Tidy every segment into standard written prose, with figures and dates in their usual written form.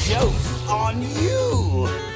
joke's on you!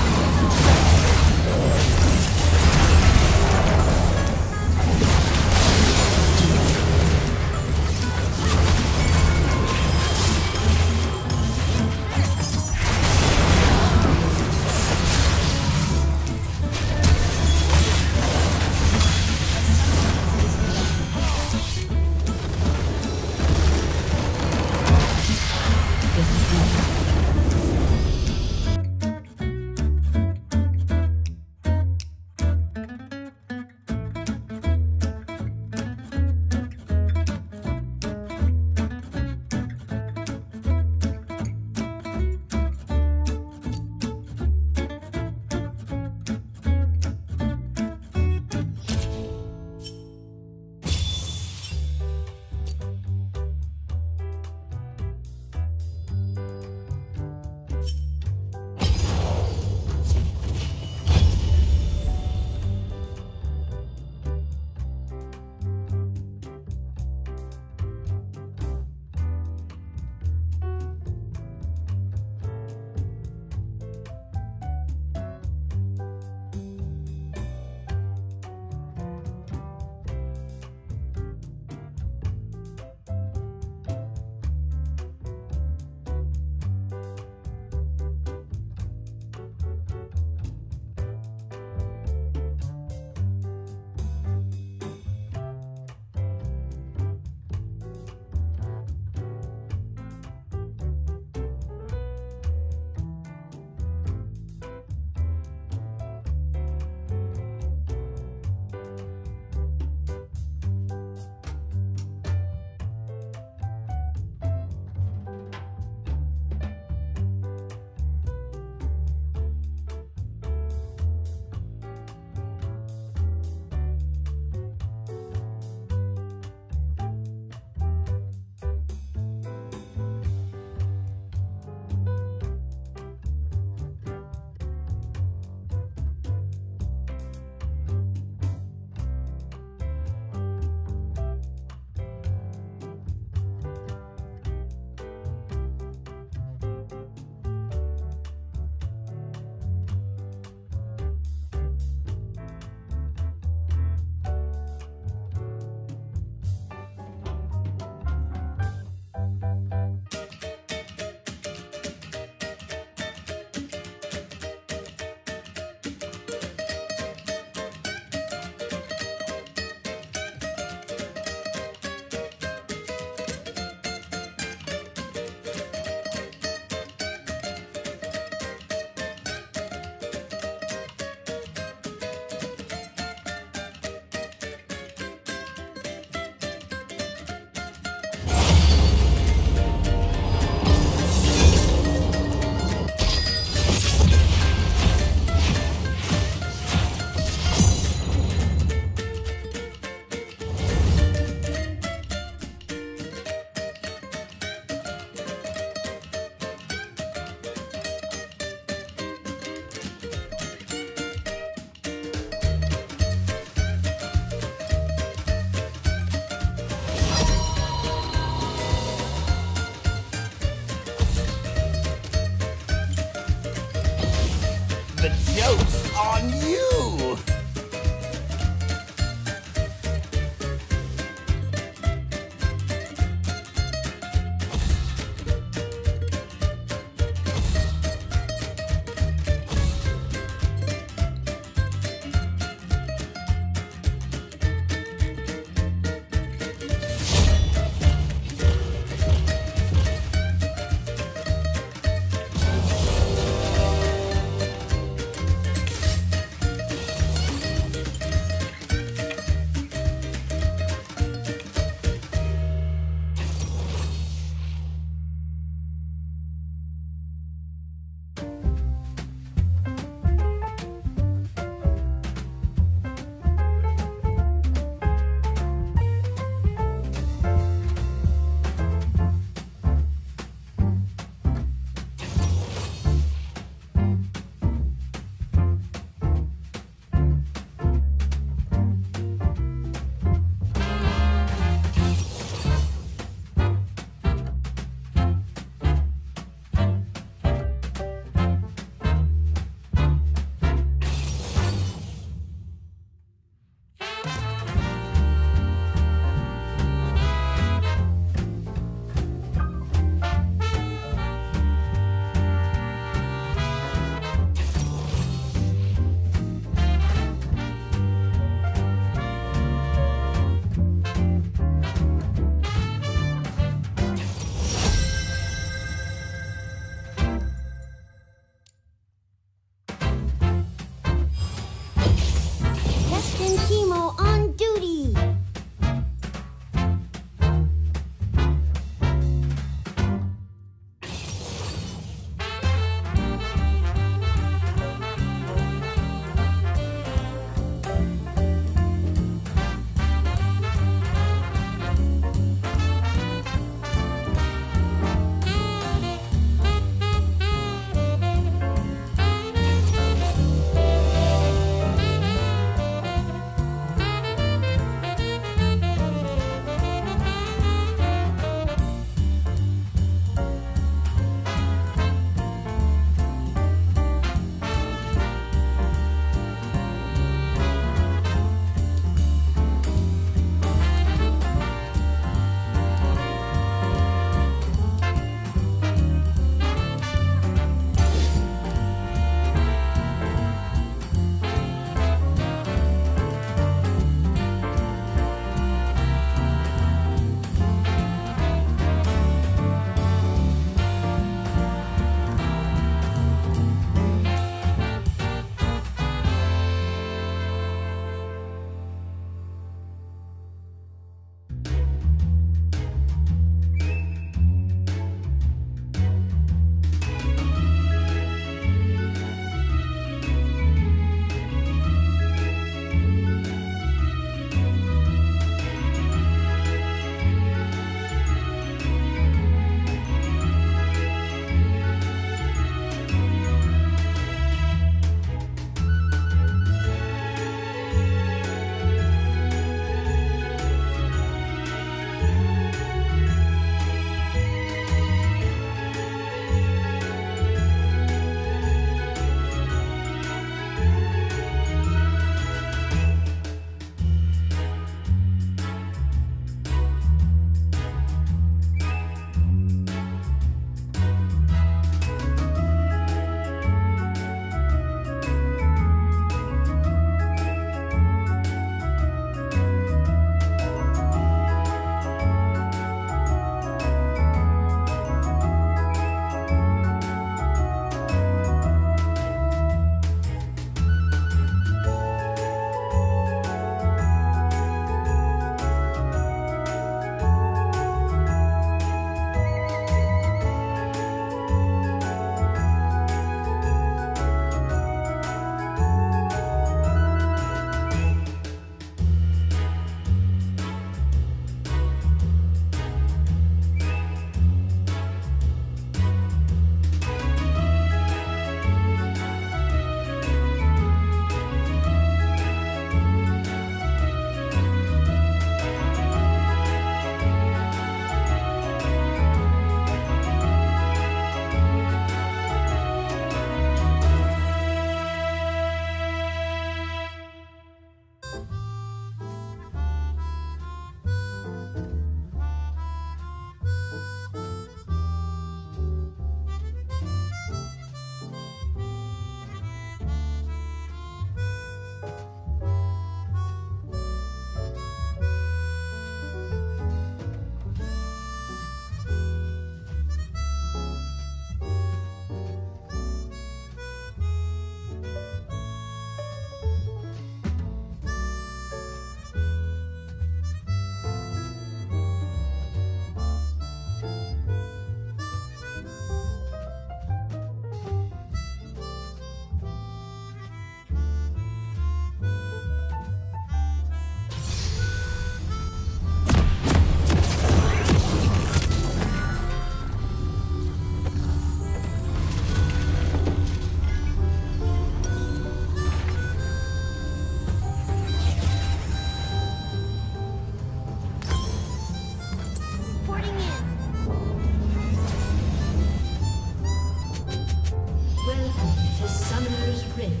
Swift.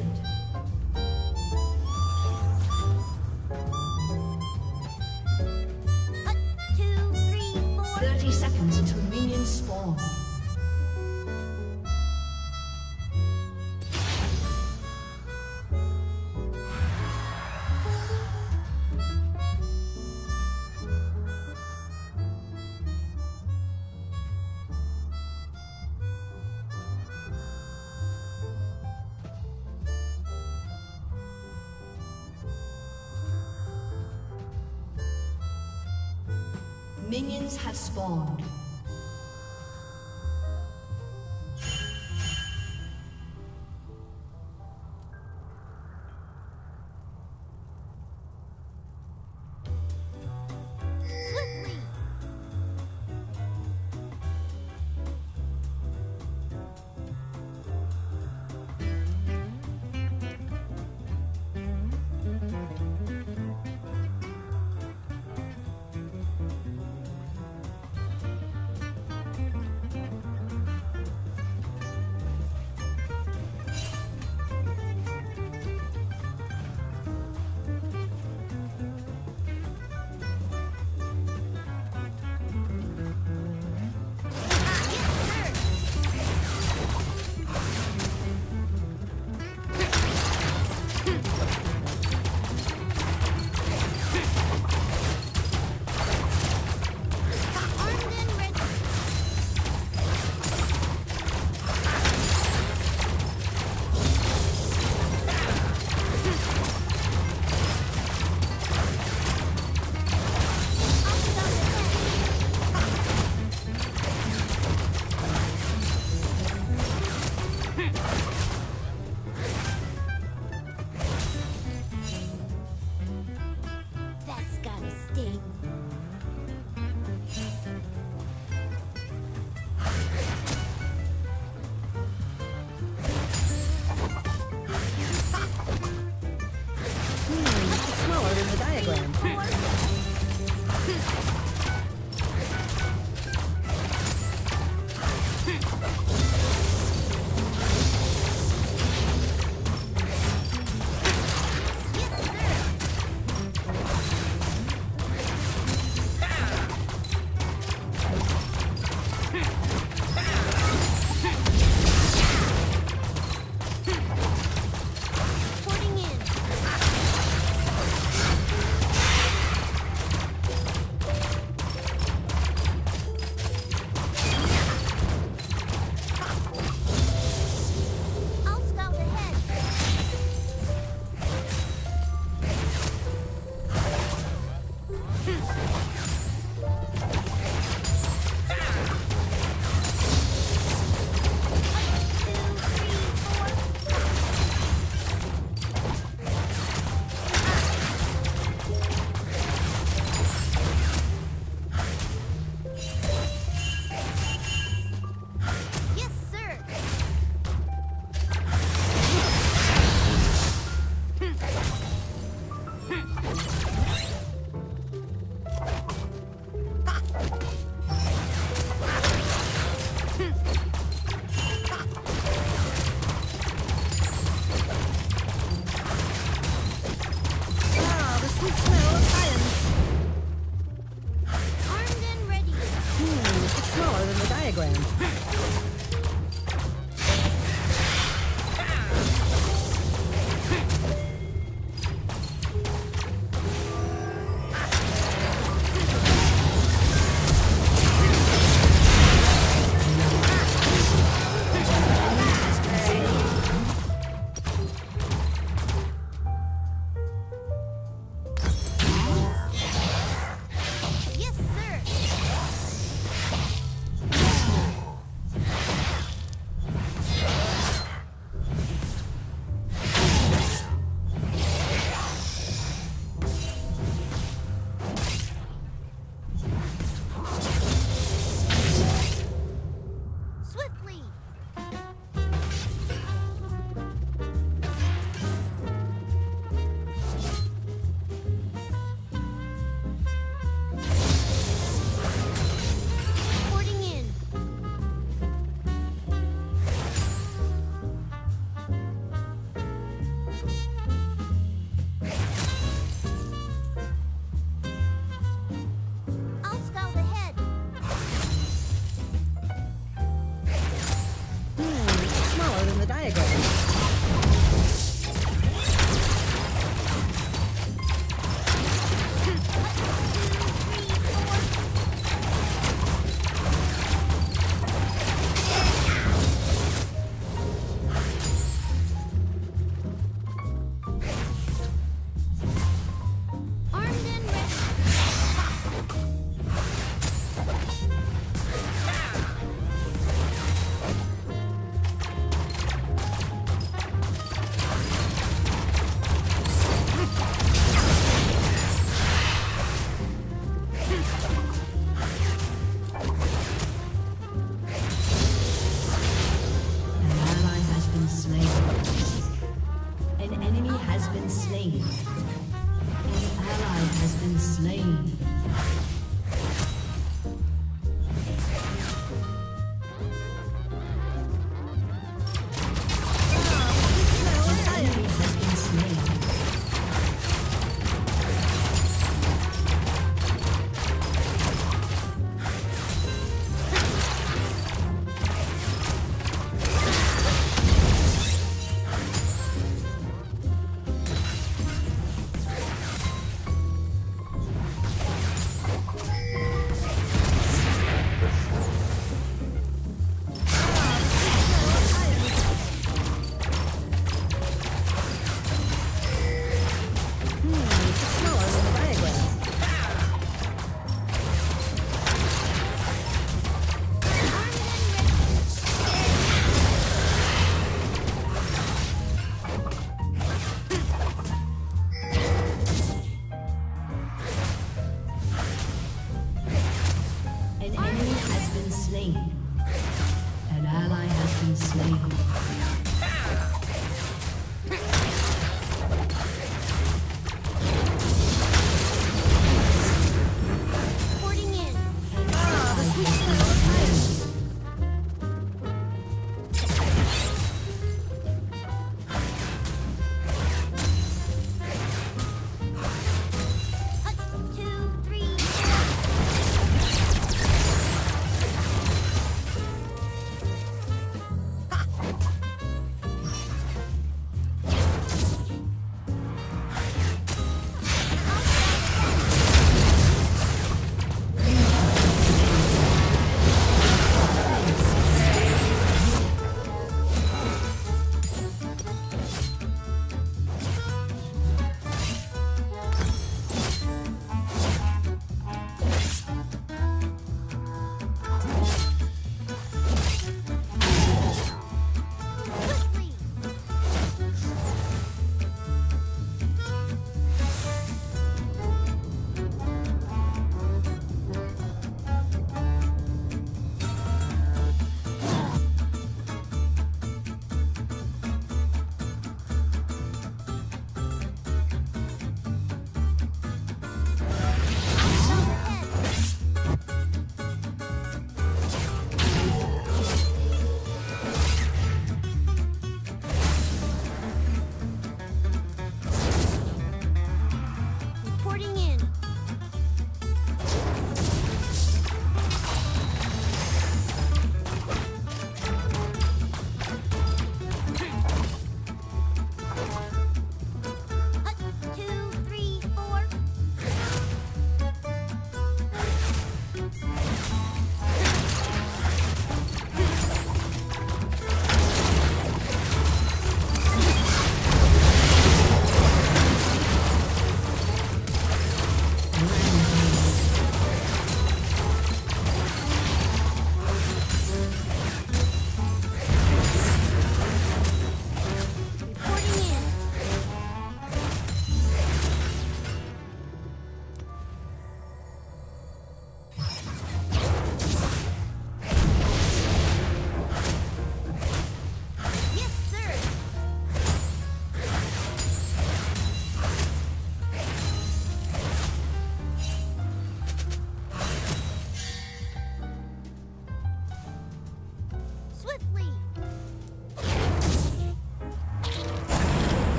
30 seconds until minions spawn. Minions have spawned.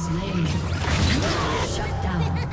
slain. Shut down.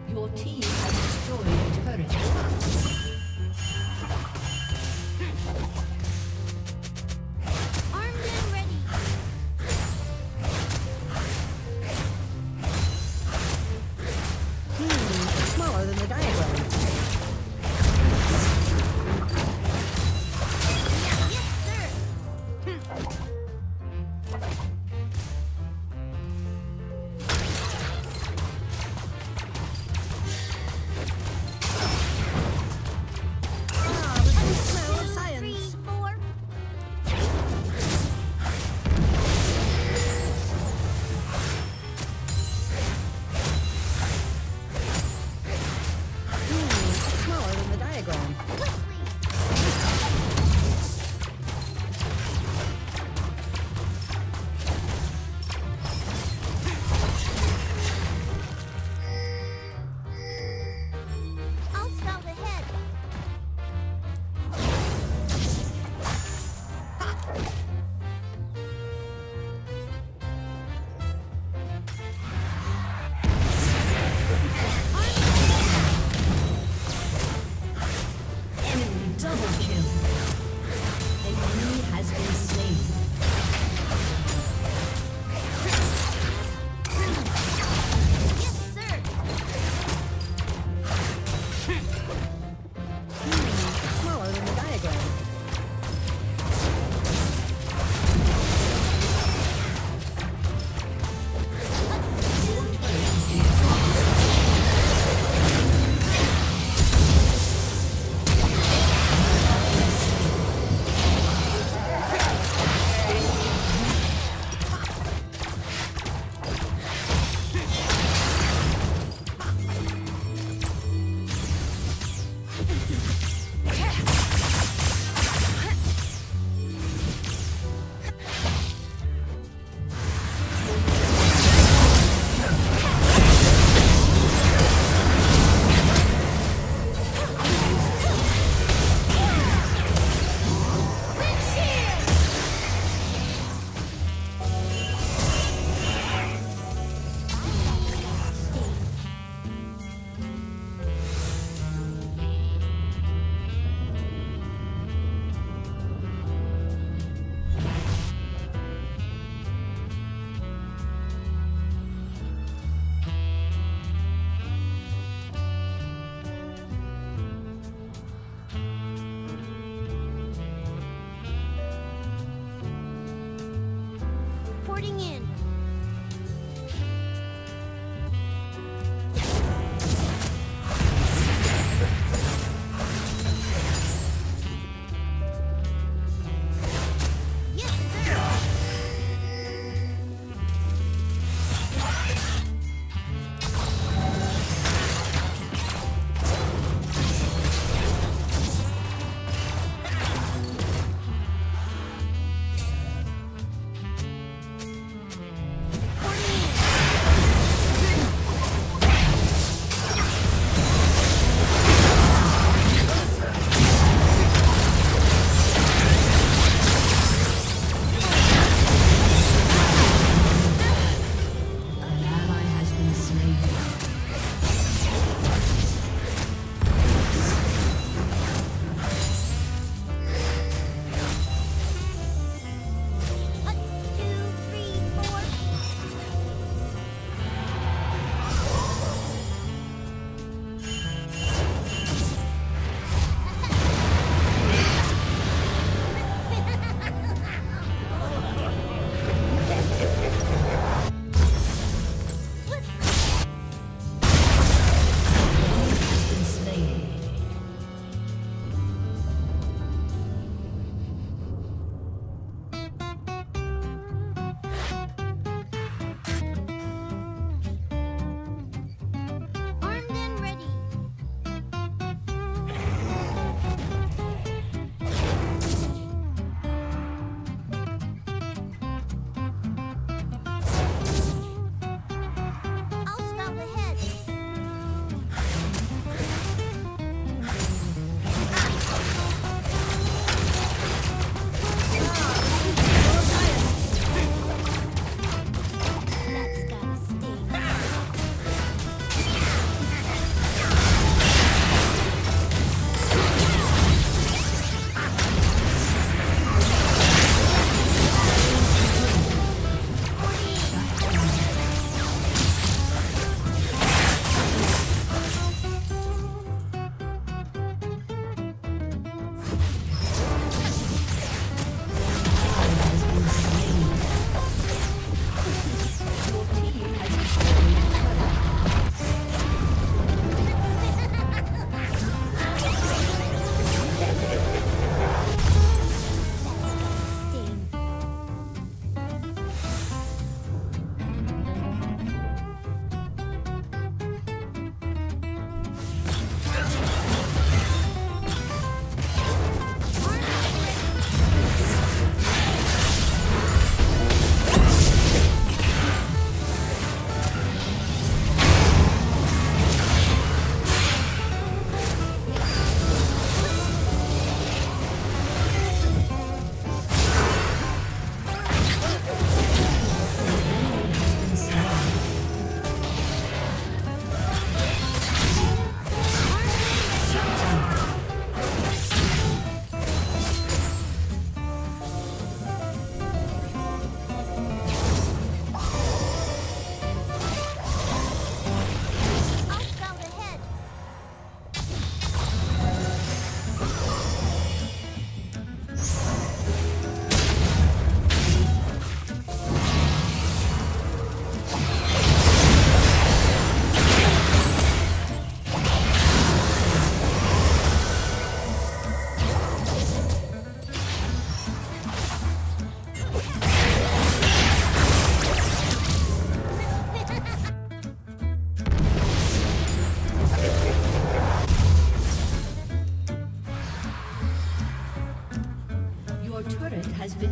Your team has destroyed a turret. Armed and ready. It's smaller than the diagram. Yes, sir. Ah, the sweet smell of 2, science. 3, 4. It's smaller than the diagram. Quickly. I'll scout ahead. Enemy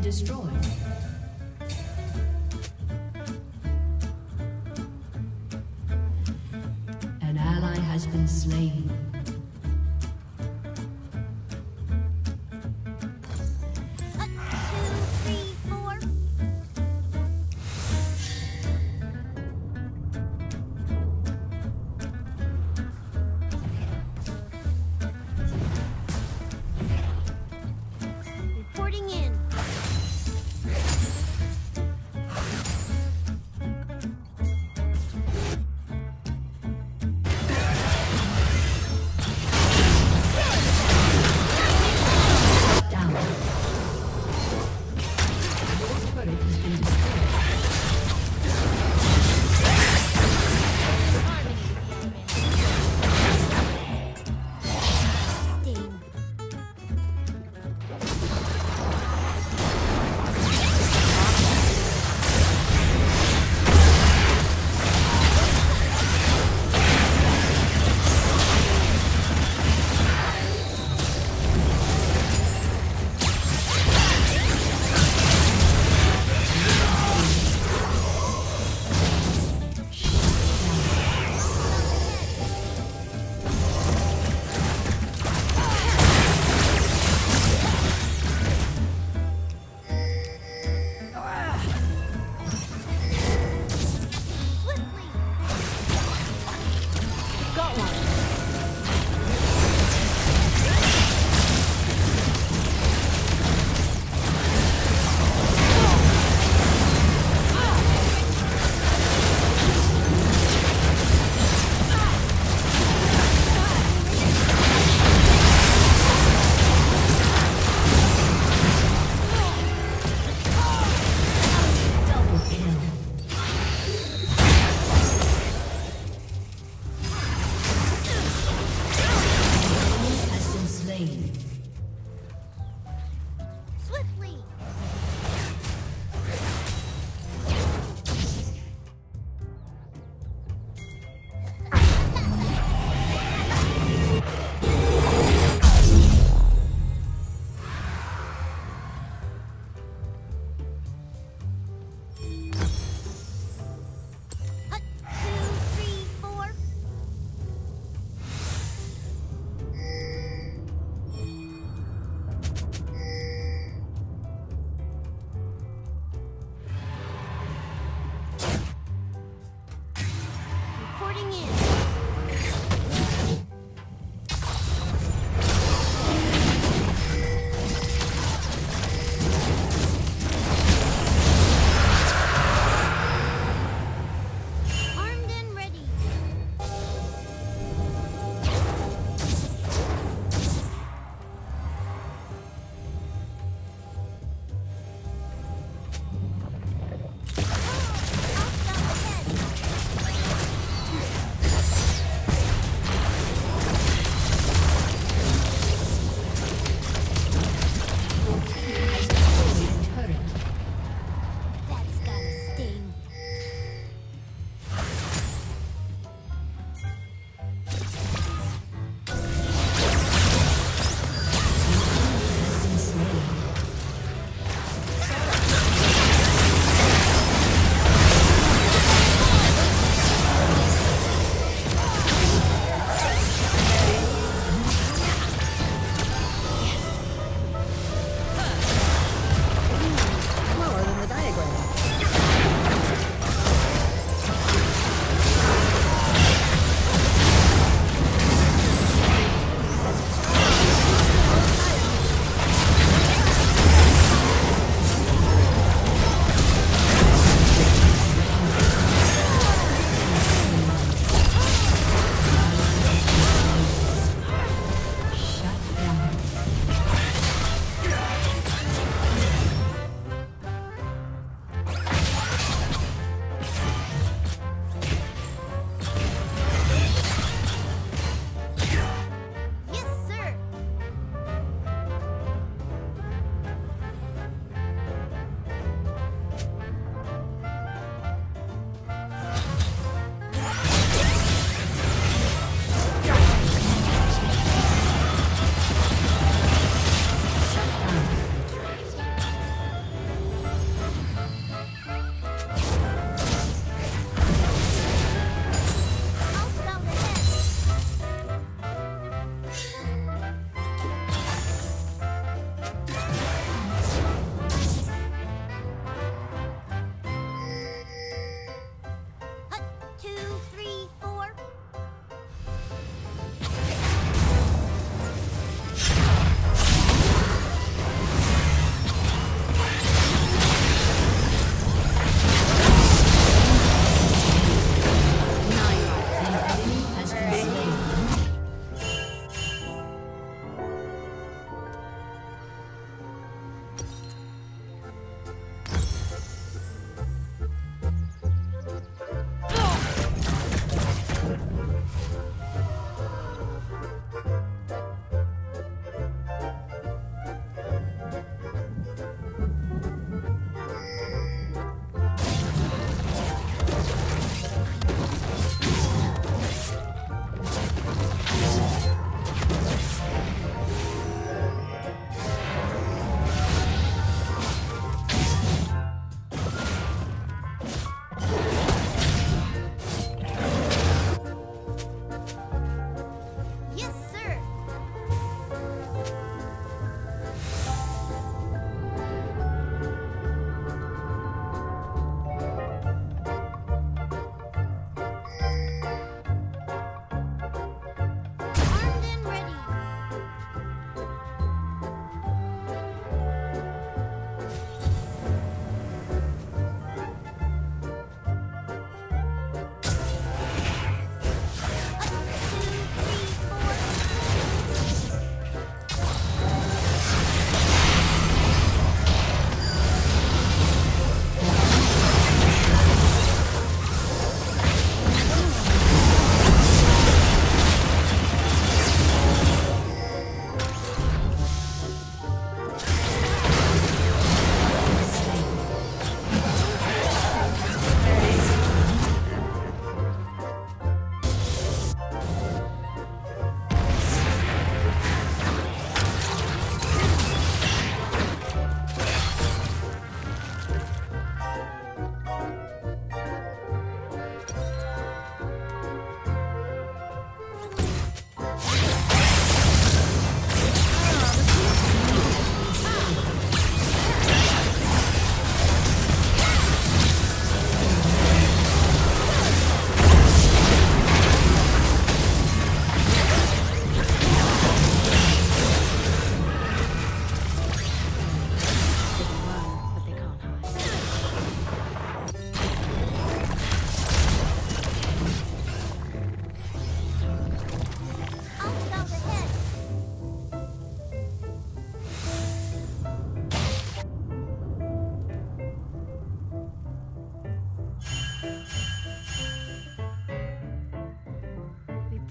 destroyed. An ally has been slain. Reporting in.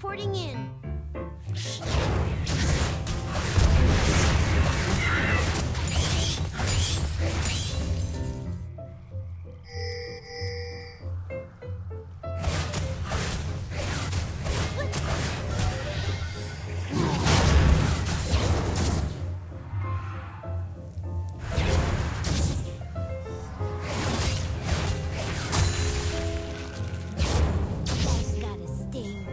Reporting in. That's gotta sting.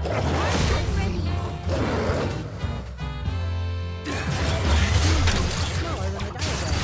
Smaller than the diagram.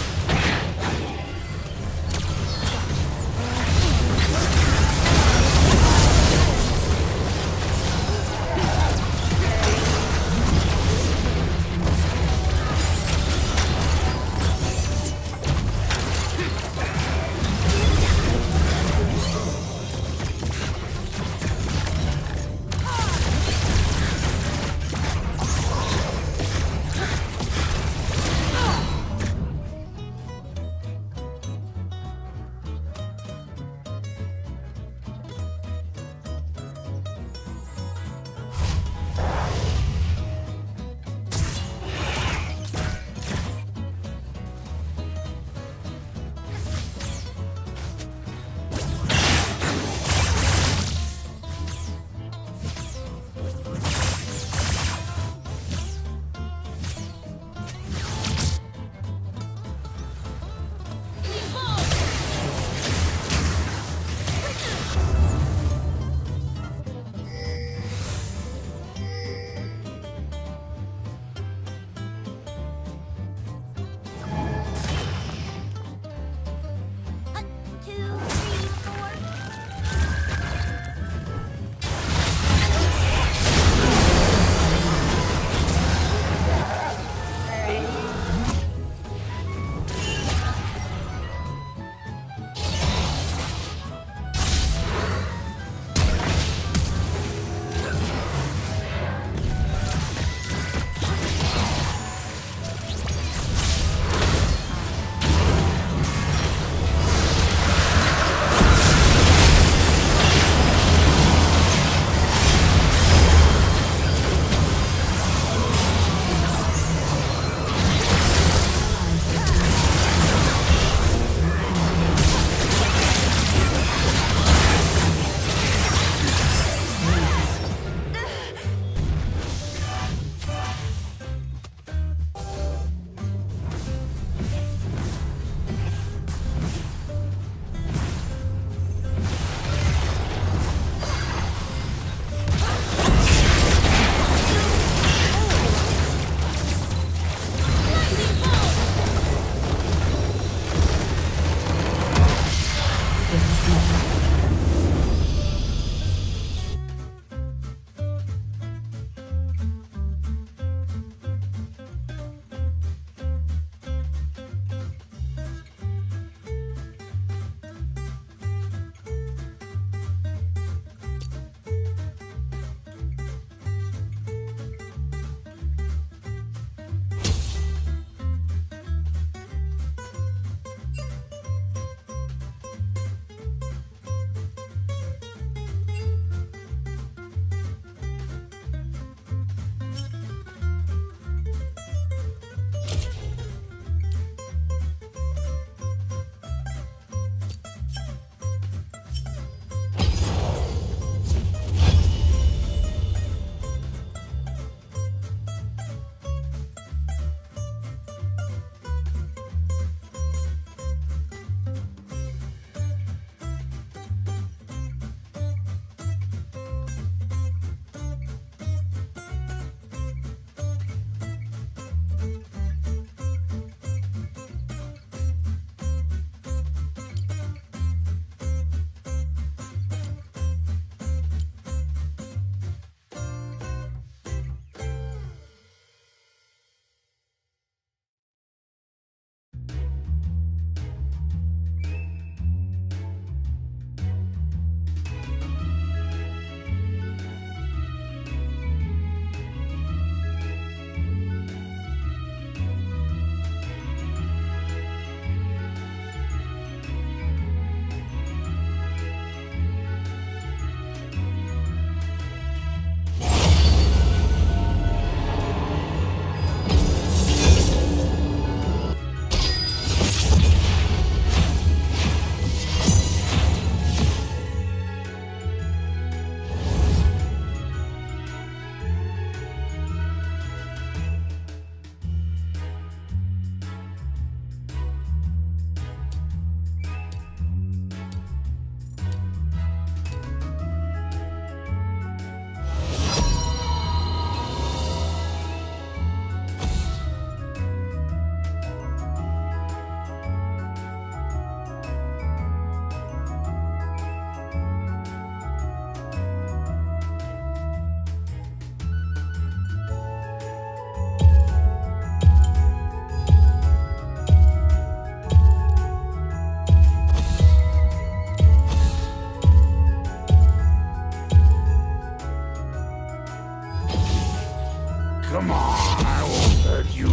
Come on, I won't hurt you.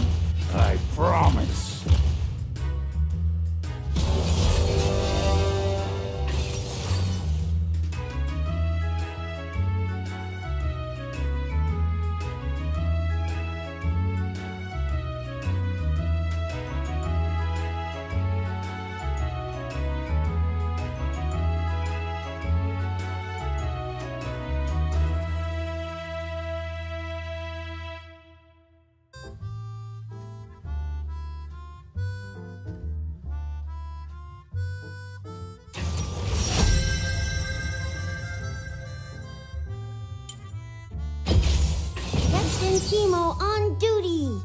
I promise. Captain Timo on duty.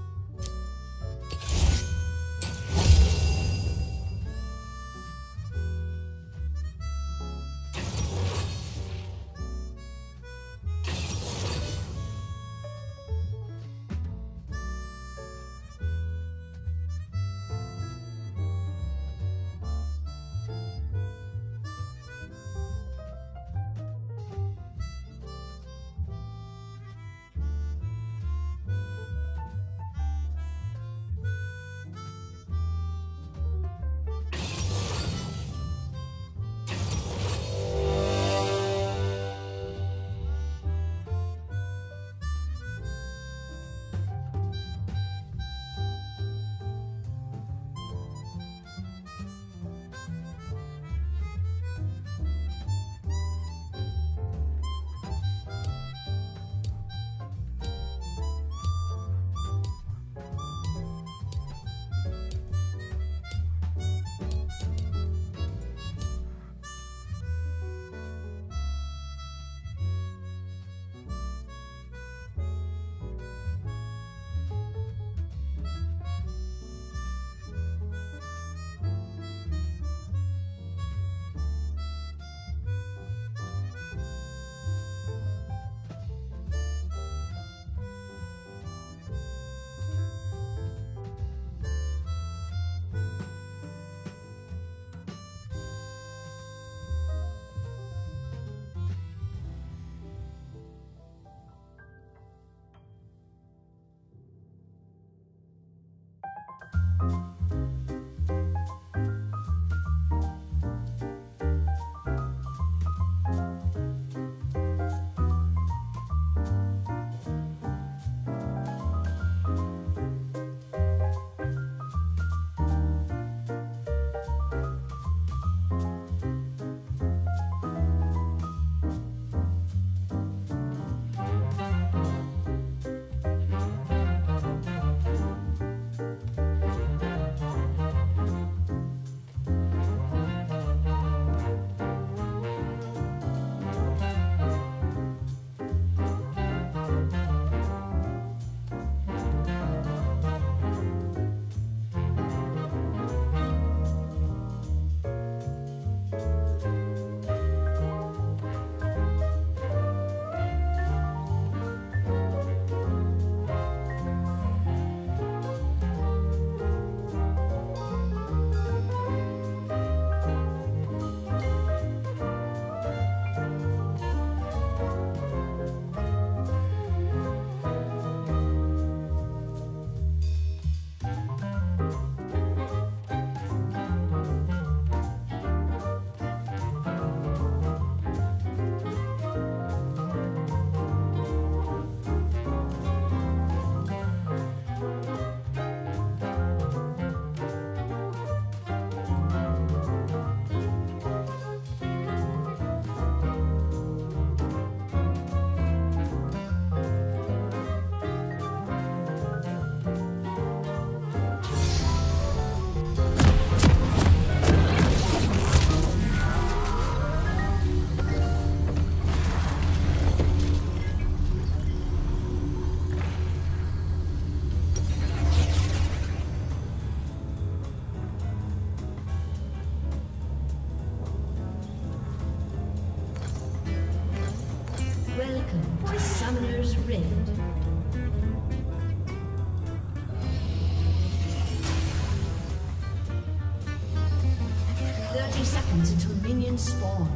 Summoner's Rift. Seconds until minions spawn.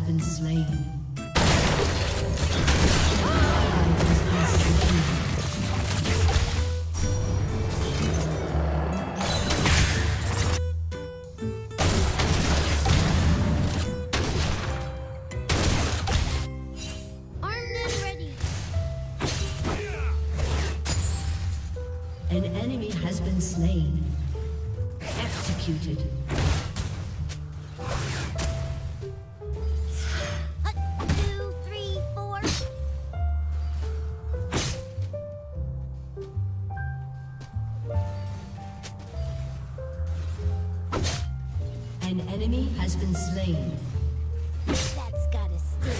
been slain. An ally has been slain. Armed and ready. An enemy has been slain. Executed. Two, three, four. An enemy has been slain. That's gotta sting.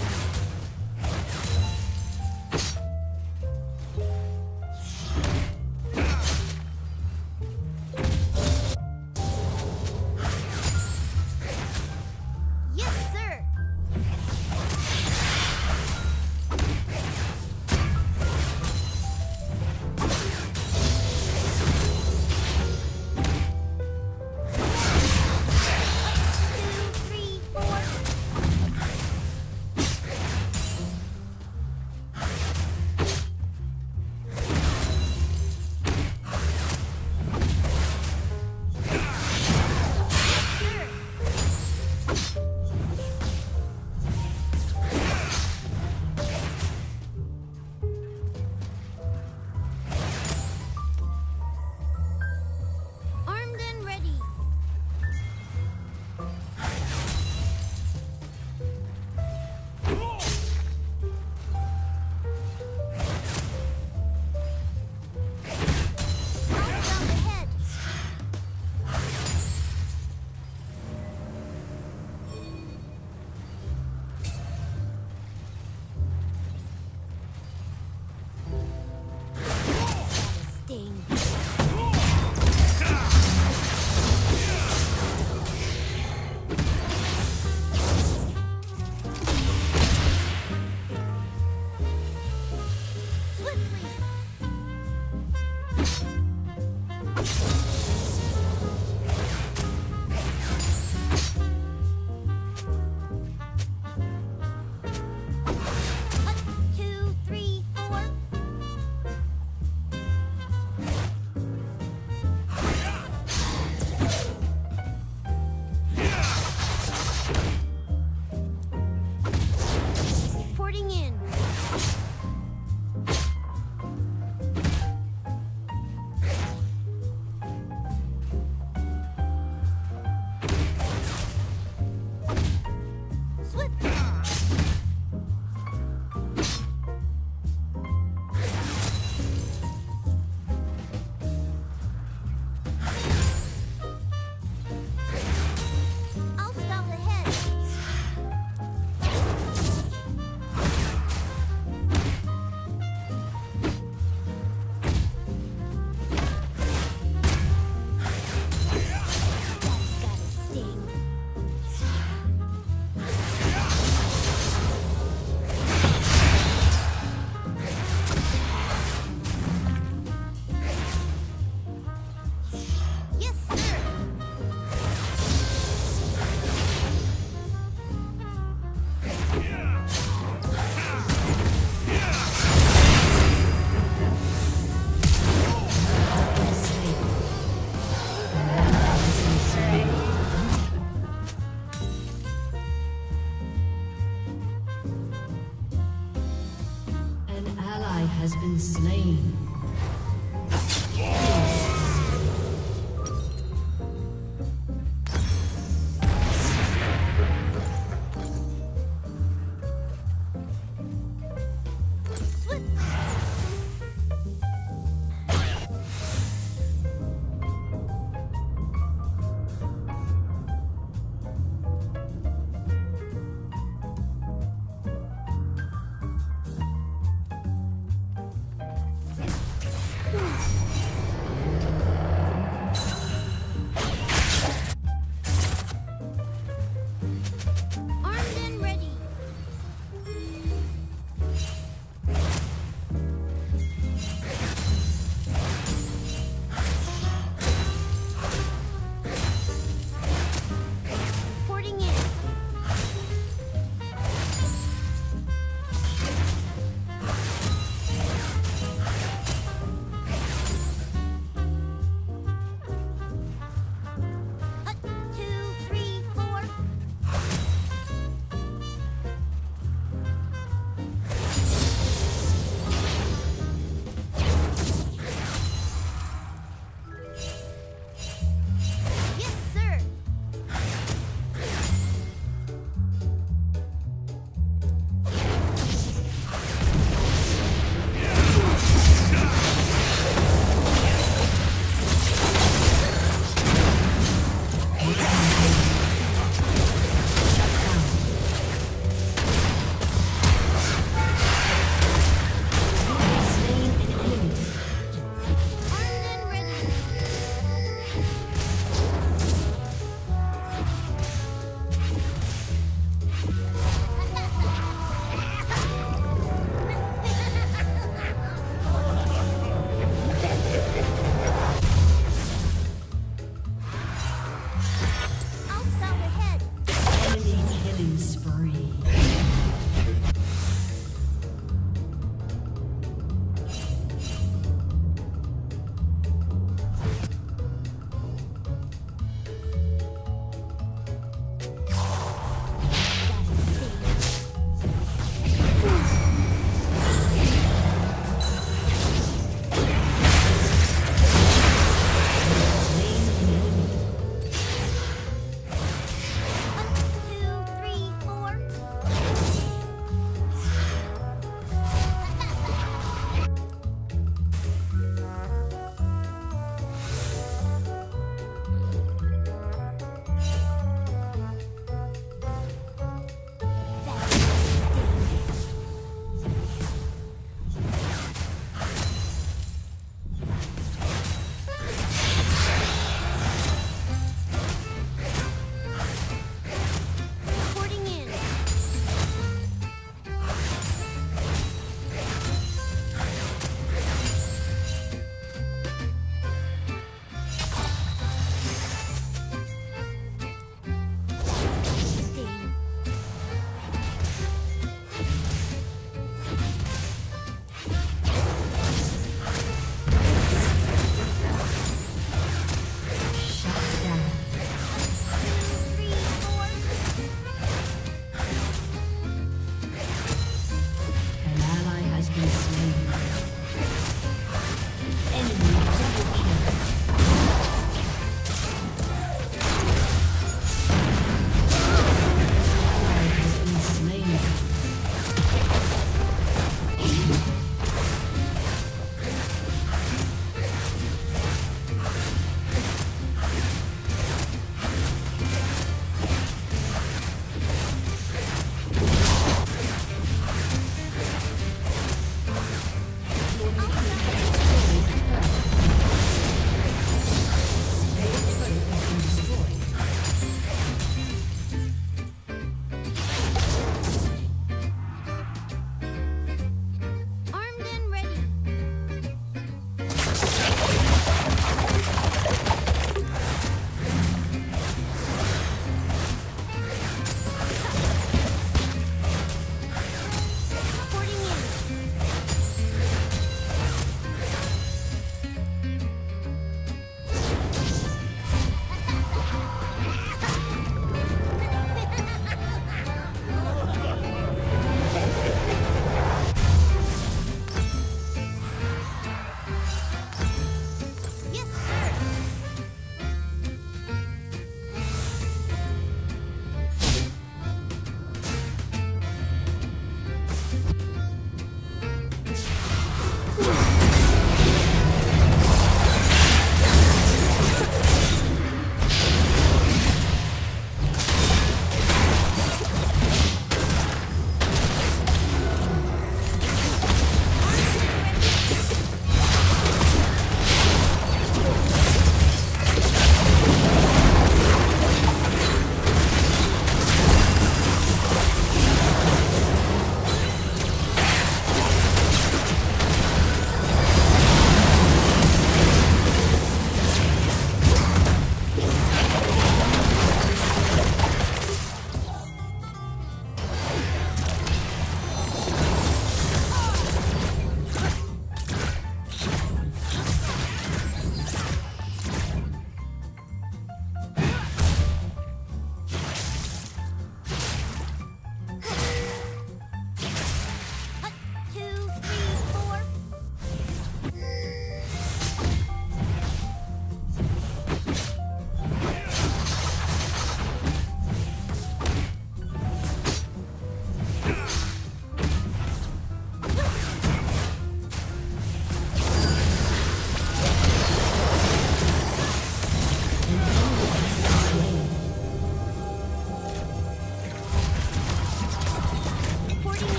Yes, sir. Two, three, four. Armed and ready. Knock down the head. Gotta sting. Swiftly. Two, three, four. Porting in. Swift. I'll stop the head. That's gotta sting. Yes, sir. An ally has been slain. Swift.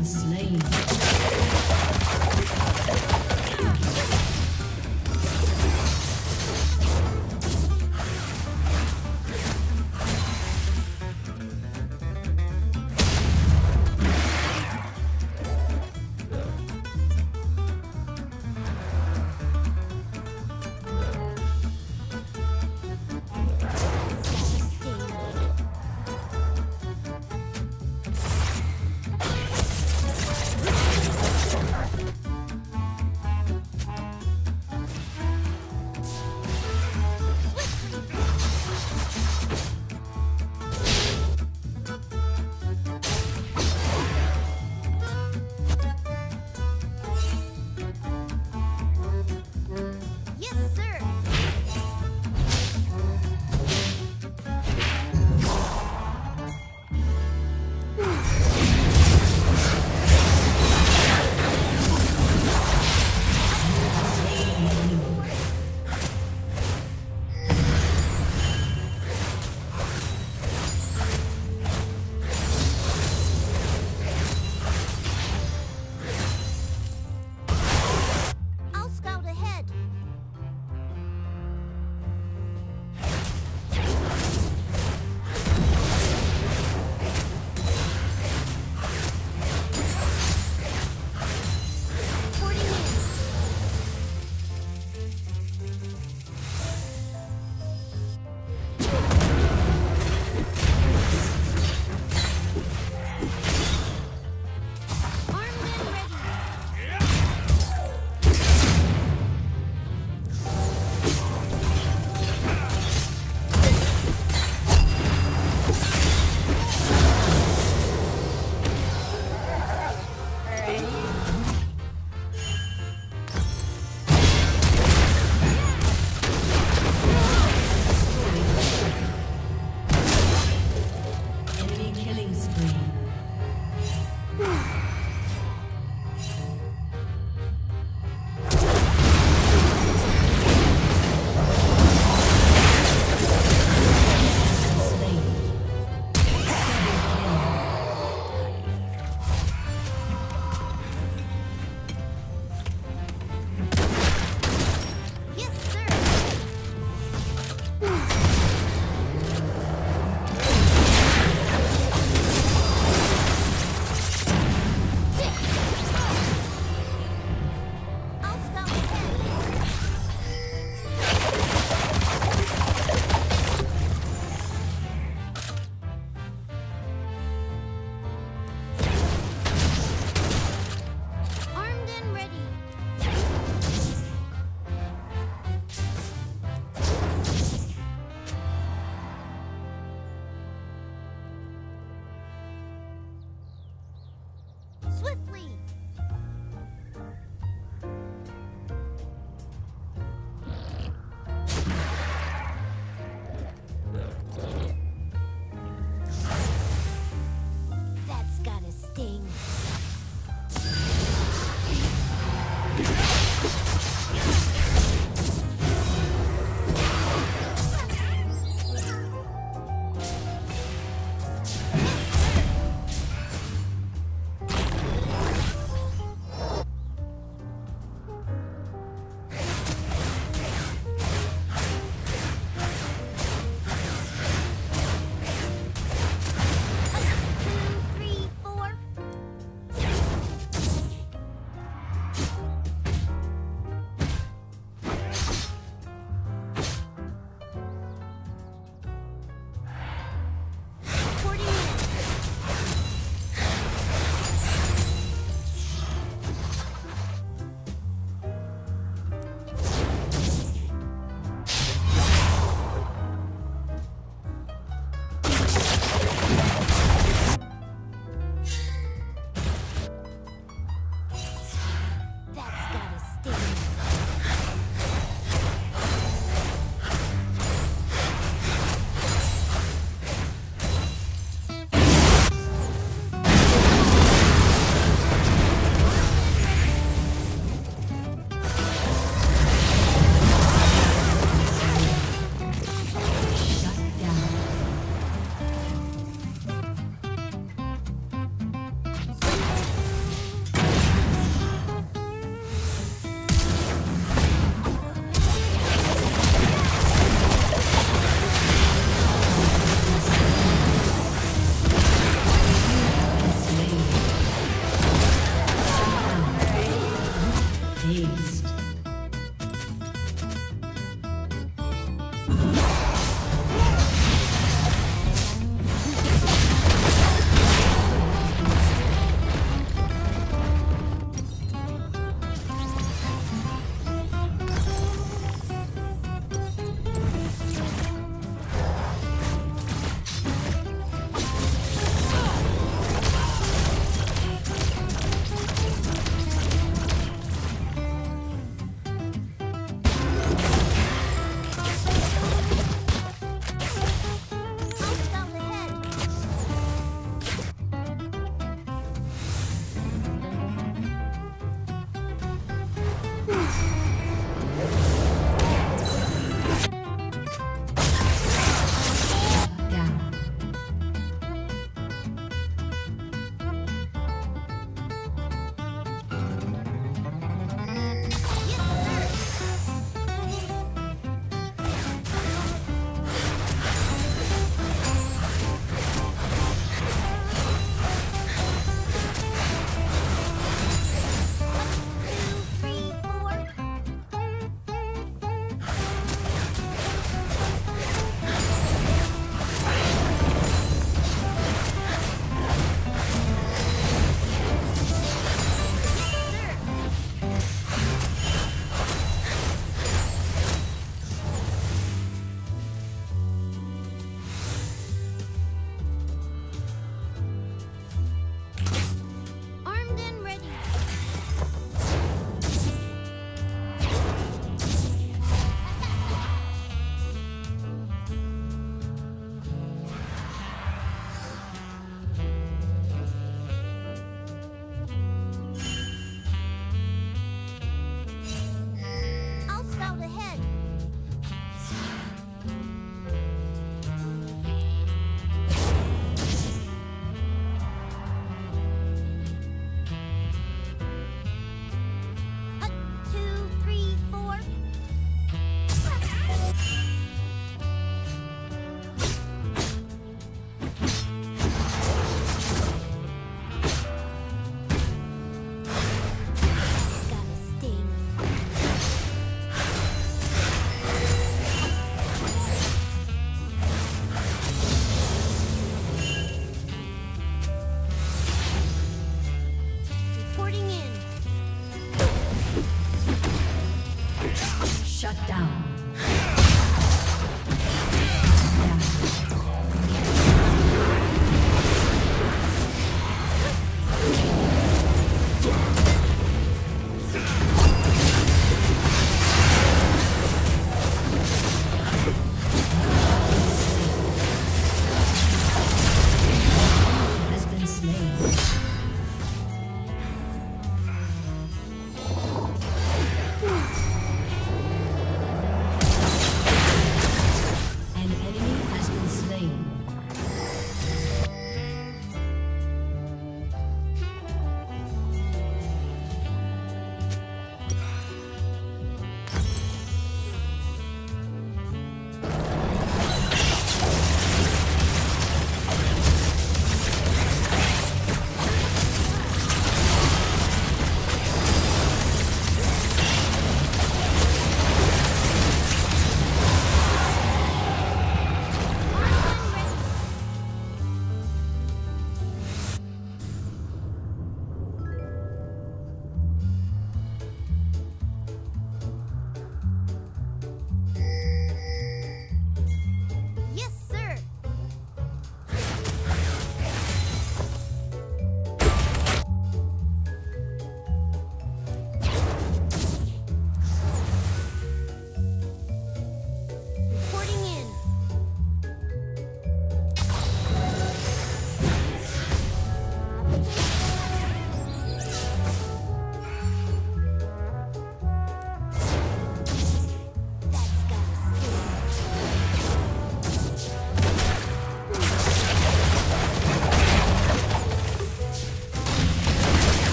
been slain.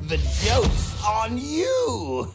The joke's on you!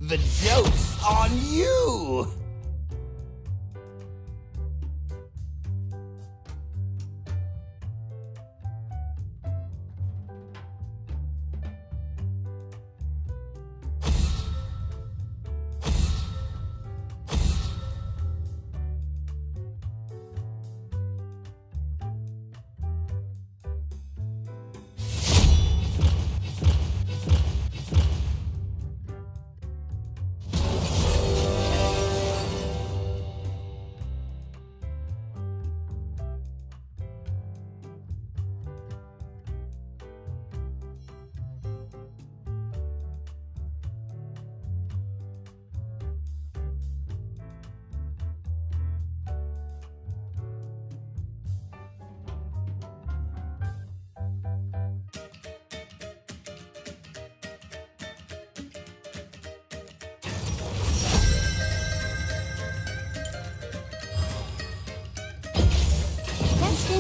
The joke's on you!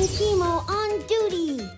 Timo on duty.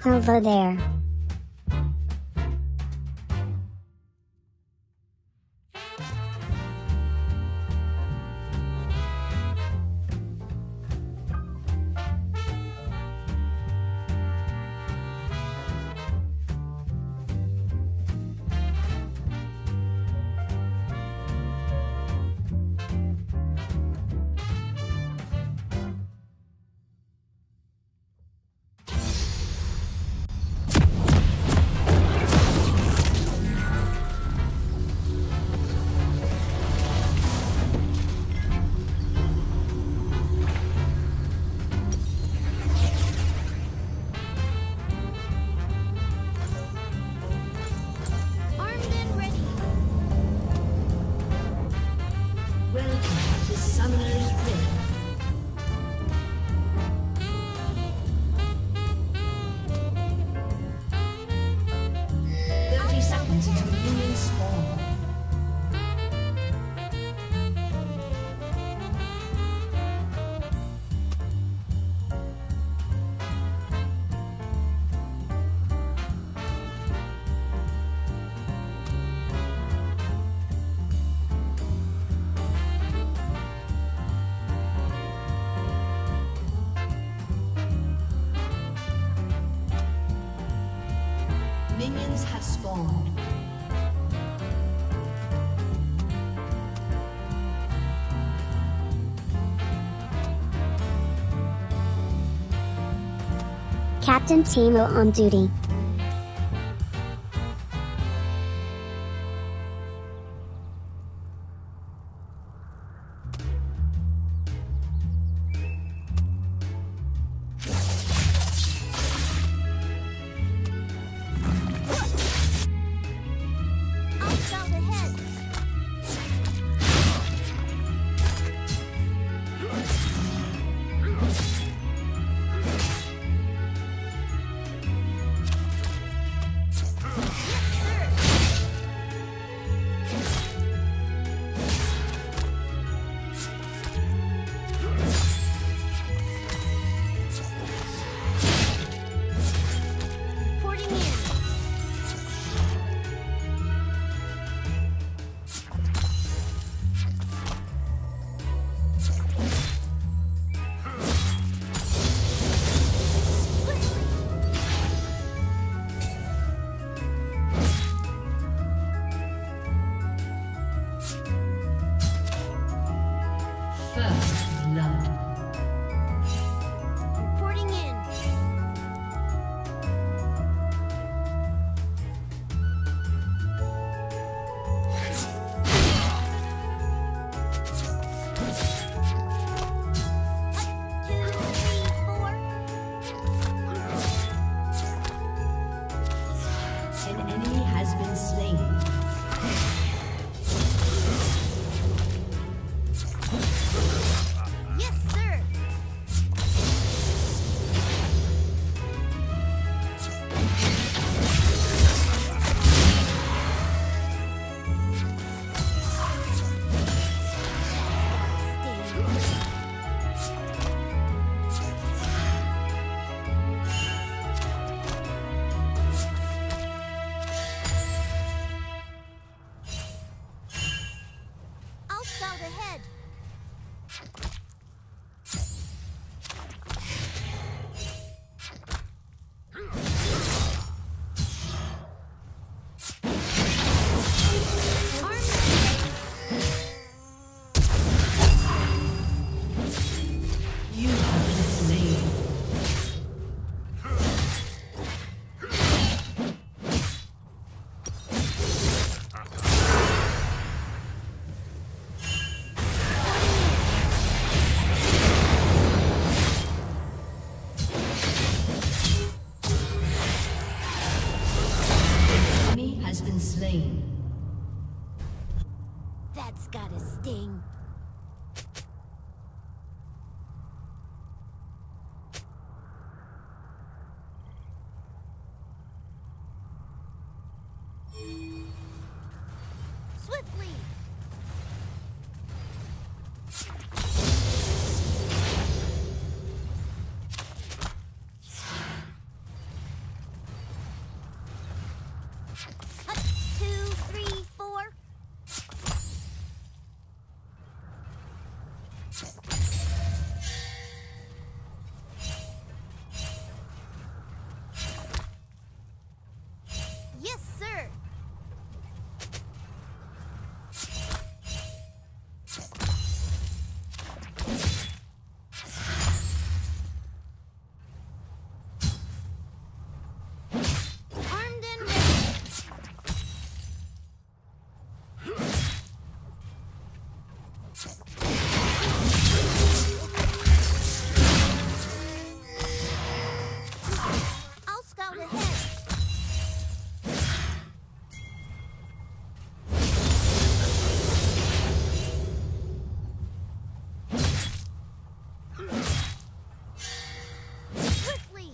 Hello there. Summoner's Rift. 30 seconds until minions spawn. Minions have spawned. Captain Timo on duty. First blood. Reporting in. An enemy has been slain. Yes, sir. I'll scout ahead. You have been slain. Enemy has been slain. That's gotta sting. Swiftly. Hut, 2, 3, 4. Yes, sir. Armed and ready. I'll scout ahead. Swiftly.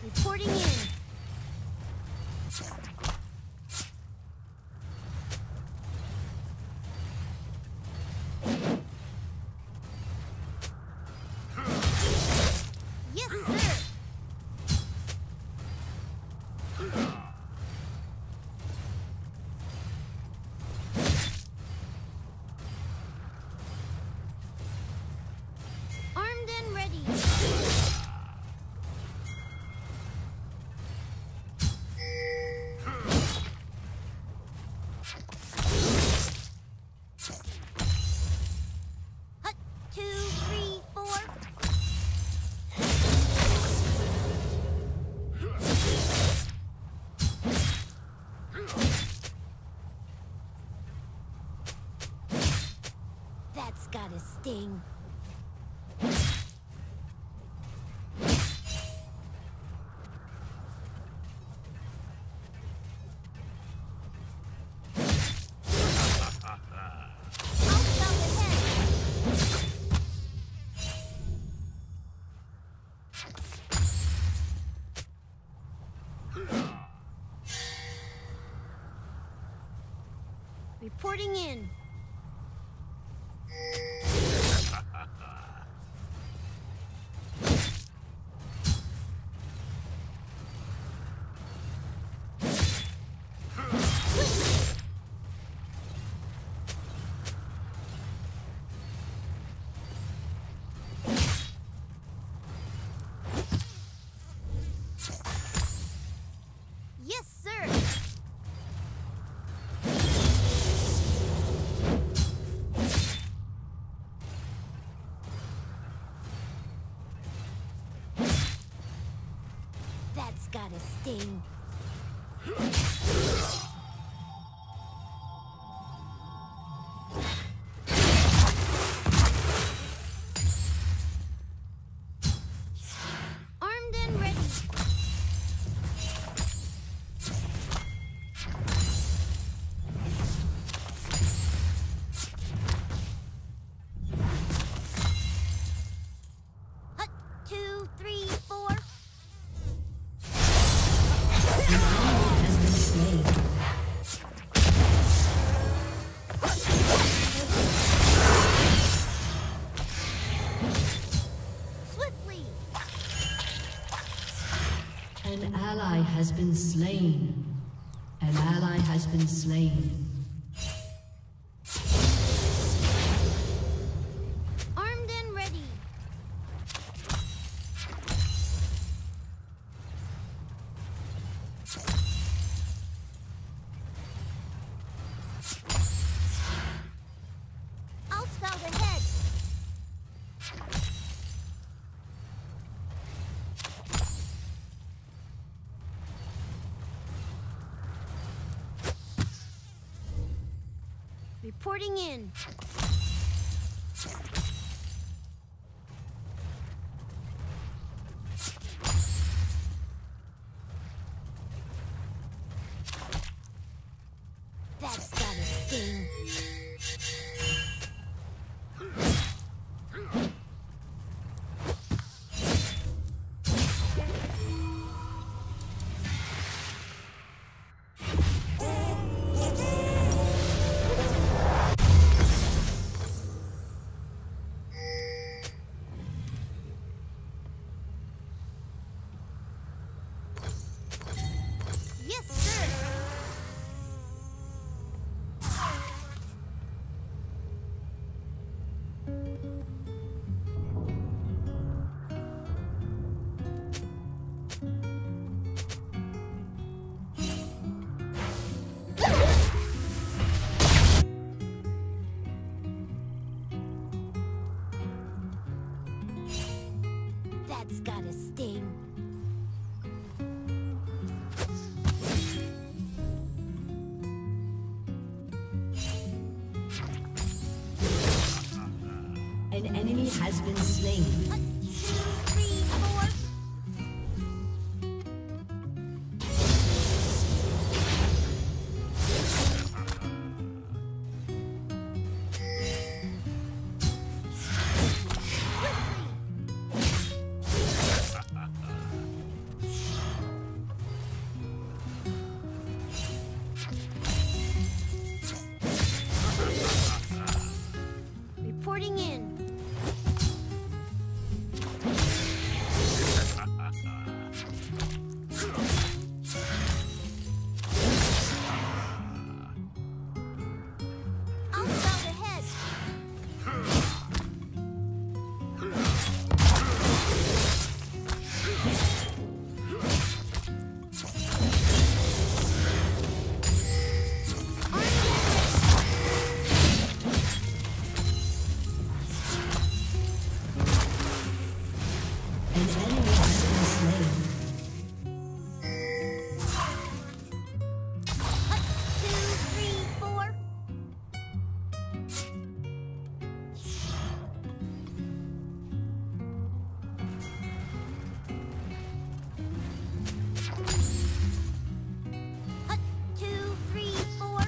Reporting in. Yes, sir. Armed and ready. Hut, 2, 3, 4. That's gotta sting. I'll scout ahead. Reporting in. sting. Armed and ready. Hut, 2, 3, 4. Has been slain. Swiftly. An ally has been slain. An ally has been slain. Armed and ready. I'll scout ahead. Reporting in. That's gotta sting. Yes, sir. That's gotta sting. An enemy has been slain. 2, 3, 4. Reporting in. I'll scout ahead. An enemy has been slain. Hut, 2, 3, 4. Hut, 2, 3, 4.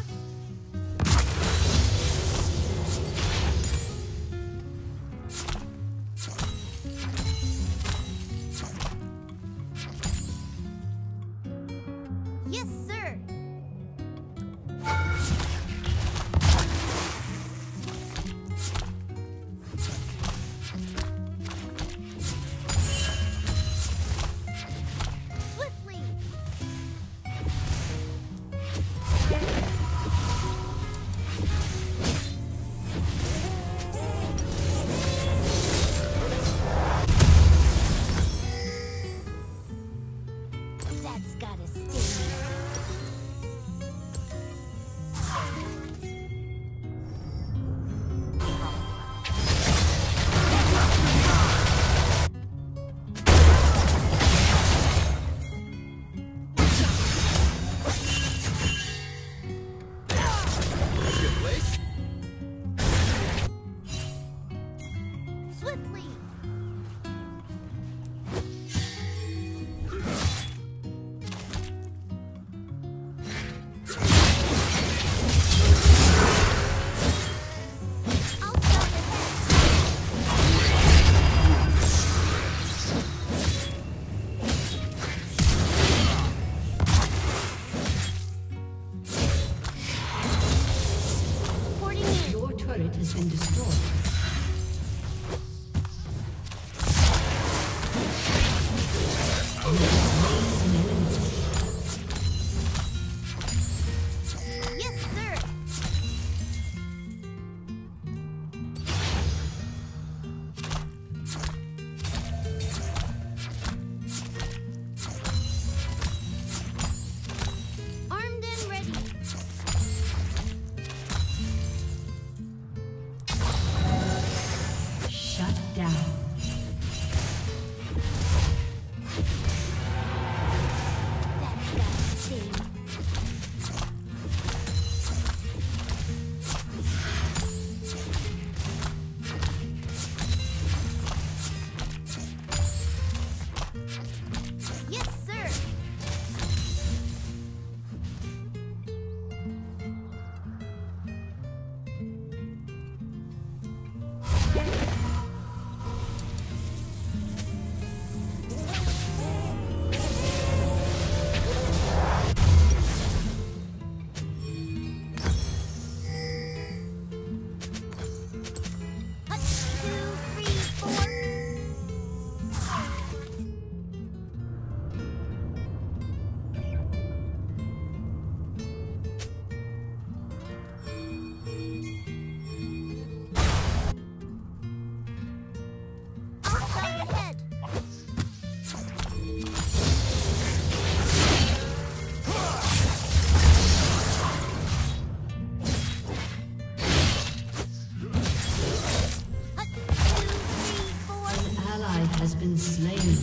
ally has been slain.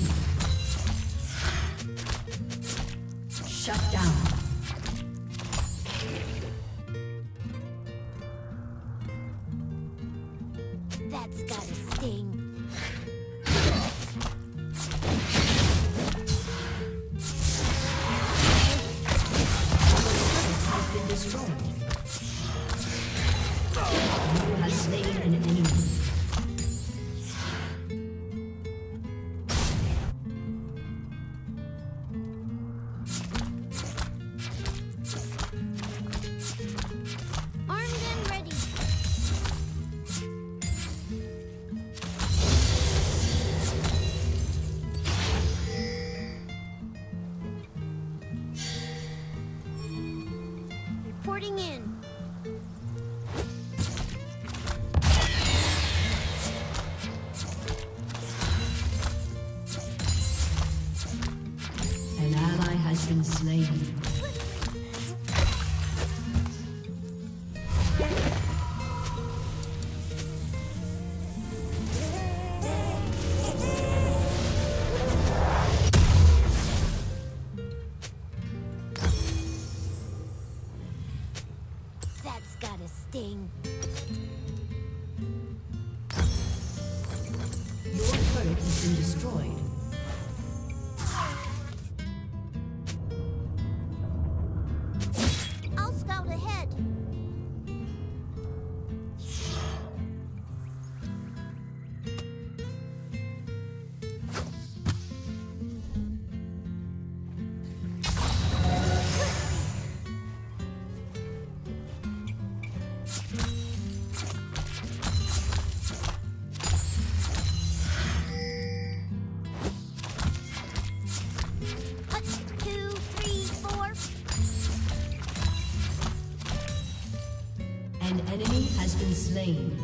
Shut down. That's gotta sting. Has been destroyed. You have slain an enemy. Armed and ready. Reporting in. An ally has been slain. That's gotta sting. Your turret has been destroyed. I'll scout ahead. Hut, 2, 3, 4. An enemy has been slain.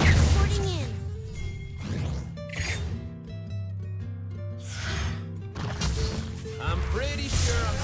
Reporting in. I'm pretty sure I'm...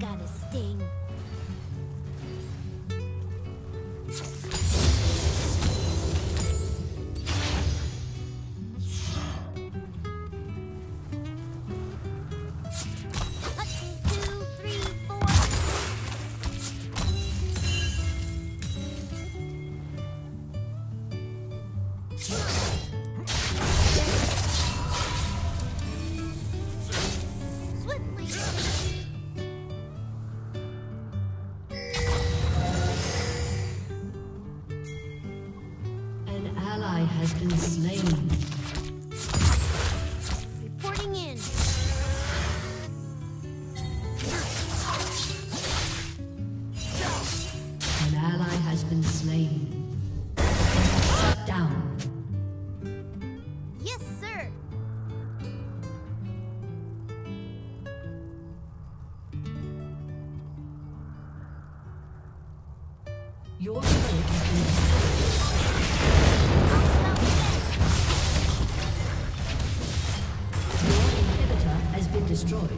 gotta sting. Has been slain. Reporting in. An ally has been slain. Shut down. Yes, sir. Your turret has been destroyed. Has been destroyed.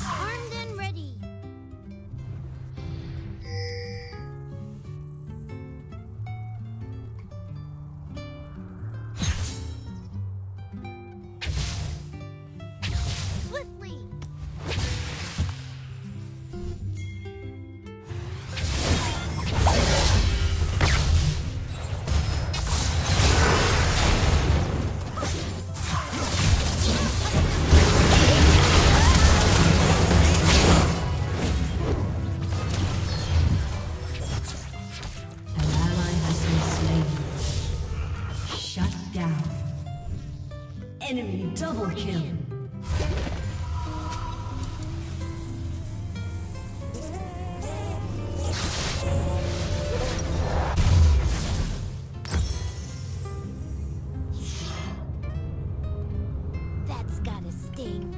Armed and ready. Swiftly. Enemy double kill. That's gotta sting.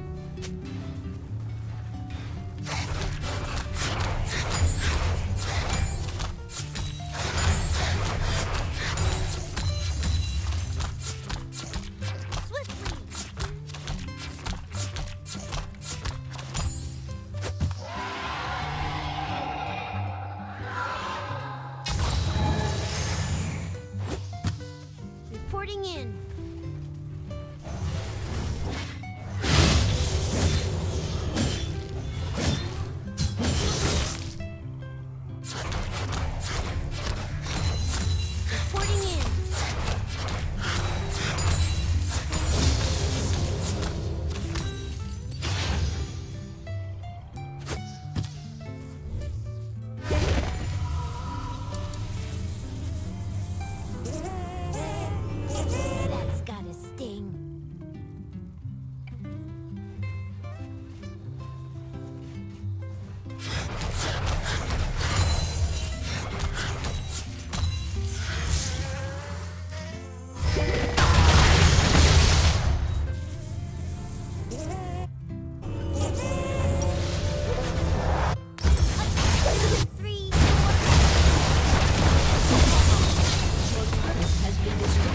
Reporting in. Reporting in. That's gotta sting. Three, Has been destroyed.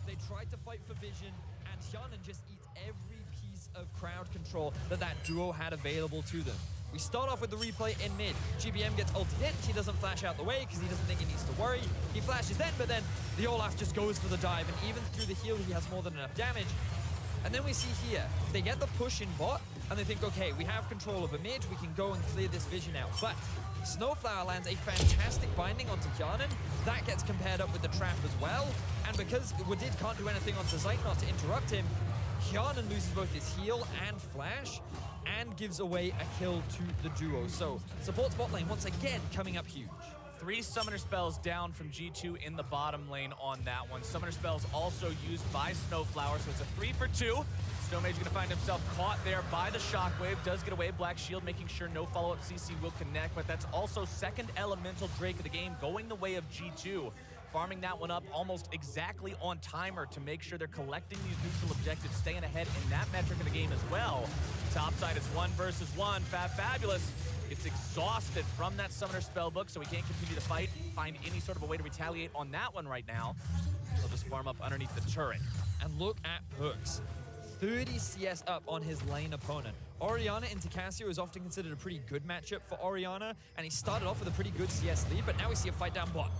They tried to fight for vision, and Hyunmin just eats every piece of crowd control that duo had available to them. We start off with the replay in mid. GBM gets ulted in. He doesn't flash out the way because he doesn't think he needs to worry. He flashes then, but then the Olaf just goes for the dive, and even through the heal, he has more than enough damage. And then we see here, they get the push in bot, and they think, okay, we have control over mid, we can go and clear this vision out. But Snowflower lands a fantastic binding onto Kjarnan. That gets compared up with the trap as well. And because Wadid can't do anything onto Zeitnot to interrupt him, Kjarnan loses both his heal and flash, and gives away a kill to the duo. So support bot lane once again coming up huge. 3 summoner spells down from G2 in the bottom lane on that one. Summoner spells also used by Snowflower, so it's a 3 for 2. Snowmage gonna find himself caught there by the shockwave. Does get away, Black Shield making sure no follow-up CC will connect, but that's also second elemental Drake of the game going the way of G2. Farming that one up almost exactly on timer to make sure they're collecting these neutral objectives, staying ahead in that metric of the game as well. Top side, it's 1 versus 1. Fabulous gets exhausted from that summoner spellbook, so he can't continue to find any sort of a way to retaliate on that one right now. He'll just farm up underneath the turret. And look at Perks. 30 CS up on his lane opponent. Orianna into Cassio is often considered a pretty good matchup for Orianna, and he started off with a pretty good CS lead, but now we see a fight down bot.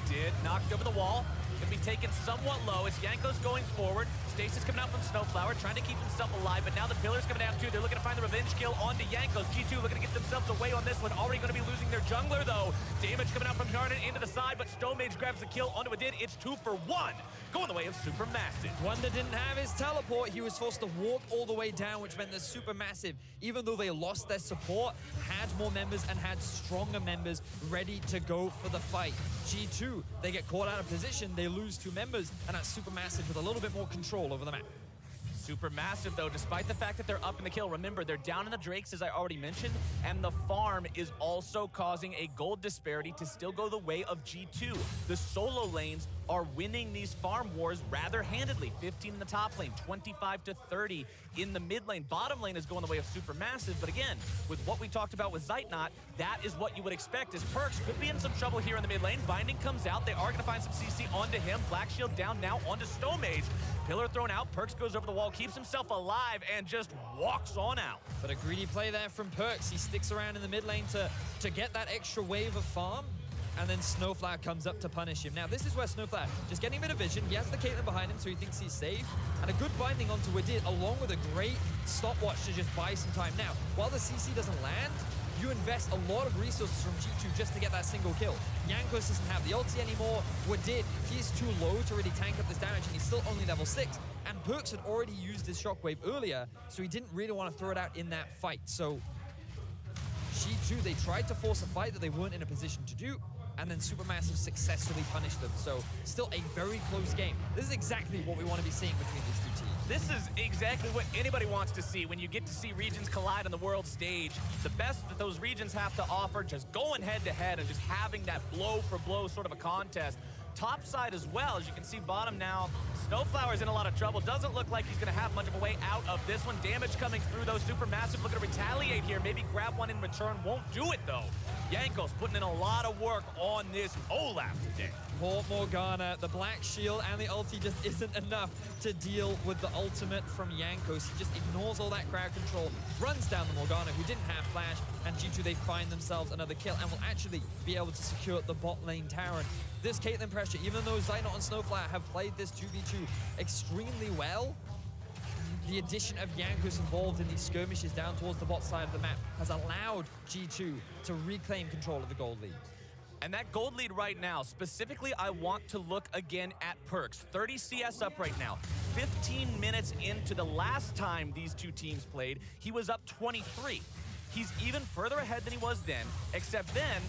Did knocked over the wall. Gonna be taken somewhat low as Yanko's going forward. Stasis coming out from Snowflower, trying to keep himself alive, but now the Pillar's coming down too. They're looking to find the revenge kill onto Yankos. G2 looking to get themselves away on this one. Already going to be losing their jungler though. Damage coming out from Kjarnan into the side, but Stonemage grabs the kill onto Wadid. It's 2 for 1. Going the way of Supermassive. Wonder didn't have his teleport. He was forced to walk all the way down, which meant that Supermassive, even though they lost their support, had more members and had stronger members ready to go for the fight. G2, they get caught out of position, they lose 2 members, and that's Supermassive with a little bit more control over the map. Supermassive though, despite the fact that they're up in the kill. Remember, they're down in the Drakes, as I already mentioned, and the farm is also causing a gold disparity to still go the way of G2. The solo lanes are winning these farm wars rather handedly. 15 in the top lane, 25 to 30 in the mid lane. Bottom lane is going the way of Supermassive, but again, with what we talked about with Zeitnot, that is what you would expect, as Perks could be in some trouble here in the mid lane. Binding comes out, they are going to find some CC onto him. Black Shield down now onto Stonemage. Pillar thrown out, Perks goes over the wall, keeps himself alive, and just walks on out. But a greedy play there from Perks. He sticks around in the mid lane to get that extra wave of farm, and then Snowflower comes up to punish him. Now, this is where Snowflower, just getting a bit of vision, he has the Caitlyn behind him, so he thinks he's safe, and a good binding onto Wadid, along with a great stopwatch to just buy some time. Now, while the CC doesn't land, you invest a lot of resources from G2 just to get that single kill. Yankos doesn't have the ulti anymore. Wadid, he's too low to really tank up this damage, and he's still only level 6. And Perks had already used his shockwave earlier, so he didn't really want to throw it out in that fight. So G2, they tried to force a fight that they weren't in a position to do, and then Supermassive successfully punished them. So still a very close game. This is exactly what we want to be seeing between these 2 teams. This is exactly what anybody wants to see when you get to see regions collide on the world stage. The best that those regions have to offer, just going head to head and just having that blow for blow sort of a contest. Top side as well, as you can see bottom now, Snowflower's in a lot of trouble. Doesn't look like he's gonna have much of a way out of this one. Damage coming through though. Supermassive looking to retaliate here. Maybe grab one in return, won't do it though. Yankos putting in a lot of work on this Olaf today. Poor Morgana, the Black Shield and the ulti just isn't enough to deal with the ultimate from Yankos. He just ignores all that crowd control, runs down the Morgana, who didn't have flash, and G2, they find themselves another kill and will actually be able to secure the bot lane tower. This Caitlyn pressure, even though Zeitnot and Snowflower have played this 2v2 extremely well, the addition of Yankos involved in these skirmishes down towards the bot side of the map has allowed G2 to reclaim control of the gold lead. And that gold lead right now, specifically, I want to look again at Perks. 30 CS up right now. 15 minutes into the last time these 2 teams played, he was up 23. He's even further ahead than he was then, except then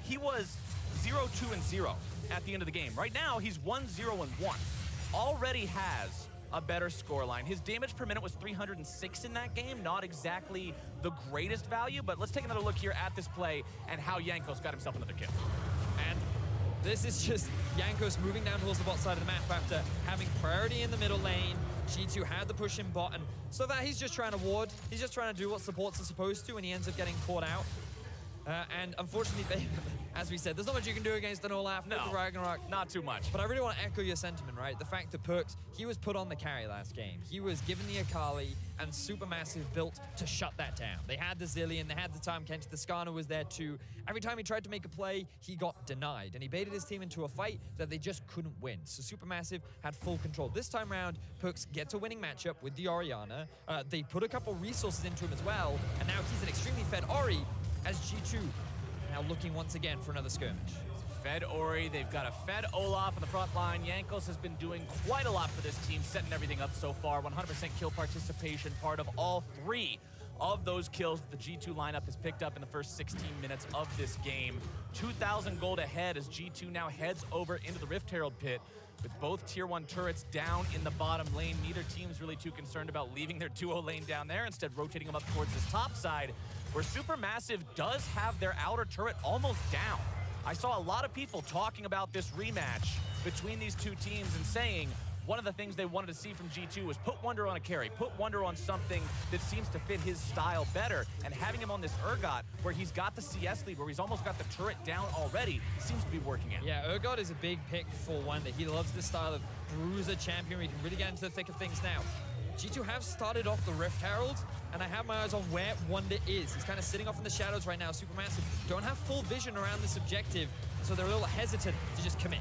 he was 0-2-0 at the end of the game. Right now, he's 1-0-1. Already has a better scoreline. His damage per minute was 306 in that game. Not exactly the greatest value, but let's take another look here at this play and how Yankos got himself another kill. And this is just Yankos moving down towards the bot side of the map after having priority in the middle lane. G2 had the push in bot, and so that he's just trying to ward. He's just trying to do what supports are supposed to, and he ends up getting caught out. And unfortunately, as we said, there's not much you can do against an Olaf with the Ragnarok. Not too much. But I really want to echo your sentiment, right? The fact that Perks, he was put on the carry last game. He was given the Akali, and Supermassive built to shut that down. They had the Zillion, they had the Time Kench, the Skarner was there too. Every time he tried to make a play, he got denied. And he baited his team into a fight that they just couldn't win. So Supermassive had full control. This time around, Perks gets a winning matchup with the Orianna. They put a couple resources into him as well, and now he's an extremely fed Ori as G2 now looking once again for another skirmish. Fed Ori, they've got a fed Olaf on the front line. Jankos has been doing quite a lot for this team, setting everything up so far. 100% kill participation, part of all 3 of those kills that the G2 lineup has picked up in the first 16 minutes of this game. 2,000 gold ahead as G2 now heads over into the Rift Herald pit. With both tier 1 turrets down in the bottom lane, neither team's really too concerned about leaving their duo lane down there, instead rotating them up towards this top side, where Supermassive does have their outer turret almost down. I saw a lot of people talking about this rematch between these two teams and saying one of the things they wanted to see from G2 was put Wonder on a carry, put Wonder on something that seems to fit his style better, and having him on this Urgot, where he's got the CS lead, where he's almost got the turret down already, seems to be working out. Yeah, Urgot is a big pick for Wonder. He loves this style of bruiser champion where he can really get into the thick of things now. G2 have started off the Rift Herald, and I have my eyes on where Wonder is. He's kind of sitting off in the shadows right now. Supermassive don't have full vision around this objective, so they're a little hesitant to just commit.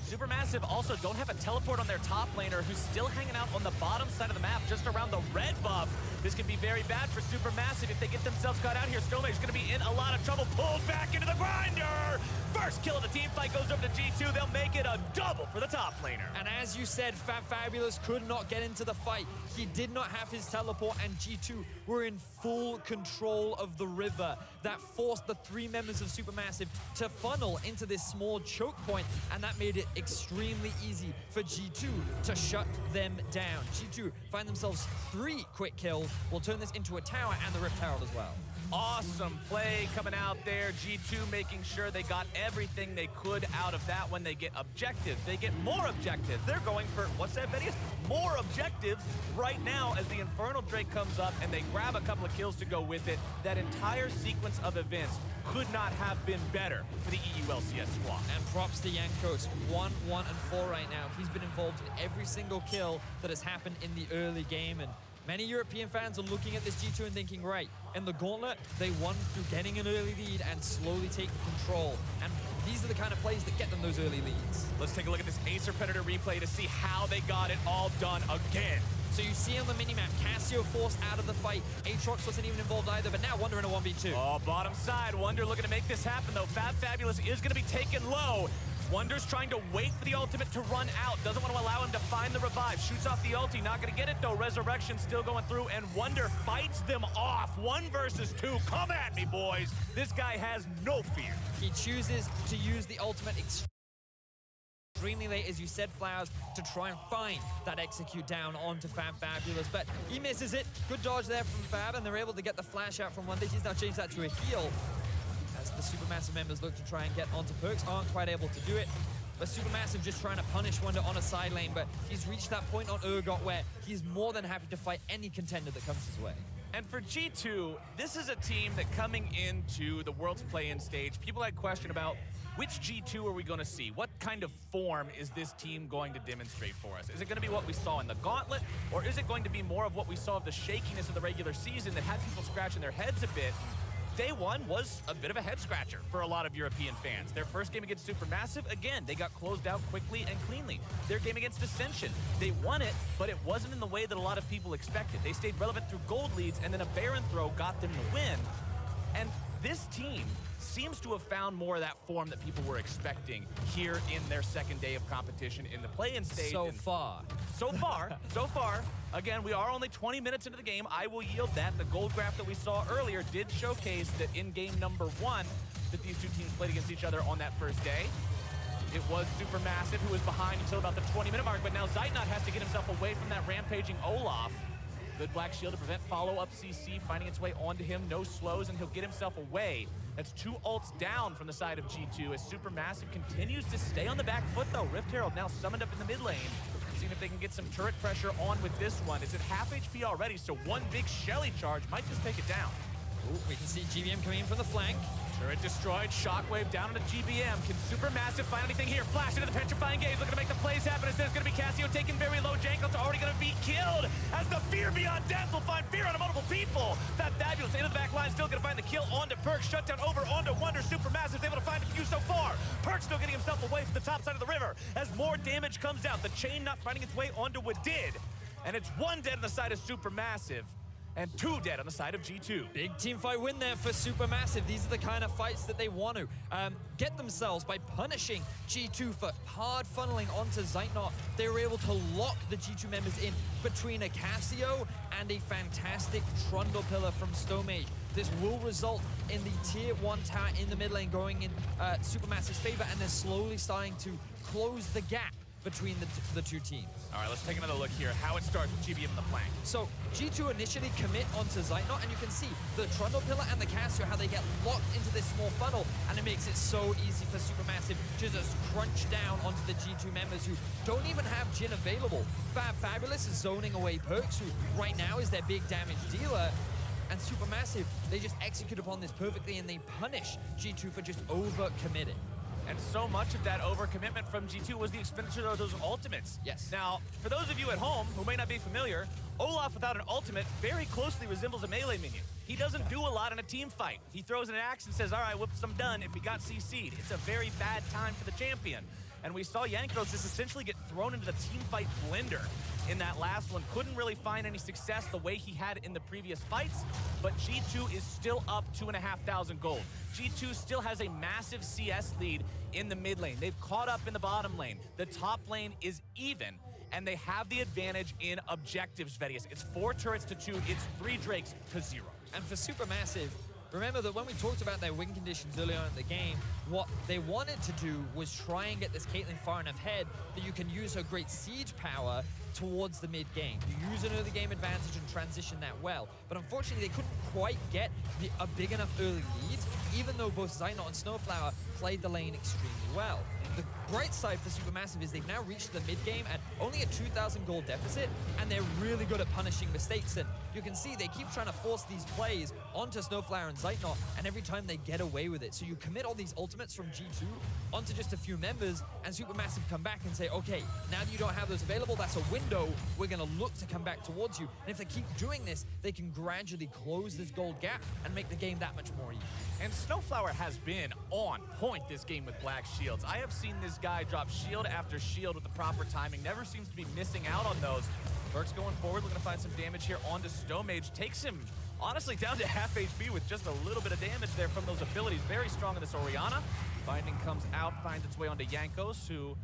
Supermassive also don't have a teleport on their top laner, who's still hanging out on the bottom side of the map, just around the red buff. This could be very bad for Supermassive if they get themselves caught out here. Snowmage's gonna be in a lot of trouble, pulled back into the grinder! First kill of the team fight goes over to G2. They'll make it a double for the top laner. And as you said, Fabulous could not get into the fight. He did not have his teleport, and G2 were in full control of the river. That forced the 3 members of Supermassive to funnel into this small choke point, and that made it extremely easy for G2 to shut them down. G2 find themselves 3 quick kills. Will turn this into a tower and the Rift Herald as well. Awesome play coming out there. G2 making sure they got everything they could out of that when they get objectives. They get more objectives. They're going for, what's that, Betty? More objectives right now as the Infernal Drake comes up and they grab a couple of kills to go with it. That entire sequence of events could not have been better for the EULCS squad. And props to Jankos, 1, 1, and 4 right now. He's been involved in every single kill that has happened in the early game, and many European fans are looking at this G2 and thinking, right, in the gauntlet, they won through getting an early lead and slowly taking control. And these are the kind of plays that get them those early leads. Let's take a look at this Acer Predator replay to see how they got it all done again. So you see on the minimap, Cassio forced out of the fight. Aatrox wasn't even involved either, but now Wonder in a 1v2. Oh, bottom side. Wonder looking to make this happen, though. Fabulous is going to be taken low. Wonder's trying to wait for the ultimate to run out. Doesn't want to allow him to find the revive. Shoots off the ulti. Not going to get it, though. Resurrection still going through, and Wonder fights them off. 1 versus 2. Come at me, boys. This guy has no fear. He chooses to use the ultimate extremely late, as you said, Flowers, to try and find that execute down onto Fabulous, but he misses it. Good dodge there from Fab, and they're able to get the flash out from Wonder. He's now changed that to a heal, as the Supermassive members look to try and get onto Perks. Aren't quite able to do it, but Supermassive just trying to punish Wonder on a side lane, but he's reached that point on Urgot where he's more than happy to fight any contender that comes his way. And for G2, this is a team that coming into the World's Play-In stage, people had question about which G2 are we going to see? What kind of form is this team going to demonstrate for us? Is it going to be what we saw in the Gauntlet, or is it going to be more of what we saw of the shakiness of the regular season that had people scratching their heads a bit? Day 1 was a bit of a head-scratcher for a lot of European fans. Their first game against Supermassive, again, they got closed out quickly and cleanly. Their game against Ascension, they won it, but it wasn't in the way that a lot of people expected. They stayed relevant through gold leads, and then a Baron throw got them the win. And this team seems to have found more of that form that people were expecting here in their second day of competition in the play-in stage. So far. Again, we are only 20 minutes into the game. I will yield that. The gold graph that we saw earlier did showcase that in game number 1, that these two teams played against each other on that first day. It was Supermassive who was behind until about the 20-minute mark, but now Zeitnot has to get himself away from that rampaging Olaf. Good Black Shield to prevent follow-up CC, finding its way onto him. No slows, and he'll get himself away. That's 2 ults down from the side of G2 as Supermassive continues to stay on the back foot, though. Rift Herald now summoned up in the mid lane. Seeing if they can get some turret pressure on with this one. It's at half HP already, so one big Shelly charge might just take it down. Ooh, we can see GVM coming in from the flank. Turret destroyed, Shockwave down into GBM. Can Supermassive find anything here? Flash into the Petrifying Gaze, looking to make the plays happen. Instead, it's going to be Cassio taking very low. Janko's already going to be killed as the Fear Beyond Death will find fear on multiple people. That Fabulous into the back line, still going to find the kill onto Perk. Shutdown over onto Wonder. Supermassive's able to find a few so far. Perk still getting himself away from the top side of the river as more damage comes out. The chain not finding its way onto Wadid. And it's 1 dead on the side of Supermassive. And 2 dead on the side of G2. Big team fight win there for Supermassive. These are the kind of fights that they want to get themselves by punishing G2 for hard funneling onto Zeitnot. They were able to lock the G2 members in between a Cassio and a fantastic Trundle Pillar from Stomage. This will result in the tier 1 tower in the mid lane going in Supermassive's favor, and they're slowly starting to close the gap between the two teams. All right, let's take another look here. How it starts with GBM in the flank. So G2 initially commit onto Zeitnot, and you can see the Trundle Pillar and the Cassio, how they get locked into this small funnel, and it makes it so easy for Supermassive to just crunch down onto the G2 members who don't even have Jhin available. Fabulous is zoning away Perks, who right now is their big damage dealer, and Supermassive, they just execute upon this perfectly, and they punish G2 for just over-committing. And so much of that overcommitment from G2 was the expenditure of those ultimates. Yes. Now, for those of you at home who may not be familiar, Olaf without an ultimate very closely resembles a melee minion. He doesn't do a lot in a team fight. He throws an axe and says, all right, whoops, I'm done if he got CC'd. It's a very bad time for the champion. And we saw Jankos just essentially get thrown into the team fight blender in that last one. Couldn't really find any success the way he had in the previous fights, but G2 is still up 2,500 gold. G2 still has a massive CS lead in the mid lane. They've caught up in the bottom lane. The top lane is even, and they have the advantage in objectives, Vedius. It's 4 turrets to 2, it's 3 Drakes to 0. And for Supermassive, remember that when we talked about their win conditions earlier on in the game, what they wanted to do was try and get this Caitlyn far enough ahead that you can use her great siege power towards the mid-game. You use an early game advantage and transition that well. But unfortunately, they couldn't quite get a big enough early lead, even though both Zeitnot and Snowflower played the lane extremely well. The bright side for Supermassive is they've now reached the mid-game at only a 2,000 gold deficit, and they're really good at punishing mistakes. And you can see they keep trying to force these plays onto Snowflower and Zeitnot, and every time they get away with it. So you commit all these ultimates from G2 onto just a few members, and Supermassive come back and say, okay, now that you don't have those available, that's a window. We're going to look to come back towards you. And if they keep doing this, they can gradually close this gold gap and make the game that much more even. And Snowflower has been on point this game with Black Shields. I have seen this guy drop shield after shield with the proper timing. Never seems to be missing out on those. Burke's going forward, looking to find some damage here onto Stomage. Takes him, honestly, down to half HP with just a little bit of damage there from those abilities. Very strong in this Orianna. Binding comes out, finds its way onto Jankos, who,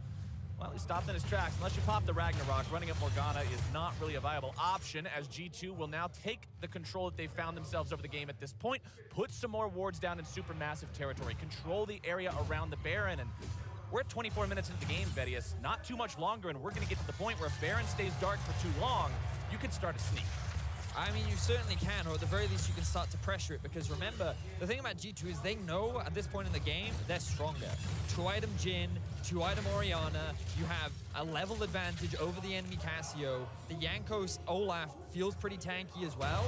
well, he stopped in his tracks. Unless you pop the Ragnarok, running up Morgana is not really a viable option, as G2 will now take the control that they've found themselves over the game at this point, put some more wards down in Supermassive territory, control the area around the Baron, and we're at 24 minutes into the game, Vedius. Not too much longer, and we're going to get to the point where if Baron stays dark for too long, you can start a sneak. I mean, you certainly can, or at the very least, you can start to pressure it, because remember, the thing about G2 is they know at this point in the game, they're stronger. 2-item Jhin, 2-item Orianna, you have a level advantage over the enemy Cassio. The Jankos Olaf feels pretty tanky as well.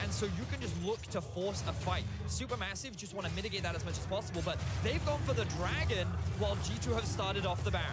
And so you can just look to force a fight. Supermassive just want to mitigate that as much as possible, but they've gone for the Dragon while G2 have started off the Baron.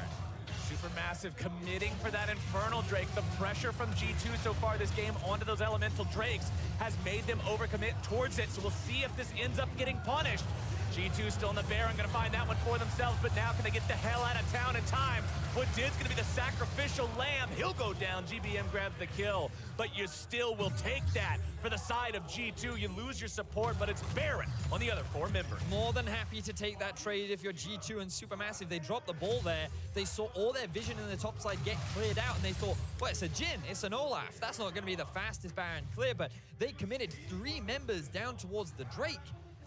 Supermassive committing for that Infernal Drake. The pressure from G2 so far this game onto those Elemental Drakes has made them overcommit towards it, so we'll see if this ends up getting punished. G2 still in the Baron, gonna find that one for themselves, but now can they get the hell out of town in time? Wadid's gonna be the sacrificial lamb. He'll go down, GBM grabs the kill, but you still will take that for the side of G2. You lose your support, but it's Baron on the other 4 members. More than happy to take that trade if you're G2 and Supermassive. They dropped the ball there. They saw all their vision in the top side get cleared out, and they thought, well, it's a Jhin, it's an Olaf. That's not gonna be the fastest Baron clear, but they committed 3 members down towards the Drake,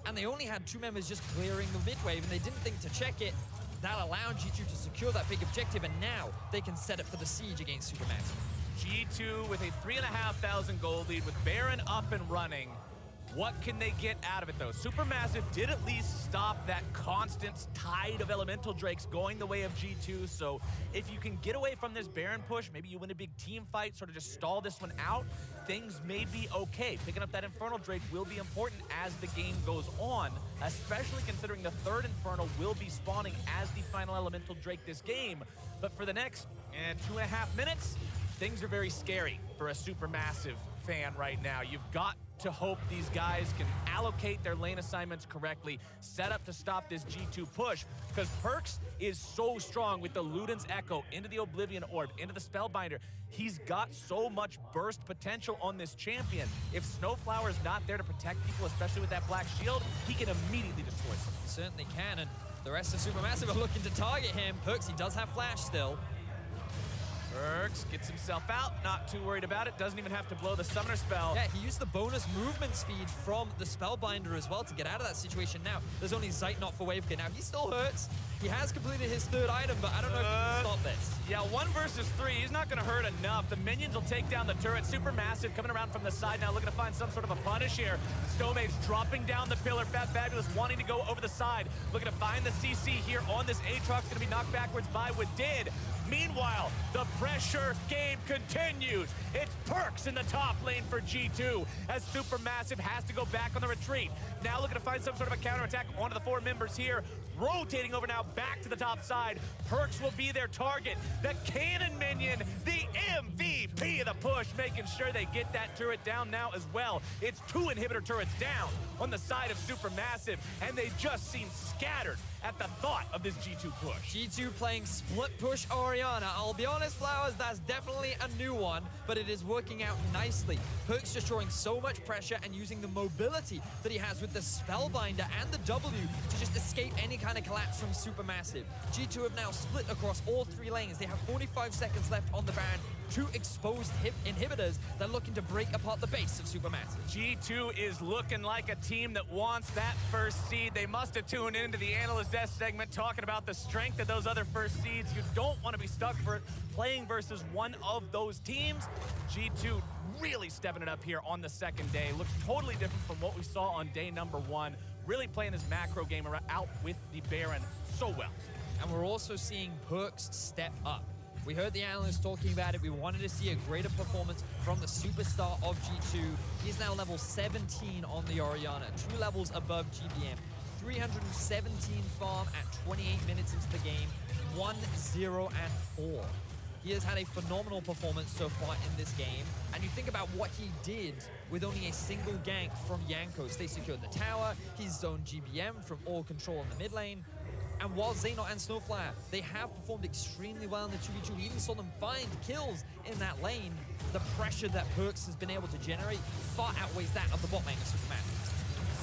and they only had 2 members just clearing the mid wave, and they didn't think to check it. That allowed G2 to secure that big objective, and now they can set it for the siege against Supermassive. G2 with a 3,500 gold lead with Baron up and running. What can they get out of it, though? Supermassive did at least stop that constant tide of elemental drakes going the way of G2, so if you can get away from this Baron push, maybe you win a big team fight, sort of just stall this one out, things may be okay. Picking up that Infernal Drake will be important as the game goes on, especially considering the third Infernal will be spawning as the final elemental Drake this game. But for the next 2.5 minutes, things are very scary for a Supermassive fan right now. You've got to hope these guys can allocate their lane assignments correctly, set up to stop this G2 push, because Perks is so strong with the Luden's Echo into the Oblivion Orb, into the Spellbinder. He's got so much burst potential on this champion. If Snowflower is not there to protect people, especially with that black shield, he can immediately destroy someone. He certainly can, and the rest of Supermassive are looking to target him. Perks, he does have flash still. Perks gets himself out, not too worried about it, doesn't even have to blow the summoner spell. Yeah, he used the bonus movement speed from the Spellbinder as well to get out of that situation. Now, there's only Zeitnot for Wavecare. Now, he still hurts. He has completed his third item, but I don't know if he can stop this. Yeah, 1 versus 3, he's not gonna hurt enough. The minions will take down the turret. Supermassive coming around from the side now, looking to find some sort of a punish here. Stomage dropping down the pillar. Fat Fabulous wanting to go over the side, looking to find the CC here on this Aatrox, gonna be knocked backwards by Wadid. Meanwhile, the pressure game continues. It's Perks in the top lane for G2 as Supermassive has to go back on the retreat. Now looking to find some sort of a counterattack onto the 4 members here. Rotating over now back to the top side. Perks will be their target. The cannon minion, the MVP of the push, making sure they get that turret down now as well. It's 2 inhibitor turrets down on the side of Supermassive, and they just seem scattered at the thought of this G2 push. G2 playing split push Orianna. I'll be honest, Flowers, that's definitely a new one, but it is working out nicely. Perks just drawing so much pressure and using the mobility that he has with the Spellbinder and the W to just escape any kind of collapse from Supermassive. G2 have now split across all 3 lanes. They have 45 seconds left on the Baron. 2 exposed inhibitors. They're looking to break apart the base of Supermassive. G2 is looking like a team that wants that first seed. They must have tuned into the Analyst Desk segment talking about the strength of those other first seeds. You don't want to be stuck for playing versus one of those teams. G2 really stepping it up here on the second day. Looks totally different from what we saw on day number 1. Really playing this macro game out with the Baron so well. And we're also seeing Perks step up. We heard the analysts talking about it. We wanted to see a greater performance from the superstar of G2. He's now level 17 on the Orianna, 2 levels above GBM. 317 farm at 28 minutes into the game, 1-0-4. He has had a phenomenal performance so far in this game. And you think about what he did with only a single gank from Jankos. They secured the tower, he's zoned GBM from all control in the mid lane. And while Xehanort and Snowflower, they have performed extremely well in the 2v2. We even saw them find kills in that lane. The pressure that Perks has been able to generate far outweighs that of the bot lane of Supermassive.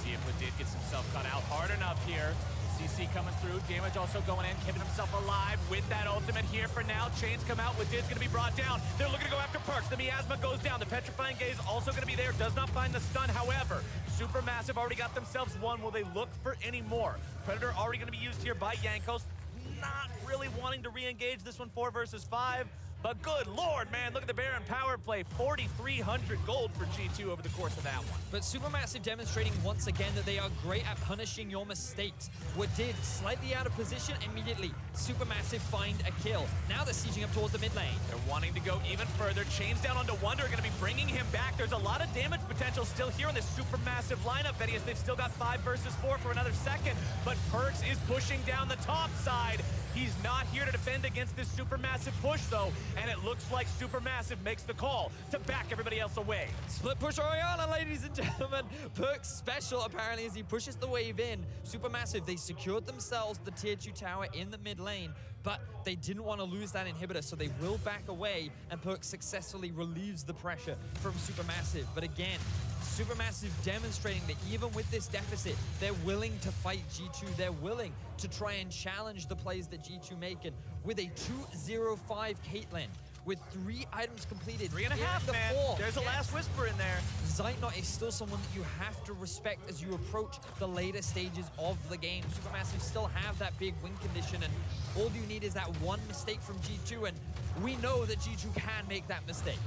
See if Wadid gets himself cut out hard enough here. CC coming through, damage also going in, keeping himself alive with that ultimate here for now. Chains come out, Wadid's gonna be brought down. They're looking to go after Perks. The Miasma goes down. The Petrifying Gaze also gonna be there, does not find the stun. However, Supermassive already got themselves one. Will they look for any more? Predator already gonna be used here by Jankos. Not really wanting to re-engage this one 4 versus 5. But good Lord, man, look at the Baron power play. 4,300 gold for G2 over the course of that one. But Supermassive demonstrating once again that they are great at punishing your mistakes. Wadid slightly out of position immediately. Supermassive find a kill. Now they're sieging up towards the mid lane. They're wanting to go even further. Chains down onto Wonder, going to be bringing him back. There's a lot of damage potential still here in this Supermassive lineup, Vedius. They've still got 5 versus 4 for another second. But Perks is pushing down the top side. He's not here to defend against this Supermassive push, though, and it looks like Supermassive makes the call to back everybody else away. Split push Orianna, ladies and gentlemen. Perks special, apparently, as he pushes the wave in. Supermassive, they secured themselves the tier 2 tower in the mid lane, but they didn't want to lose that inhibitor, so they will back away, and Perks successfully relieves the pressure from Supermassive. But again, Supermassive demonstrating that even with this deficit, they're willing to fight G2. They're willing to try and challenge the plays that G2 make. And with a 2-0-5 Caitlyn, with 3 items completed. 3.5, man. There's a last whisper in there. Zeitnot is still someone that you have to respect as you approach the later stages of the game. Supermassive still have that big win condition, and all you need is that one mistake from G2, and we know that G2 can make that mistake.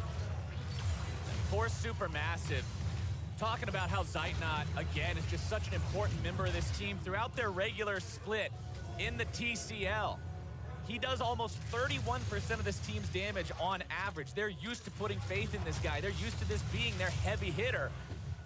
For Supermassive, talking about how Zeitnot, again, is just such an important member of this team throughout their regular split in the TCL. He does almost 31% of this team's damage on average. They're used to putting faith in this guy. They're used to this being their heavy hitter.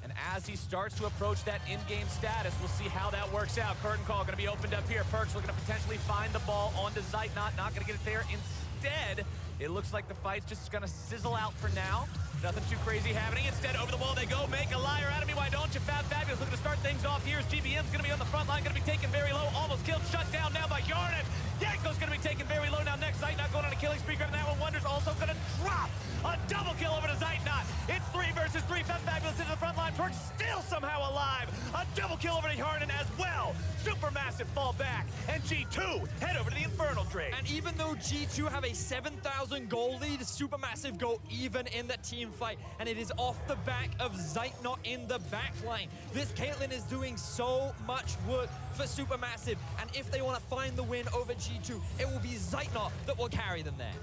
And as he starts to approach that in-game status, we'll see how that works out. Curtain call gonna be opened up here. Perkz looking to potentially find the ball onto Zeitnot, not gonna get it there. Instead, it looks like the fight's just gonna sizzle out for now. Nothing too crazy happening. Instead, over the wall they go. Make a liar out of me, why don't you? Fab Fabulous looking to start things off here. GBM's gonna be on the front line, gonna be taken very low. Almost killed, shut down now by Yarnan. Yanko's gonna be taken very low now. Next, Zeitnot going on a killing spree on that one. Wonder's also gonna drop a double kill over to Zeitnot. It's 3 versus 3. Fab Fabulous into the front line. Perkz still somehow alive. A double kill over to Yarnan as well. Supermassive fall back. And G2 head over to the Infernal Drake. And even though G2 have a 7,000 goal lead, Supermassive go even in the team fight, and it is off the back of Zeitnot in the backline. This Caitlyn is doing so much work for Supermassive, and if they want to find the win over G2, it will be Zeitnot that will carry them there.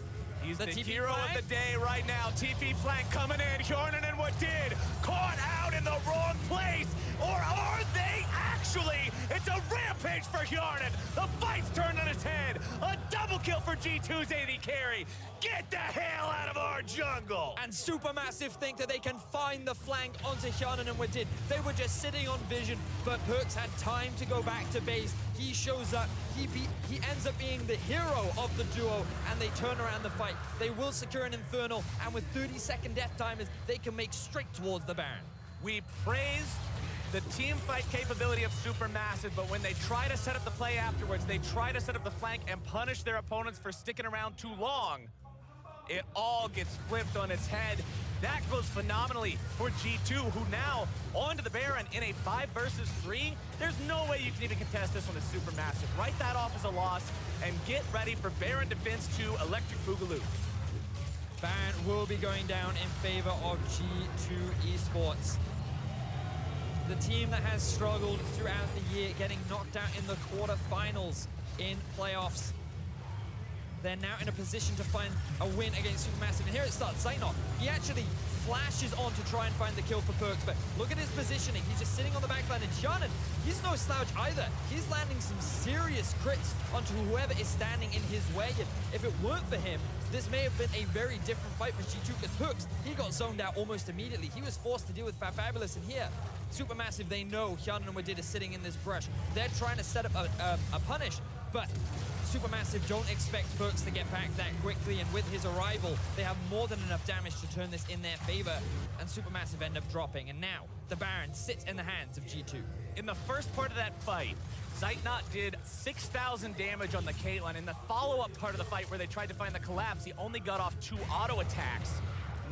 He's the TP hero flank. of the day right now. TP flank coming in. Yarnan and what did? Caught out in the wrong place. Or are they actually? It's a rampage for Yarnan. The fight's turned on its head. A double kill for G2's AD carry. Get the hell out of our jungle. And Supermassive think that they can find the flank onto Yarnan and Wadid. They were just sitting on vision, but Perkz had time to go back to base. He shows up, he ends up being the hero of the duo, and they turn around the fight. They will secure an Infernal, and with 30-second death timers, they can make straight towards the Baron. We praised the team fight capability of Supermassive, but when they try to set up the play afterwards, they try to set up the flank and punish their opponents for sticking around too long. It all gets flipped on its head. That goes phenomenally for G2, who now onto the Baron in a 5 versus 3. There's no way you can even contest this one as Supermassive. Write that off as a loss and get ready for Baron defense 2 Electric Boogaloo. Baron will be going down in favor of G2 Esports. The team that has struggled throughout the year, getting knocked out in the quarterfinals in playoffs. They're now in a position to find a win against Supermassive. And here it starts, Zeitnot. He actually flashes on to try and find the kill for Perkz, but look at his positioning. He's just sitting on the backline, and Yarnan, he's no slouch either. He's landing some serious crits onto whoever is standing in his way. And if it weren't for him, this may have been a very different fight for G2, because Perkz, he got zoned out almost immediately. He was forced to deal with Fabulous, and here, Supermassive, they know Yarnan and Wadid is sitting in this brush. They're trying to set up a punish, but Supermassive don't expect Perkz to get back that quickly, and with his arrival, they have more than enough damage to turn this in their favor, and Supermassive end up dropping, and now the Baron sits in the hands of G2. In the first part of that fight, Zeitnot did 6,000 damage on the Caitlyn. In the follow-up part of the fight where they tried to find the collapse, he only got off 2 auto attacks.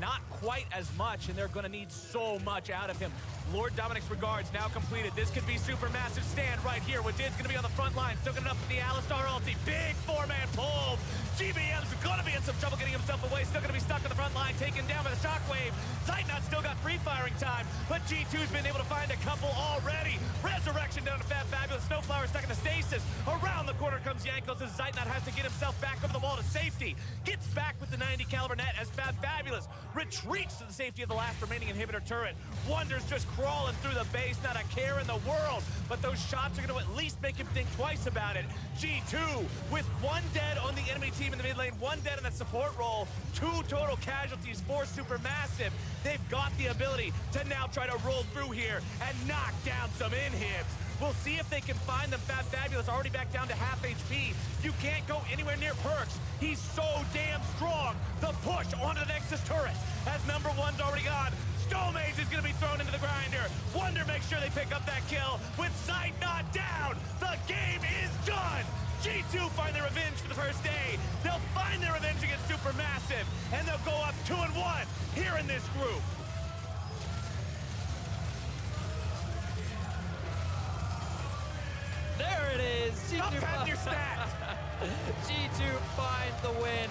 Not quite as much, and they're gonna need so much out of him. Lord Dominic's regards now completed. This could be Supermassive stand right here. Wadid's gonna be on the front line, soaking it up with the Alistar ulti. Big 4-man pull. GBM's gonna be in some trouble getting himself away. Still gonna be stuck on the front line, taken down by the shockwave. Zeitnot still got free firing time, but G2's been able to find a couple already. Resurrection down to Fab Fabulous. Snowflower stuck in the stasis. Around the corner comes Yankos as Zeitnot has to get himself back over the wall to safety. Gets back with the 90 caliber net as Fab Fabulous retreats to the safety of the last remaining inhibitor turret. Wonder's just crawling through the base, not a care in the world, but those shots are going to at least make him think twice about it. G2 with 1 dead on the enemy team in the mid lane, 1 dead in that support role, 2 total casualties for Supermassive. They've got the ability to now try to roll through here and knock down some inhibs. We'll see if they can find them. Fab Fabulous already back down to half HP. You can't go anywhere near Perkz. He's so damn strong. The push onto the Nexus turret as number 1's already gone. Stowmage is going to be thrown into the grinder. Wonder makes sure they pick up that kill with Zeitnot down. The game is done. G2 find their revenge for the first day. They'll find their revenge against Supermassive, and they'll go up 2-1 here in this group. There it is. Stop patting your stats. G2 find the win.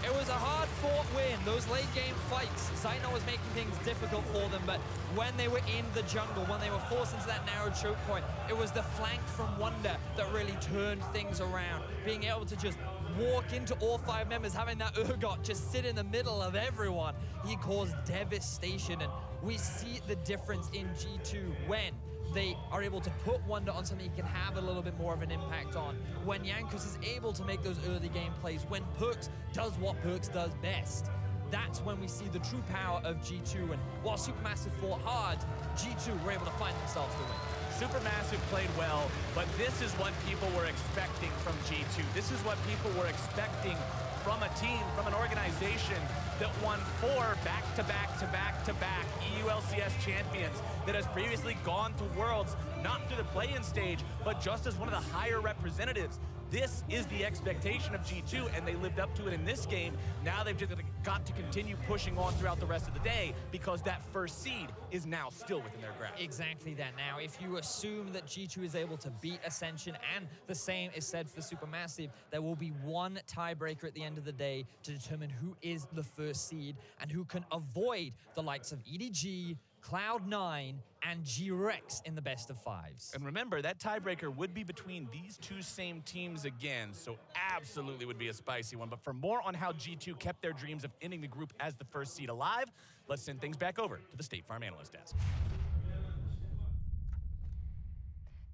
It was a hard-fought win. Those late-game fights, Zaino was making things difficult for them, but when they were in the jungle, when they were forced into that narrow choke point, it was the flank from Wonder that really turned things around. Being able to just walk into all 5 members, having that Urgot just sit in the middle of everyone, he caused devastation, and we see the difference in G2 when they are able to put Wonder on something he can have a little bit more of an impact on. When Jankos is able to make those early game plays, when Perkz does what Perkz does best, that's when we see the true power of G2. And while Supermassive fought hard, G2 were able to find themselves the win. Supermassive played well, but this is what people were expecting from G2. This is what people were expecting from a team, from an organization that won 4 back-to-back-to-back-to-back EULCS champions, that has previously gone to Worlds, not through the play-in stage, but just as one of the higher representatives. This is the expectation of G2, and they lived up to it in this game. Now they've just got to continue pushing on throughout the rest of the day, because that first seed is now still within their grasp. Exactly that. Now, if you assume that G2 is able to beat Ascension, and the same is said for Supermassive, there will be one tiebreaker at the end of the day to determine who is the first seed and who can avoid the likes of EDG, Cloud9, and G-Rex in the best of 5s. And remember, that tiebreaker would be between these two same teams again, so absolutely would be a spicy one. But for more on how G2 kept their dreams of ending the group as the first seed alive, let's send things back over to the State Farm Analyst Desk.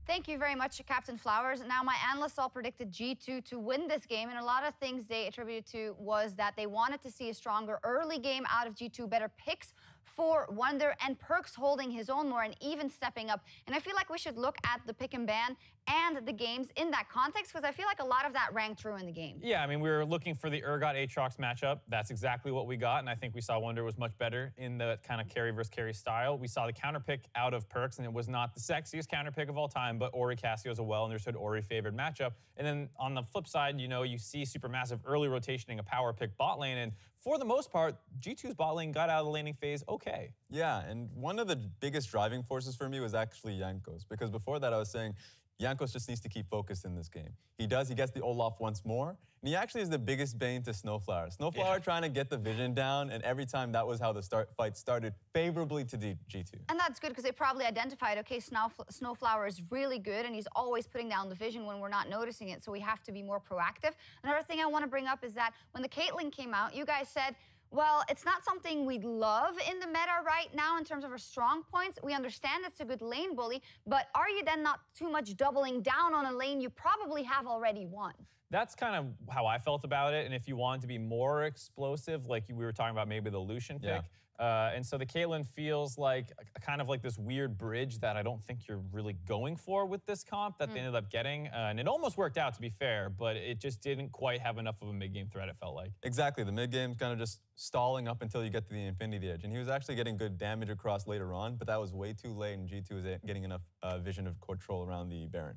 Thank you very much, Captain Flowers. Now, my analysts all predicted G2 to win this game, and a lot of things they attributed to was that they wanted to see a stronger early game out of G2, better picks for Wonder, and Perkz holding his own more and even stepping up. And I feel like we should look at the pick and ban and the games in that context, because I feel like a lot of that rang true in the game. Yeah, I mean, we were looking for the Urgot Aatrox matchup. That's exactly what we got, and I think we saw Wonder was much better in the kind of carry versus carry style. We saw the counter pick out of Perkz, and it was not the sexiest counter pick of all time, but Ori Cassio is a well-understood Ori favored matchup. And then on the flip side, you know, you see Supermassive early rotationing a power pick bot lane, and for the most part, G2's bot lane got out of the laning phase okay. Yeah, and one of the biggest driving forces for me was actually Jankos, because before that I was saying Jankos just needs to keep focused in this game. He does, he gets the Olaf once more, and he actually is the biggest bane to Snowflower. Snowflower trying to get the vision down, and every time that was how the fight started, favorably to G2. And that's good, because they probably identified, okay, Snowflower is really good, and he's always putting down the vision when we're not noticing it, so we have to be more proactive. Another thing I want to bring up is that when the Caitlyn came out, you guys said, well, it's not something we love in the meta right now in terms of her strong points. We understand it's a good lane bully, but are you then not too much doubling down on a lane you probably have already won? That's kind of how I felt about it. And if you wanted to be more explosive, like we were talking about maybe the Lucian pick. And so the Caitlyn feels like kind of like this weird bridge that I don't think you're really going for with this comp that they ended up getting. And it almost worked out, to be fair, but it just didn't quite have enough of a mid-game threat, it felt like. Exactly. The mid-game's kind of just stalling up until you get to the Infinity Edge. And he was actually getting good damage across later on, but that was way too late, and G2 was getting enough vision of control around the Baron.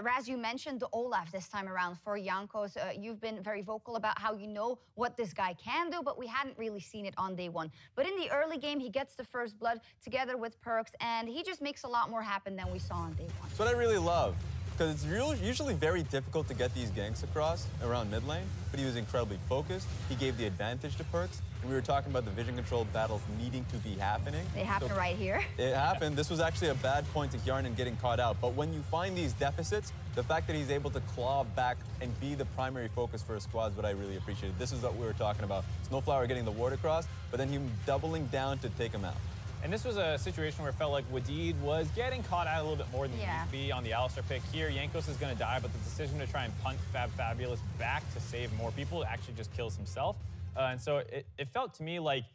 Raz, you mentioned the Olaf this time around for Jankos. You've been very vocal about how you know what this guy can do, but we hadn't really seen it on day one. But in the early game, he gets the first blood together with Perkz, and he just makes a lot more happen than we saw on day one. That's what I really love, because it's usually very difficult to get these ganks across around mid lane, but he was incredibly focused. He gave the advantage to Perkz, and we were talking about the vision control battles needing to be happening. They happen right here. It happened. This was actually a bad point to Hjarnan getting caught out, but when you find these deficits, the fact that he's able to claw back and be the primary focus for his squad is what I really appreciated. This is what we were talking about. Snowflower getting the ward across, but then him doubling down to take him out. And this was a situation where it felt like Wadid was getting caught out a little bit more than he needed to be on the Alistar pick. Here, Jankos is going to die, but the decision to try and punt Fabulous back to save more people actually just kills himself. And so it felt to me like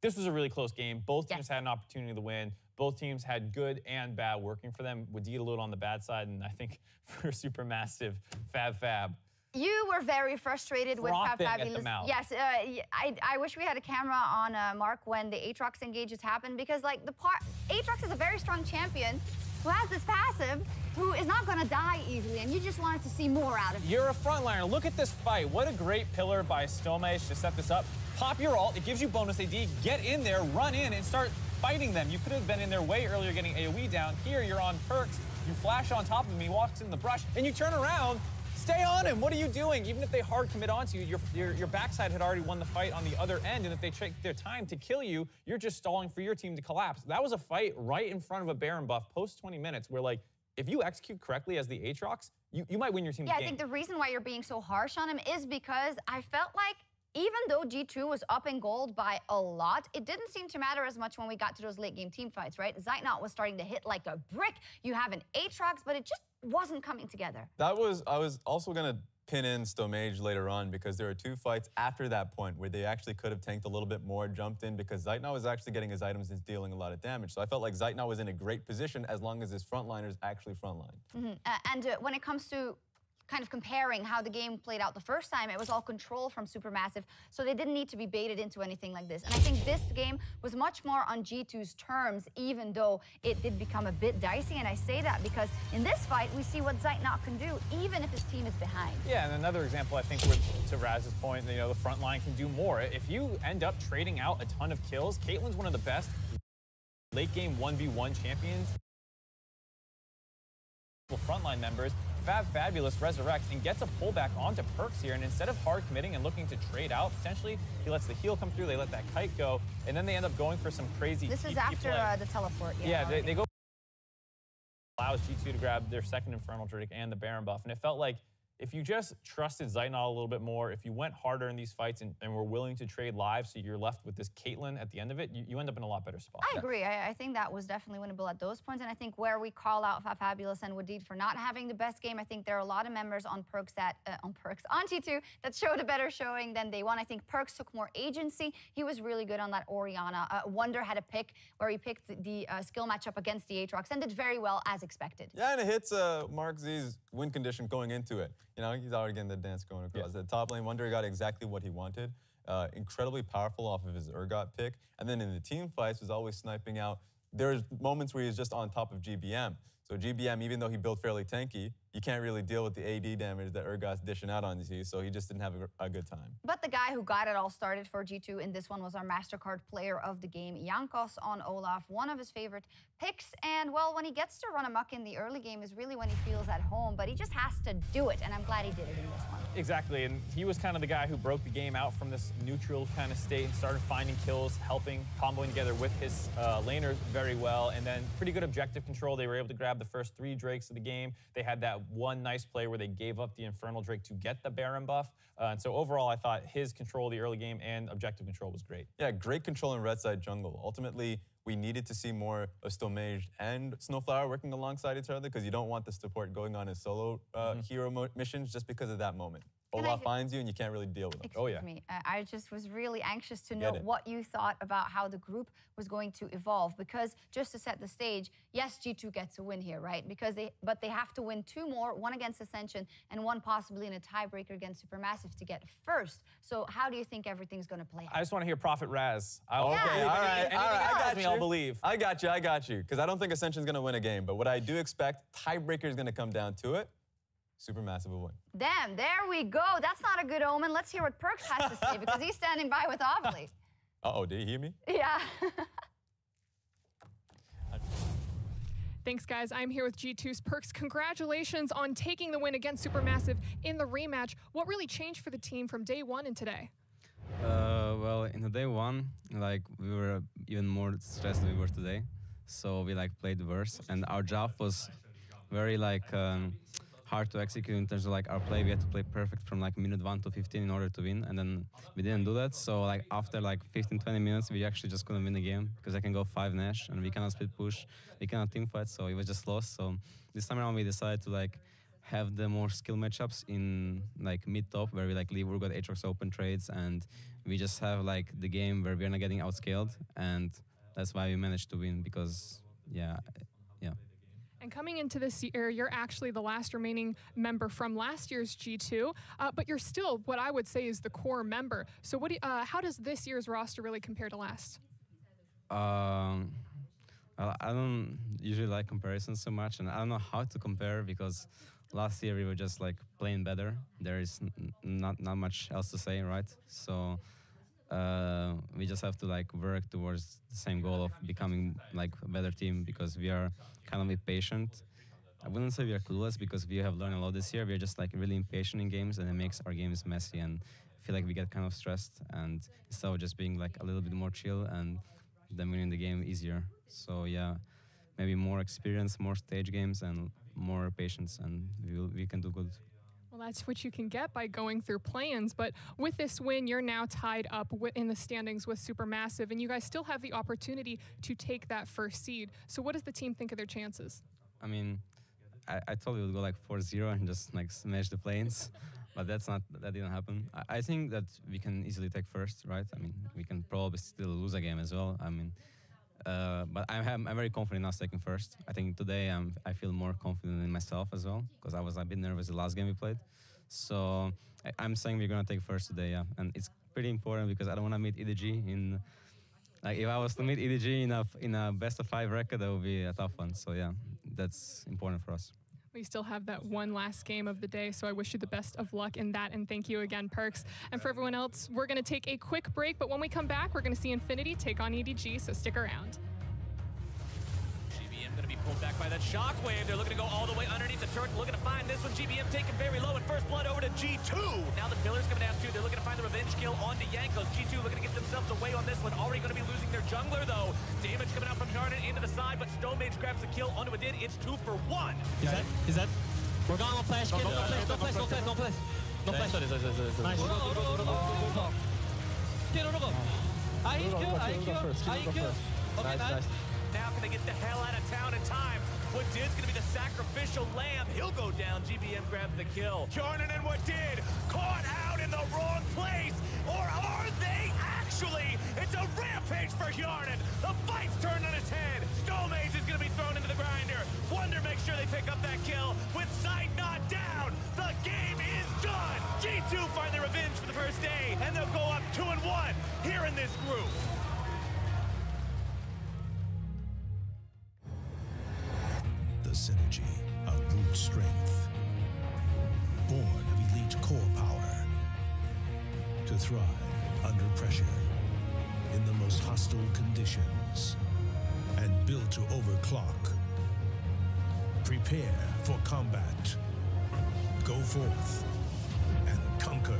this was a really close game. Both teams had an opportunity to win. Both teams had good and bad working for them. Wadid a little on the bad side, and I think for Supermassive, Fab. You were very frustrated with Fabulous. Yes, I wish we had a camera on Mark when the Aatrox engages happen, because like Aatrox is a very strong champion who has this passive, who is not going to die easily, and you just wanted to see more out of him. You're a frontliner. Look at this fight. What a great pillar by Stomage to set this up. Pop your ult. It gives you bonus AD. Get in there, run in, and start fighting them. You could have been in there way earlier getting AoE down. Here, you're on Perkz. You flash on top of him. He walks in the brush, and you turn around, stay on him. What are you doing? Even if they hard commit onto you, your backside had already won the fight on the other end, and if they take their time to kill you, you're just stalling for your team to collapse. That was a fight right in front of a Baron buff post 20 minutes where, like, if you execute correctly as the Aatrox, you might win your team's game. Yeah, I think the reason why you're being so harsh on him is because I felt like even though G2 was up in gold by a lot, it didn't seem to matter as much when we got to those late game team fights, right? Zeitnot was starting to hit like a brick. You have an Aatrox, but it just wasn't coming together. I was also going to pin in Stomage later on because there were 2 fights after that point where they actually could have tanked a little bit more, jumped in, because Zeitnot was actually getting his items and dealing a lot of damage. So I felt like Zeitnot was in a great position as long as his frontliners actually frontline. And when it comes to kind of comparing how the game played out the first time, it was all control from Supermassive, so they didn't need to be baited into anything like this. And I think this game was much more on G2's terms, even though it did become a bit dicey. And I say that because in this fight, we see what Zeitnot can do, even if his team is behind. Yeah, and another example, I think, with, to Raz's point, you know, the front line can do more. If you end up trading out a ton of kills, Caitlyn's one of the best late game 1v1 champions. Frontline members, Fabulous resurrects and gets a pullback onto Perks here, and instead of hard committing and looking to trade out, potentially he lets the heal come through, they let that kite go, and then they end up going for some crazy This is after the teleport. Yeah, they go. Allows G2 to grab their second Infernal Drake and the Baron buff, and it felt like if you just trusted Zeitnot a little bit more, if you went harder in these fights and were willing to trade lives, so you're left with this Caitlyn at the end of it, you end up in a lot better spot. I agree. I think that was definitely winnable at those points. And I think where we call out Fabulous and Wadid for not having the best game, I think there are a lot of members on Perks that, on G2 that showed a better showing than they won. I think Perks took more agency. He was really good on that Orianna. Wonder had a pick where he picked the skill matchup against the Aatrox and did very well as expected. Yeah, and it hits Mark Z's win condition going into it. You know, he's already getting the dance going across the top lane. Wonder got exactly what he wanted. Incredibly powerful off of his Urgot pick. And then in the team fights, was always sniping out. There's moments where he's just on top of GBM. So GBM, even though he built fairly tanky, you can't really deal with the AD damage that Urgot's dishing out on you, so he just didn't have a good time. But the guy who got it all started for G2 in this one was our MasterCard player of the game, Jankos on Olaf, one of his favorite picks. And, well, when he gets to run amok in the early game is really when he feels at home, but he just has to do it, and I'm glad he did it in this one. Exactly, and he was kind of the guy who broke the game out from this neutral kind of state and started finding kills, helping, comboing together with his laners very well, and then pretty good objective control. They were able to grab the first 3 Drakes of the game. They had that one nice play where they gave up the Infernal Drake to get the Baron buff. And so overall, I thought his control of the early game and objective control was great. Yeah, great control in red side jungle. Ultimately, we needed to see more of Stomage and Snowflower working alongside each other because you don't want the support going on his solo hero missions just because of that moment. Olaf finds you and you can't really deal with him. Excuse me. I just was really anxious to know what you thought about how the group was going to evolve, because just to set the stage, yes, G2 gets a win here, right? But they have to win 2 more, one against Ascension and one possibly in a tiebreaker against Supermassive to get first. So how do you think everything's going to play out? I just want to hear Prophet Raz. Okay, all right, I got you. I'll believe. I got you, because I don't think Ascension's going to win a game, but what I do expect, tiebreaker is going to come down to it. Supermassive will win. Damn, there we go. That's not a good omen. Let's hear what Perks has to say, because he's standing by with Ovely. Uh-oh, did he hear me? Yeah. Thanks, guys. I'm here with G2's Perks. Congratulations on taking the win against Supermassive in the rematch. What really changed for the team from day 1 and today? Well, in the day 1, like, we were even more stressed than we were today. So we played worse, and our job was very hard to execute in terms of our play. We had to play perfect from minute 1 to 15 in order to win, and then we didn't do that. So after 15-20 minutes, we actually just couldn't win the game because I can go 5 Nash and we cannot split push, we cannot team fight, so it was just lost. So this time around we decided to have the more skill matchups in mid top, where we leave Urgot Aatrox open trades, and we just have the game where we're not getting outscaled, and that's why we managed to win, because yeah. And coming into this year, you're actually the last remaining member from last year's G2, but you're still what I would say is the core member. So how does this year's roster really compare to last? I don't usually like comparisons so much, and I don't know how to compare, because last year we were just playing better. There is not much else to say, right? So we just have to work towards the same goal of becoming a better team, because we are kind of impatient, I wouldn't say we are clueless because we have learned a lot this year. We're just like really impatient in games, and it makes our games messy, and I feel like we get kind of stressed. And instead of just being like a little bit more chill and then winning the game easier. So yeah, maybe more experience, more stage games, and more patience, and we can do good. Well, that's what you can get by going through plans. But with this win, you're now tied up in the standings with Supermassive, and you guys still have the opportunity to take that first seed. So what does the team think of their chances? I mean, I thought we would go like 4-0 and just like smash the planes, but that didn't happen. I think that we can easily take first, right? I mean, we can probably still lose a game as well. I mean, but I'm very confident in us taking first. I think today I feel more confident in myself as well because I was a bit nervous the last game we played. So I'm saying we're gonna take first today, yeah. And it's pretty important because I don't want to meet EDG in. Like if I was to meet EDG in a best of 5 record, that would be a tough one. So yeah, that's important for us. We still have that one last game of the day, so I wish you the best of luck in that, and thank you again, Perks. And for everyone else, we're going to take a quick break, but when we come back, we're going to see Infinity take on EDG, so stick around. GBM going to be pulled back by that shockwave. They're looking to go all the way underneath the turret, looking to find this one. GBM taken very low, and first blood over to G2. Now the Pillar's coming down too. They're looking to find the revenge kill onto Jankos. G2 looking to get themselves away on this one. Already going to be losing their jungler, though. Damage coming out from Yarnan into the side, but Stonmage grabs the kill onto Adid. It's 2 for 1. Is that? We're going on flash, kid. No flash. No flash. Sorry. Nice. Okay, nice. Now can they get the hell out of town in time? Wadid's gonna be the sacrificial lamb. He'll go down. GBM grabs the kill. Yarnan and Wadid caught out in the wrong place. Or are they actually? It's a rampage for Yarnan. The fight's turned on its head. Stonmage is gonna be thrown into the grinder. Wonder makes sure they pick up that kill with sight not down. The game is done. G2 find their revenge for the first day, and they'll go up 2-1 here in this group. The synergy of brute strength, born of elite core power, to thrive under pressure in the most hostile conditions, and built to overclock. Prepare for combat. Go forth and conquer.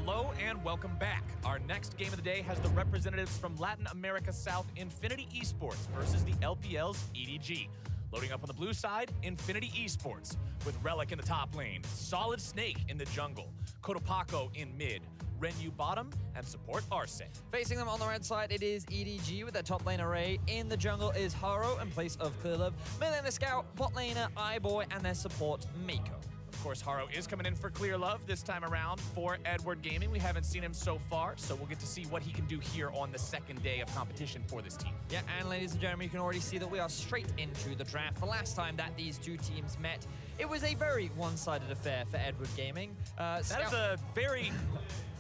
Hello and welcome back. Our next game of the day has the representatives from Latin America South, Infinity Esports versus the LPL's EDG. Loading up on the blue side, Infinity Esports with Relic in the top lane, Solid Snake in the jungle, Cotopaco in mid, Renyu bottom, and support Arce. Facing them on the red side, it is EDG with their top lane array. In the jungle is Haro in place of Clearlove. Mid laner Scout, bot laner iBoy, and their support Mako. Of course, Haro is coming in for Clearlove this time around for Edward Gaming. We haven't seen him so far, so we'll get to see what he can do here on the second day of competition for this team. Yeah, and ladies and gentlemen, you can already see that we are straight into the draft. The last time that these two teams met, it was a very one-sided affair for Edward Gaming. That is a very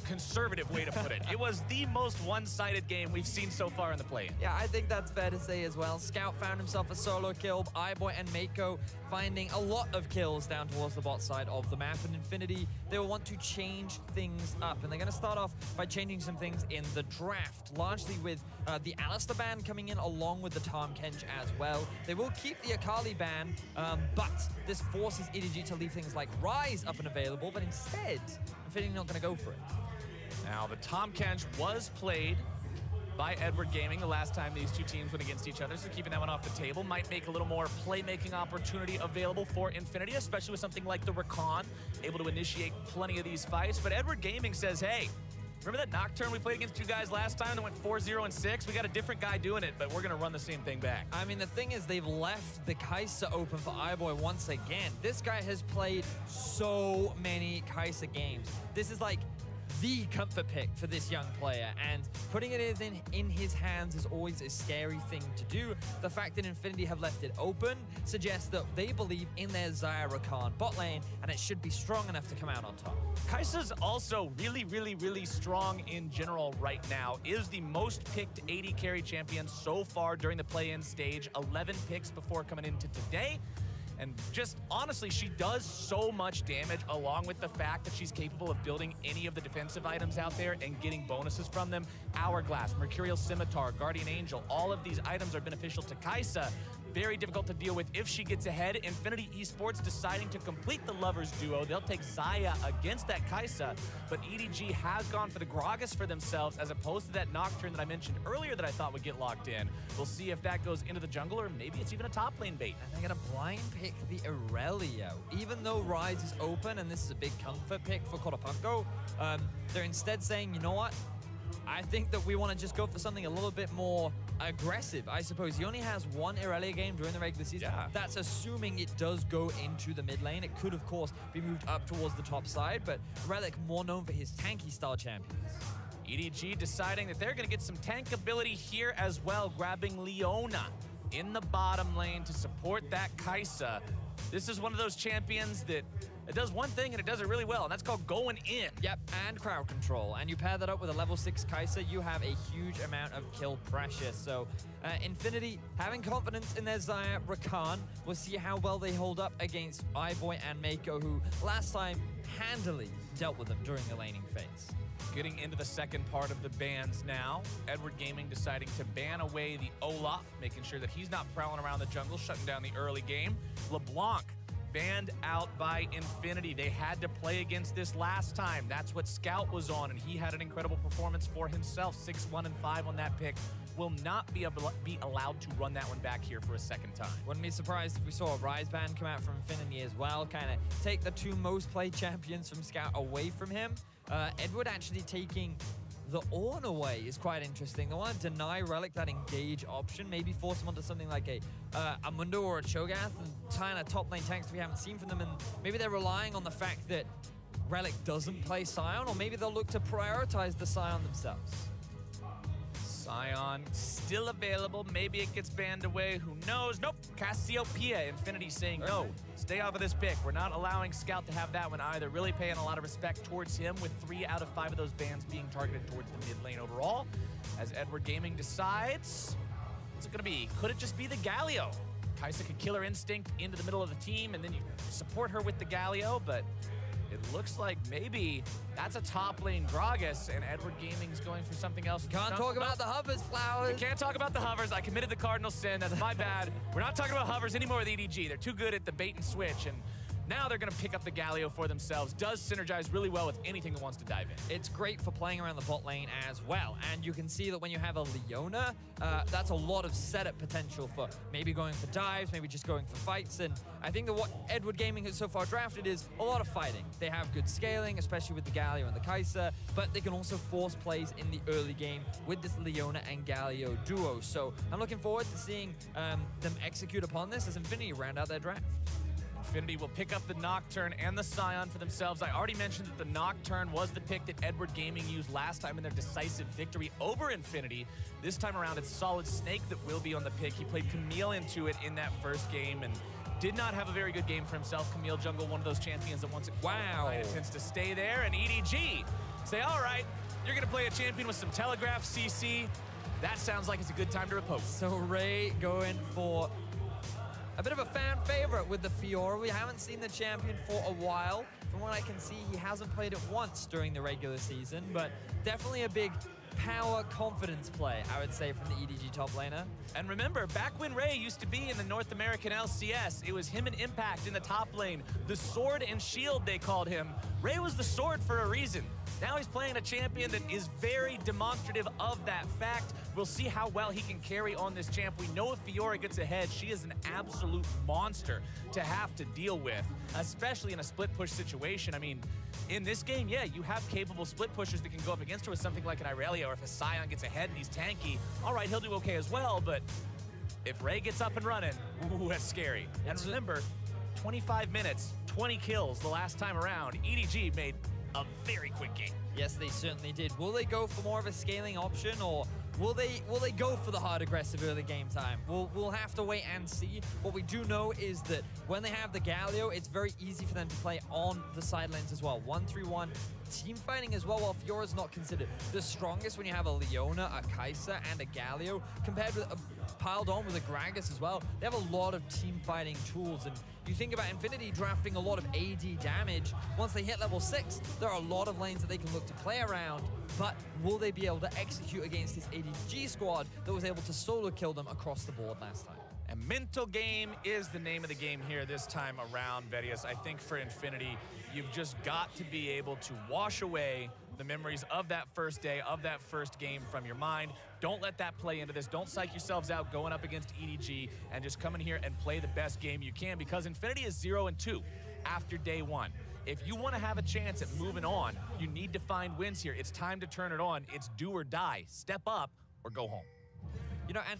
conservative way to put it. It was the most one-sided game we've seen so far in the play-in. Yeah, I think that's fair to say as well. Scout found himself a solo kill. iBoy and Mako finding a lot of kills down towards the bot side of the map. And Infinity, they will want to change things up. And they're going to start off by changing some things in the draft, largely with the Alistair ban coming in along with the Tahm Kench as well. They will keep the Akali ban, but this forces EDG to leave things like Rise up and available, but instead, Infinity not going to go for it. Now, the Tahm Kench was played by Edward Gaming the last time these two teams went against each other, so keeping that one off the table might make a little more playmaking opportunity available for Infinity, especially with something like the Rakan, able to initiate plenty of these fights. But Edward Gaming says, hey, remember that Nocturne we played against you guys last time that went 4-0-6? We got a different guy doing it, but we're going to run the same thing back. I mean, the thing is, they've left the Kai'Sa open for iBoy once again. This guy has played so many Kai'Sa games. This is like the comfort pick for this young player, and putting it in his hands is always a scary thing to do. The fact that Infinity have left it open suggests that they believe in their Xayah Rakan bot lane, and it should be strong enough to come out on top. Kai'Sa's also really strong in general right now. Is the most picked AD carry champion so far during the play-in stage. 11 picks before coming into today. And just honestly, she does so much damage, along with the fact that she's capable of building any of the defensive items out there and getting bonuses from them. Hourglass, Mercurial Scimitar, Guardian Angel, all of these items are beneficial to Kai'Sa. Very difficult to deal with if she gets ahead. Infinity Esports deciding to complete the Lovers duo. They'll take Xayah against that Kai'Sa, but EDG has gone for the Gragas for themselves as opposed to that Nocturne that I mentioned earlier that I thought would get locked in. We'll see if that goes into the jungle or maybe it's even a top lane bait. And they're going to blind pick the Aurelio. Even though Rise is open and this is a big comfort pick for Cotopaco, they're instead saying, you know what? I think that we want to just go for something a little bit more aggressive, I suppose. He only has one Irelia game during the regular season. Yeah. That's assuming it does go into the mid lane. It could, of course, be moved up towards the top side, but Relic more known for his tanky style champions. EDG deciding that they're going to get some tank ability here as well, grabbing Leona in the bottom lane to support that Kai'Sa. This is one of those champions that it does one thing and it does it really well, and that's called going in. Yep, and crowd control. And you pair that up with a level 6 Kai'Sa, you have a huge amount of kill pressure. So Infinity having confidence in their Xayah Rakan. We'll see how well they hold up against iBoy and Mako, who last time handily dealt with them during the laning phase. Getting into the second part of the bans now. Edward Gaming deciding to ban away the Olaf, making sure that he's not prowling around the jungle, shutting down the early game. LeBlanc banned out by Infinity. They had to play against this last time. That's what Scout was on, and he had an incredible performance for himself. 6-1-5 on that pick. Will not be allowed to run that one back here for a second time. Wouldn't be surprised if we saw a Rise ban come out from Infinity as well, kind of take the two most played champions from Scout away from him. Edward actually taking the Ornn away is quite interesting. They want to deny Relic that engage option, maybe force him onto something like a Mundo or a Cho'Gath and tying a top lane tanks we haven't seen from them, and maybe they're relying on the fact that Relic doesn't play Scion, or maybe they'll look to prioritize the Scion themselves. Scion still available. Maybe it gets banned away. Who knows? Nope. Cassiopeia. Infinity saying no. Stay off of this pick. We're not allowing Scout to have that one either. Really paying a lot of respect towards him, with 3 out of 5 of those bans being targeted towards the mid lane overall. As Edward Gaming decides, what's it going to be? Could it just be the Galio? Kai'Sa could Killer Instinct into the middle of the team, and then you support her with the Galio, but it looks like maybe that's a top lane Gragas, and Edward Gaming's going for something else. Can't talk about the hovers, Flowers. We can't talk about the hovers. I committed the cardinal sin. That's my bad. We're not talking about hovers anymore with EDG. They're too good at the bait and switch, and Now they're going to pick up the Galio for themselves. Does synergize really well with anything that wants to dive in. It's great for playing around the bot lane as well. And you can see that when you have a Leona, that's a lot of setup potential for maybe going for dives, maybe just going for fights. And I think that what Edward Gaming has so far drafted is a lot of fighting. They have good scaling, especially with the Galio and the Kai'Sa, but they can also force plays in the early game with this Leona and Galio duo. So I'm looking forward to seeing them execute upon this as Infinity round out their draft. Infinity will pick up the Nocturne and the Scion for themselves. I already mentioned that the Nocturne was the pick that Edward Gaming used last time in their decisive victory over Infinity. This time around, it's Solid Snake that will be on the pick. He played Camille into it in that first game and did not have a very good game for himself. Camille Jungle, one of those champions that once it tends to stay there. And EDG say, all right, you're going to play a champion with some Telegraph CC. That sounds like it's a good time to repose. So Ray going for a bit of a fan favorite with the Fiora. We haven't seen the champion for a while. From what I can see, he hasn't played it once during the regular season, but definitely a big power confidence play, I would say, from the EDG top laner. And remember, back when Ray used to be in the North American LCS, it was him and Impact in the top lane. The sword and shield, they called him. Ray was the sword for a reason. Now he's playing a champion that is very demonstrative of that fact. We'll see how well he can carry on this champ. We know if Fiora gets ahead, she is an absolute monster to have to deal with, especially in a split push situation. I mean, in this game, yeah, you have capable split pushers that can go up against her with something like an Irelia, or if a Scion gets ahead and he's tanky, all right, he'll do okay as well, but if Ray gets up and running, ooh, that's scary. And remember, 25 minutes, 20 kills the last time around. EDG made a very quick game. Yes, they certainly did. Will they go for more of a scaling option, or will they go for the hard aggressive early game time? We'll have to wait and see. What we do know is that when they have the Galio, it's very easy for them to play on the side lanes as well. 1-3-1 team fighting as well, while Fiora's not considered the strongest when you have a Leona, a Kai'Sa, and a Galio, compared with piled on with a Gragas as well. They have a lot of team fighting tools, and you think about Infinity drafting a lot of AD damage. Once they hit level 6, there are a lot of lanes that they can look to play around, but will they be able to execute against this ADG squad that was able to solo kill them across the board last time? And mental game is the name of the game here this time around, Vedius. I think for Infinity, you've just got to be able to wash away the memories of that first day, of that first game from your mind. Don't let that play into this. Don't psych yourselves out going up against EDG, and just come in here and play the best game you can, because Infinity is 0-2 after day one. If you want to have a chance at moving on, you need to find wins here. It's time to turn it on. It's do or die. Step up or go home. You know, and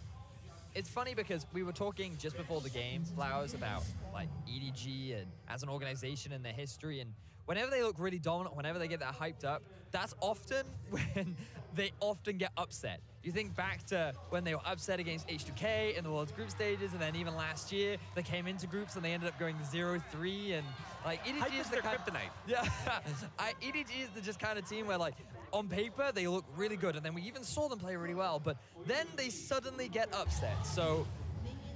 it's funny because we were talking just before the game, Flowers, about like EDG and as an organization and their history, and whenever they look really dominant, whenever they get that hyped up, that's often when they often get upset. You think back to when they were upset against H2K in the World's Group stages, and then even last year, they came into groups and they ended up going 0-3, and like EDG is the kind kryptonite. Yeah, EDG is the just kind of team where like on paper they look really good, and then we even saw them play really well, but then they suddenly get upset. So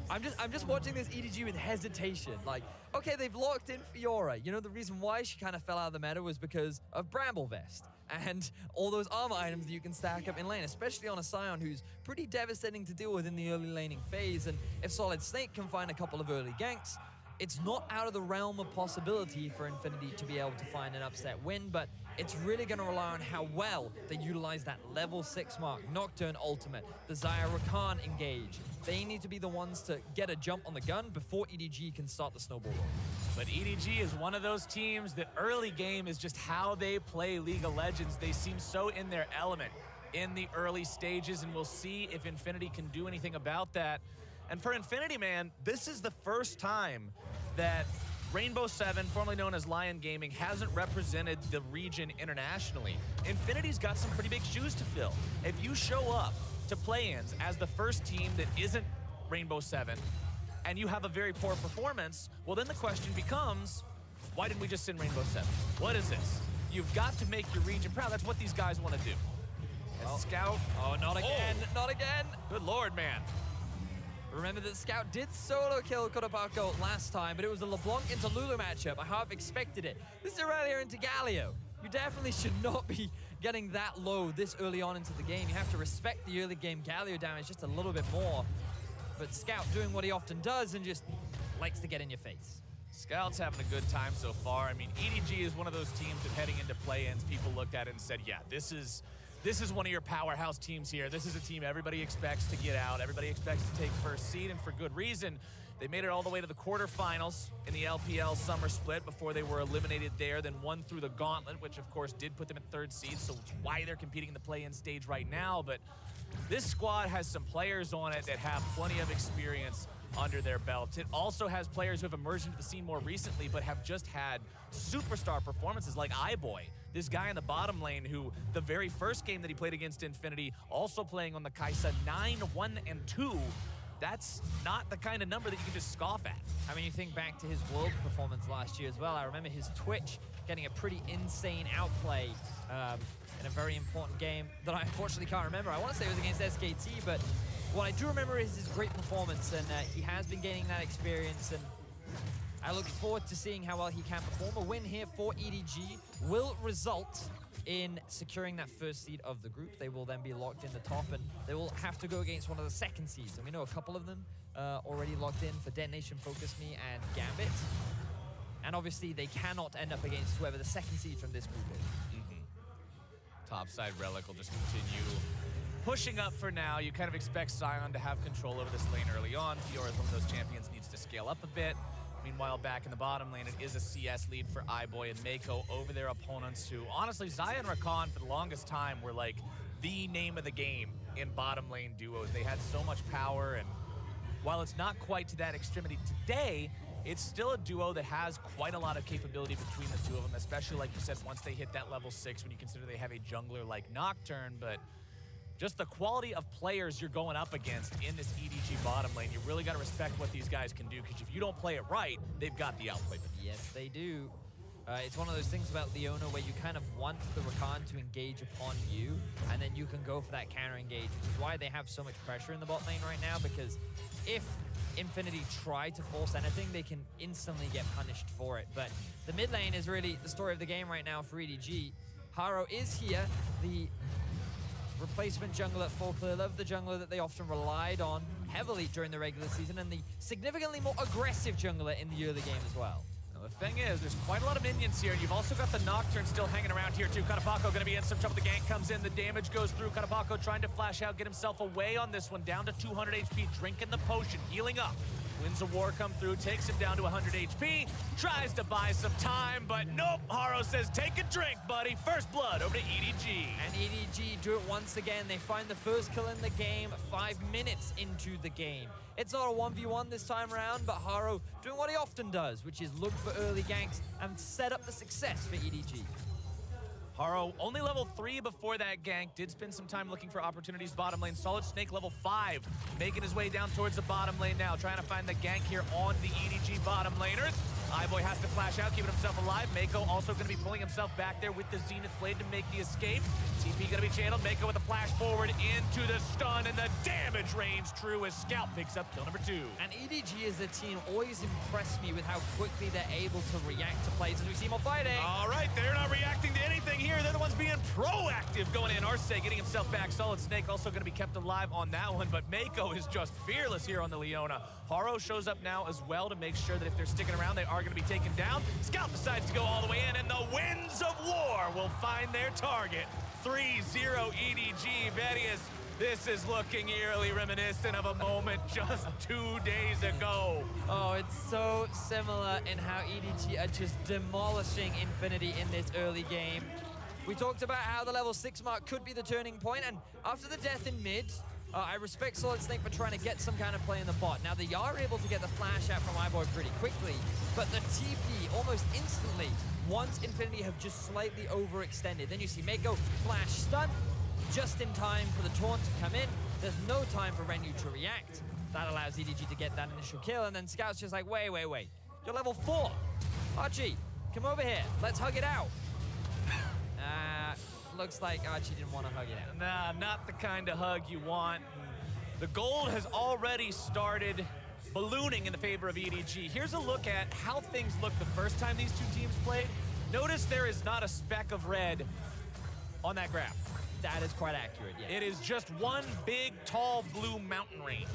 I'm just watching this EDG with hesitation. Like, okay, they've locked in Fiora. You know, the reason why she kind of fell out of the meta was because of Bramble Vest and all those armor items that you can stack up in lane, especially on a Scion who's pretty devastating to deal with in the early laning phase. And if Solid Snake can find a couple of early ganks, it's not out of the realm of possibility for Infinity to be able to find an upset win, but it's really going to rely on how well they utilize that level 6 mark, Nocturne ultimate, the Xayah Rakan engage. They need to be the ones to get a jump on the gun before EDG can start the snowball roll. But EDG is one of those teams that early game is just how they play League of Legends. They seem so in their element in the early stages, and we'll see if Infinity can do anything about that. And for Infinity, man, this is the first time that Rainbow 7, formerly known as Lion Gaming, hasn't represented the region internationally. Infinity's got some pretty big shoes to fill. If you show up to play-ins as the first team that isn't Rainbow 7, and you have a very poor performance, well then the question becomes, why didn't we just send Rainbow 7? What is this? You've got to make your region proud. That's what these guys want to do. Scout. Oh, not again, not again. Good Lord, man. Remember that Scout did solo kill Kodapako last time, but it was a LeBlanc into Lulu matchup. I half expected it. This is Irelia into Galio. You definitely should not be getting that low this early on into the game. You have to respect the early game Galio damage just a little bit more. But Scout doing what he often does and just likes to get in your face. Scouts having a good time so far. I mean, EDG is one of those teams that heading into play-ins, people looked at it and said, yeah, this is one of your powerhouse teams here. This is a team everybody expects to get out. Everybody expects to take first seed, and for good reason. They made it all the way to the quarterfinals in the LPL summer split before they were eliminated there, then won through the gauntlet, which of course did put them at 3rd seed, so it's why they're competing in the play-in stage right now. But this squad has some players on it that have plenty of experience under their belts. It also has players who have emerged into the scene more recently but have just had superstar performances like iBoy. This guy in the bottom lane who the very first game that he played against Infinity, also playing on the Kai'Sa 9-1-2. That's not the kind of number that you can just scoff at. I mean, you think back to his World performance last year as well. I remember his Twitch getting a pretty insane outplay in a very important game that I unfortunately can't remember. I want to say it was against SKT, but what I do remember is his great performance, and he has been gaining that experience, and I look forward to seeing how well he can perform. A win here for EDG will result in securing that 1st seed of the group. They will then be locked in the top, and they will have to go against one of the 2nd seeds. And we know a couple of them already locked in for Detonation, Focus Me, and Gambit. And obviously, they cannot end up against whoever the 2nd seed from this group is. Topside Relic will just continue pushing up for now. You kind of expect Sion to have control over this lane early on. Fiora is one of those champions, needs to scale up a bit. Meanwhile, back in the bottom lane, it is a CS lead for iBoy and Mako over their opponents who, honestly, Xayah and Rakan for the longest time were like the name of the game in bottom lane duos. They had so much power, and while it's not quite to that extremity today, it's still a duo that has quite a lot of capability between the two of them, especially, like you said, once they hit that level 6, when you consider they have a jungler like Nocturne. But just the quality of players you're going up against in this EDG bottom lane, you really got to respect what these guys can do, because if you don't play it right, they've got the outplay. Yes, they do. It's one of those things about Leona where you kind of want the Rakan to engage upon you, and then you can go for that counter engage, which is why they have so much pressure in the bot lane right now, because if Infinity try to force anything, they can instantly get punished for it. But the mid lane is really the story of the game right now for EDG. Haro is here, the replacement jungler for Clearlove, the jungler that they often relied on heavily during the regular season, and the significantly more aggressive jungler in the early game as well. Now, the thing is, there's quite a lot of minions here, and you've also got the Nocturne still hanging around here too. Katapako going to be in some trouble. The gank comes in, the damage goes through. Katapako trying to flash out, get himself away on this one, down to 200 HP, drinking the potion, healing up. Winds of War come through, takes him down to 100 HP, tries to buy some time, but nope. Haro says, take a drink, buddy. First blood over to EDG. And EDG do it once again. They find the first kill in the game 5 minutes into the game. It's not a 1v1 this time around, but Haro doing what he often does, which is look for early ganks and set up the success for EDG. Haro only level 3 before that gank, did spend some time looking for opportunities bottom lane. Solid Snake level 5, making his way down towards the bottom lane now, trying to find the gank here on the EDG bottom laners. iBoy has to flash out, keeping himself alive. Mako also going to be pulling himself back there with the Zenith Blade to make the escape. TP going to be channeled. Mako with a flash forward into the stun, and the damage range true as Scout picks up kill number 2. And EDG as a team always impressed me with how quickly they're able to react to plays as we see them all fighting. All right, they're not reacting to anything here. They're the ones being proactive going in. Arce getting himself back. Solid Snake also going to be kept alive on that one, but Mako is just fearless here on the Leona. Haro shows up now as well to make sure that if they're sticking around, they are going to be taken down. Scout decides to go all the way in, and the Winds of War will find their target. 3-0 EDG. Vedius, this is looking eerily reminiscent of a moment just 2 days ago. Oh, it's so similar in how EDG are just demolishing Infinity in this early game. We talked about how the level 6 mark could be the turning point, and after the death in mid, I respect Solid Snake for trying to get some kind of play in the bot. Now, they are able to get the flash out from iBoy pretty quickly, but the TP almost instantly, once Infinity have just slightly overextended. Then you see Mako flash stun, just in time for the taunt to come in. There's no time for Renu to react. That allows EDG to get that initial kill, and then Scout's just like, wait. You're level 4. Archie, come over here. Let's hug it out. Looks like Archie didn't want to hug it out. Nah, not the kind of hug you want. The gold has already started ballooning in the favor of EDG. Here's a look at how things looked the first time these two teams played. Notice there is not a speck of red on that graph. That is quite accurate, yeah. It is just one big, tall, blue mountain range.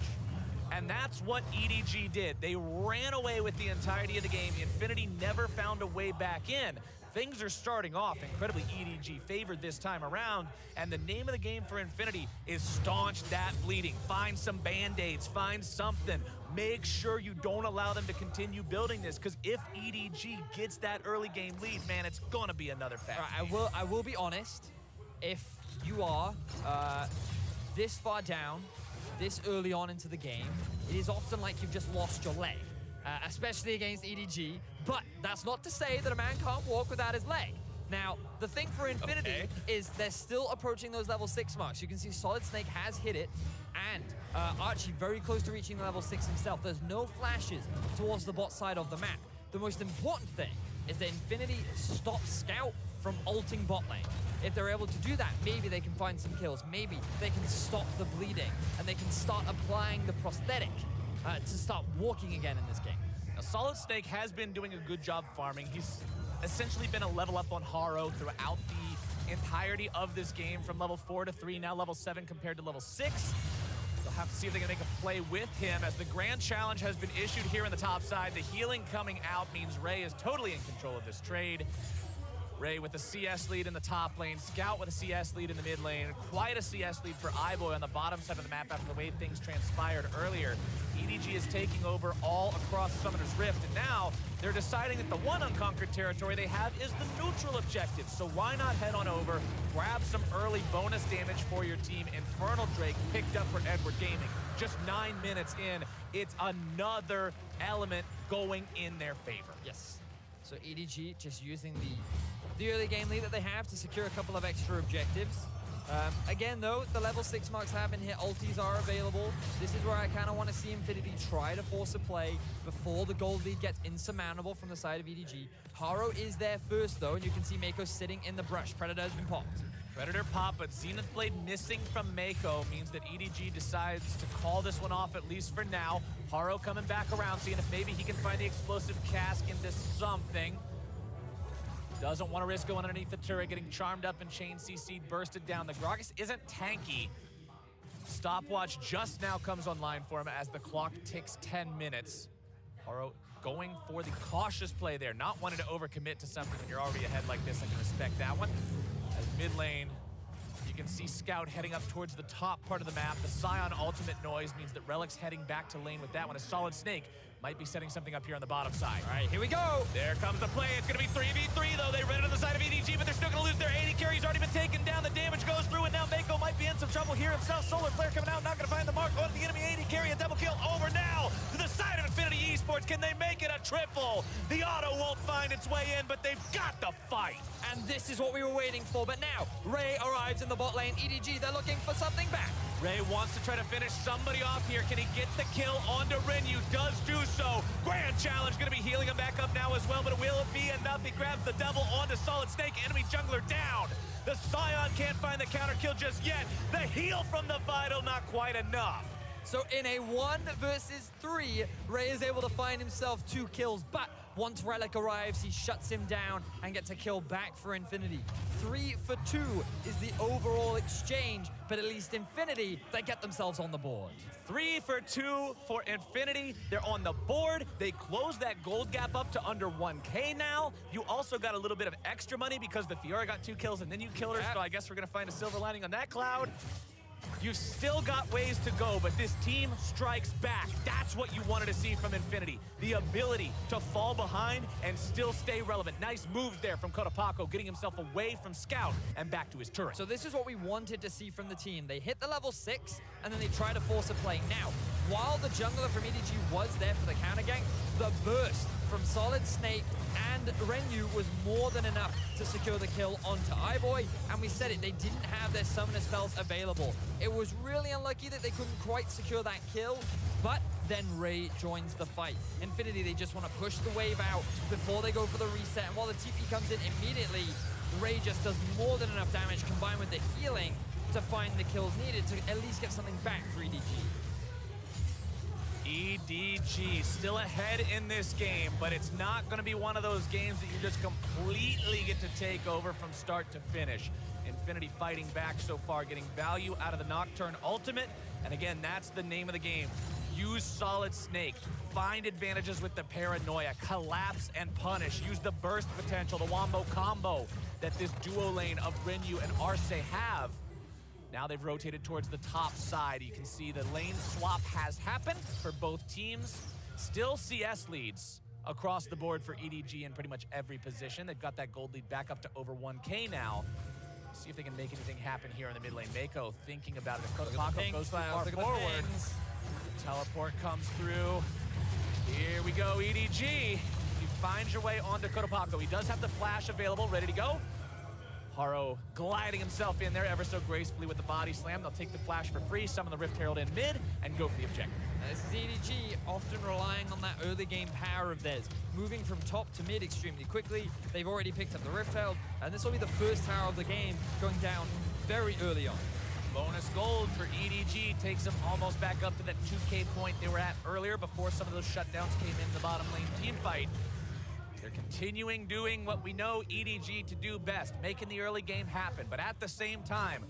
And that's what EDG did. They ran away with the entirety of the game. Infinity never found a way back in. Things are starting off incredibly EDG favored this time around, and the name of the game for Infinity is staunch that bleeding. Find some Band-Aids, find something. Make sure you don't allow them to continue building this, because if EDG gets that early game lead, man, it's gonna be another fast game. I will be honest, if you are this far down, this early on into the game, it is often like you've just lost your leg. Especially against EDG, but that's not to say that a man can't walk without his leg. Now, the thing for Infinity is they're still approaching those level 6 marks. You can see Solid Snake has hit it, and Archie very close to reaching level 6 himself. There's no flashes towards the bot side of the map. The most important thing is that Infinity stops Scout from ulting bot lane. If they're able to do that, maybe they can find some kills. Maybe they can stop the bleeding, and they can start applying the prosthetic to start walking again in this game. Now, Solid Snake has been doing a good job farming. He's essentially been a level up on Haro throughout the entirety of this game, from level 4 to 3, now level 7 compared to level 6. They'll have to see if they can make a play with him, as the grand challenge has been issued here in the top side. The healing coming out means Ray is totally in control of this trade. Ray with a CS lead in the top lane, Scout with a CS lead in the mid lane, quite a CS lead for iBoy on the bottom side of the map after the way things transpired earlier. EDG is taking over all across Summoner's Rift, and now they're deciding that the one unconquered territory they have is the neutral objective. So why not head on over, grab some early bonus damage for your team. Infernal Drake picked up for Edward Gaming. Just 9 minutes in, it's another element going in their favor. Yes. So EDG just using the early game lead that they have to secure a couple of extra objectives. Again, though, the level 6 marks have been hit. Ultis are available. This is where I kind of want to see Infinity try to force a play before the gold lead gets insurmountable from the side of EDG. Haro is there first, though, and you can see Mako sitting in the brush. Predator has been popped. Predator pop, but Zenith Blade missing from Mako means that EDG decides to call this one off, at least for now. Haro coming back around, seeing if maybe he can find the explosive cask into something. Doesn't want to risk going underneath the turret, getting charmed up and chain CC'd, bursted down. The Gragas isn't tanky. Stopwatch just now comes online for him as the clock ticks 10 minutes. Haro going for the cautious play there, not wanting to overcommit to something when you're already ahead like this. I can respect that one. As mid lane, you can see Scout heading up towards the top part of the map. The Scion ultimate noise means that Relic's heading back to lane with that one. A Solid Snake might be setting something up here on the bottom side. All right, here we go. There comes the play. It's going to be 3v3, though. They ran it on the side of EDG, but they're still going to lose their AD carry. He's already been taken down. The damage goes through, and now Mako might be in some trouble here himself. Solar Flare coming out, not going to find the mark on the enemy AD carry. A double kill over now to the side of Infinity Esports. Can they make it a triple? The auto won't find its way in, but they've got the fight. And this is what we were waiting for, but now Ray arrives in the bot lane. EDG, they're looking for something back. Ray wants to try to finish somebody off here. Can he get the kill onto Renyu? Does do so. Grand challenge going to be healing him back up now as well, but will it be enough? He grabs the double onto Solid Snake. Enemy jungler down. The Scion can't find the counter kill just yet. The heal from the Vital, not quite enough. So in a 1 versus 3, Ray is able to find himself 2 kills, but once Relic arrives, he shuts him down and gets a kill back for Infinity. 3 for 2 is the overall exchange, but at least Infinity, they get themselves on the board. 3 for 2 for Infinity. They're on the board. They close that gold gap up to under 1K now. You also got a little bit of extra money because the Fiora got 2 kills and then you killed her, so I guess we're going to find a silver lining on that cloud. You've still got ways to go, but this team strikes back. That's what you wanted to see from Infinity. The ability to fall behind and still stay relevant. Nice moves there from Kotopako, getting himself away from Scout and back to his turret. So this is what we wanted to see from the team. They hit the level 6, and then they try to force a play. Now, while the jungler from EDG was there for the counter gank, the burst from Solid Snake and Renyu was more than enough to secure the kill onto iBoy, and we said it, they didn't have their summoner spells available. It was really unlucky that they couldn't quite secure that kill, but then Ray joins the fight. Infinity, they just want to push the wave out before they go for the reset, and while the TP comes in immediately, Ray just does more than enough damage combined with the healing to find the kills needed to at least get something back for EDG. EDG still ahead in this game, but it's not going to be one of those games that you just completely get to take over from start to finish. Infinity fighting back so far, getting value out of the Nocturne ultimate, and again, that's the name of the game. Use Solid Snake. Find advantages with the Paranoia. Collapse and punish. Use the burst potential, the Wombo combo that this duo lane of Rinyu and Arce have. Now they've rotated towards the top side. You can see the lane swap has happened for both teams. Still CS leads across the board for EDG in pretty much every position. They've got that gold lead back up to over 1K now. See if they can make anything happen here in the mid lane. Mako thinking about it. Kotopako goes far forward. Teleport comes through. Here we go, EDG. You find your way onto Kotopako. He does have the flash available, ready to go. Haro gliding himself in there ever so gracefully with the body slam. They'll take the flash for free, summon the Rift Herald in mid, and go for the objective. This is EDG often relying on that early game power of theirs, moving from top to mid extremely quickly. They've already picked up the Rift Herald, and this will be the first tower of the game going down very early on. Bonus gold for EDG takes them almost back up to that 2K point they were at earlier before some of those shutdowns came in the bottom lane team fight. They're continuing doing what we know EDG to do best, making the early game happen. But at the same time,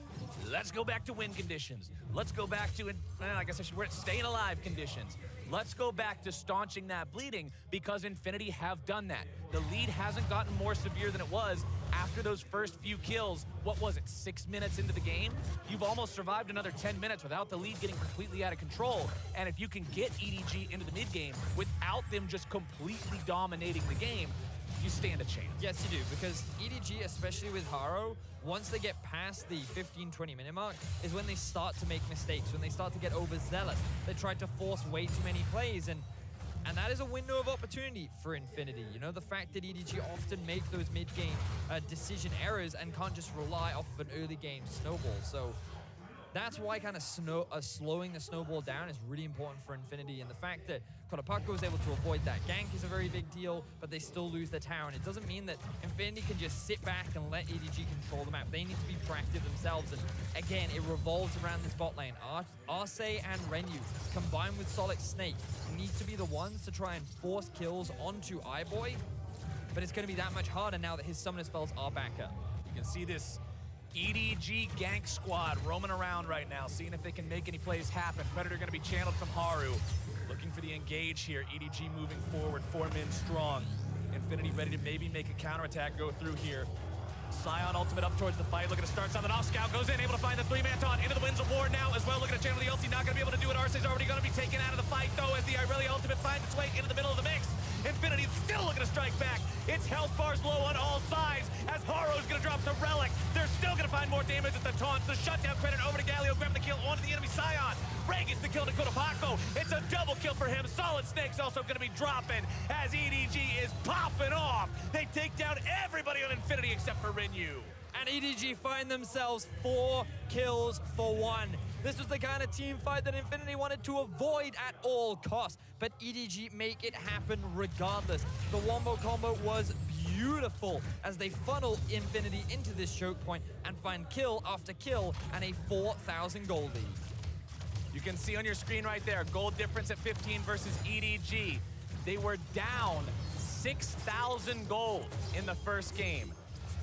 let's go back to win conditions. Let's go back to, I guess we're at staying alive conditions. Let's go back to staunching that bleeding because Infinity have done that. The lead hasn't gotten more severe than it was after those first few kills. What was it, 6 minutes into the game? You've almost survived another 10 minutes without the lead getting completely out of control. And if you can get EDG into the mid game without them just completely dominating the game, you stand a chance. Yes, you do, because EDG, especially with Haro, once they get past the 15-20 minute mark, is when they start to make mistakes, when they start to get overzealous. They try to force way too many plays, and that is a window of opportunity for Infinity. You know, the fact that EDG often make those mid-game decision errors and can't just rely off of an early-game snowball. So that's why kind of slowing the snowball down is really important for Infinity. And the fact that Kotopako is able to avoid that gank is a very big deal, but they still lose their tower. And it doesn't mean that Infinity can just sit back and let EDG control the map. They need to be proactive themselves. And again, it revolves around this bot lane. Arce and Rinyu, combined with Solid Snake, need to be the ones to try and force kills onto iBoy. But it's going to be that much harder now that his summoner spells are back up. You can see this EDG gank squad roaming around right now, seeing if they can make any plays happen. Predator going to be channeled from Haru. Looking for the engage here. EDG moving forward, 4 men strong. Infinity ready to maybe make a counterattack go through here. Scion ultimate up towards the fight, looking to start something off. Scout goes in, able to find the 3-man taunt into the Winds of War now as well. Looking to channel the ulti, not going to be able to do it. Arce's already going to be taken out of the fight though as the Irelia ultimate finds its way into the middle of the mix. Infinity still looking to strike back. Its health bar's low on all sides as Haro's going to drop the Relic. They're still going to find more damage at the taunts. The shutdown credit over to Galio, grabbing the kill onto the enemy Scion. Ray gets the kill to Kotopako. It's a double kill for him. Solid Snake's also going to be dropping as EDG is popping off. They take down everybody on Infinity except for Rinyu. And EDG find themselves 4 kills for 1. This was the kind of team fight that Infinity wanted to avoid at all costs, but EDG make it happen regardless. The Wombo combo was beautiful as they funnel Infinity into this choke point and find kill after kill and a 4,000 gold lead. You can see on your screen right there, gold difference at 15 versus EDG. They were down 6,000 gold in the first game.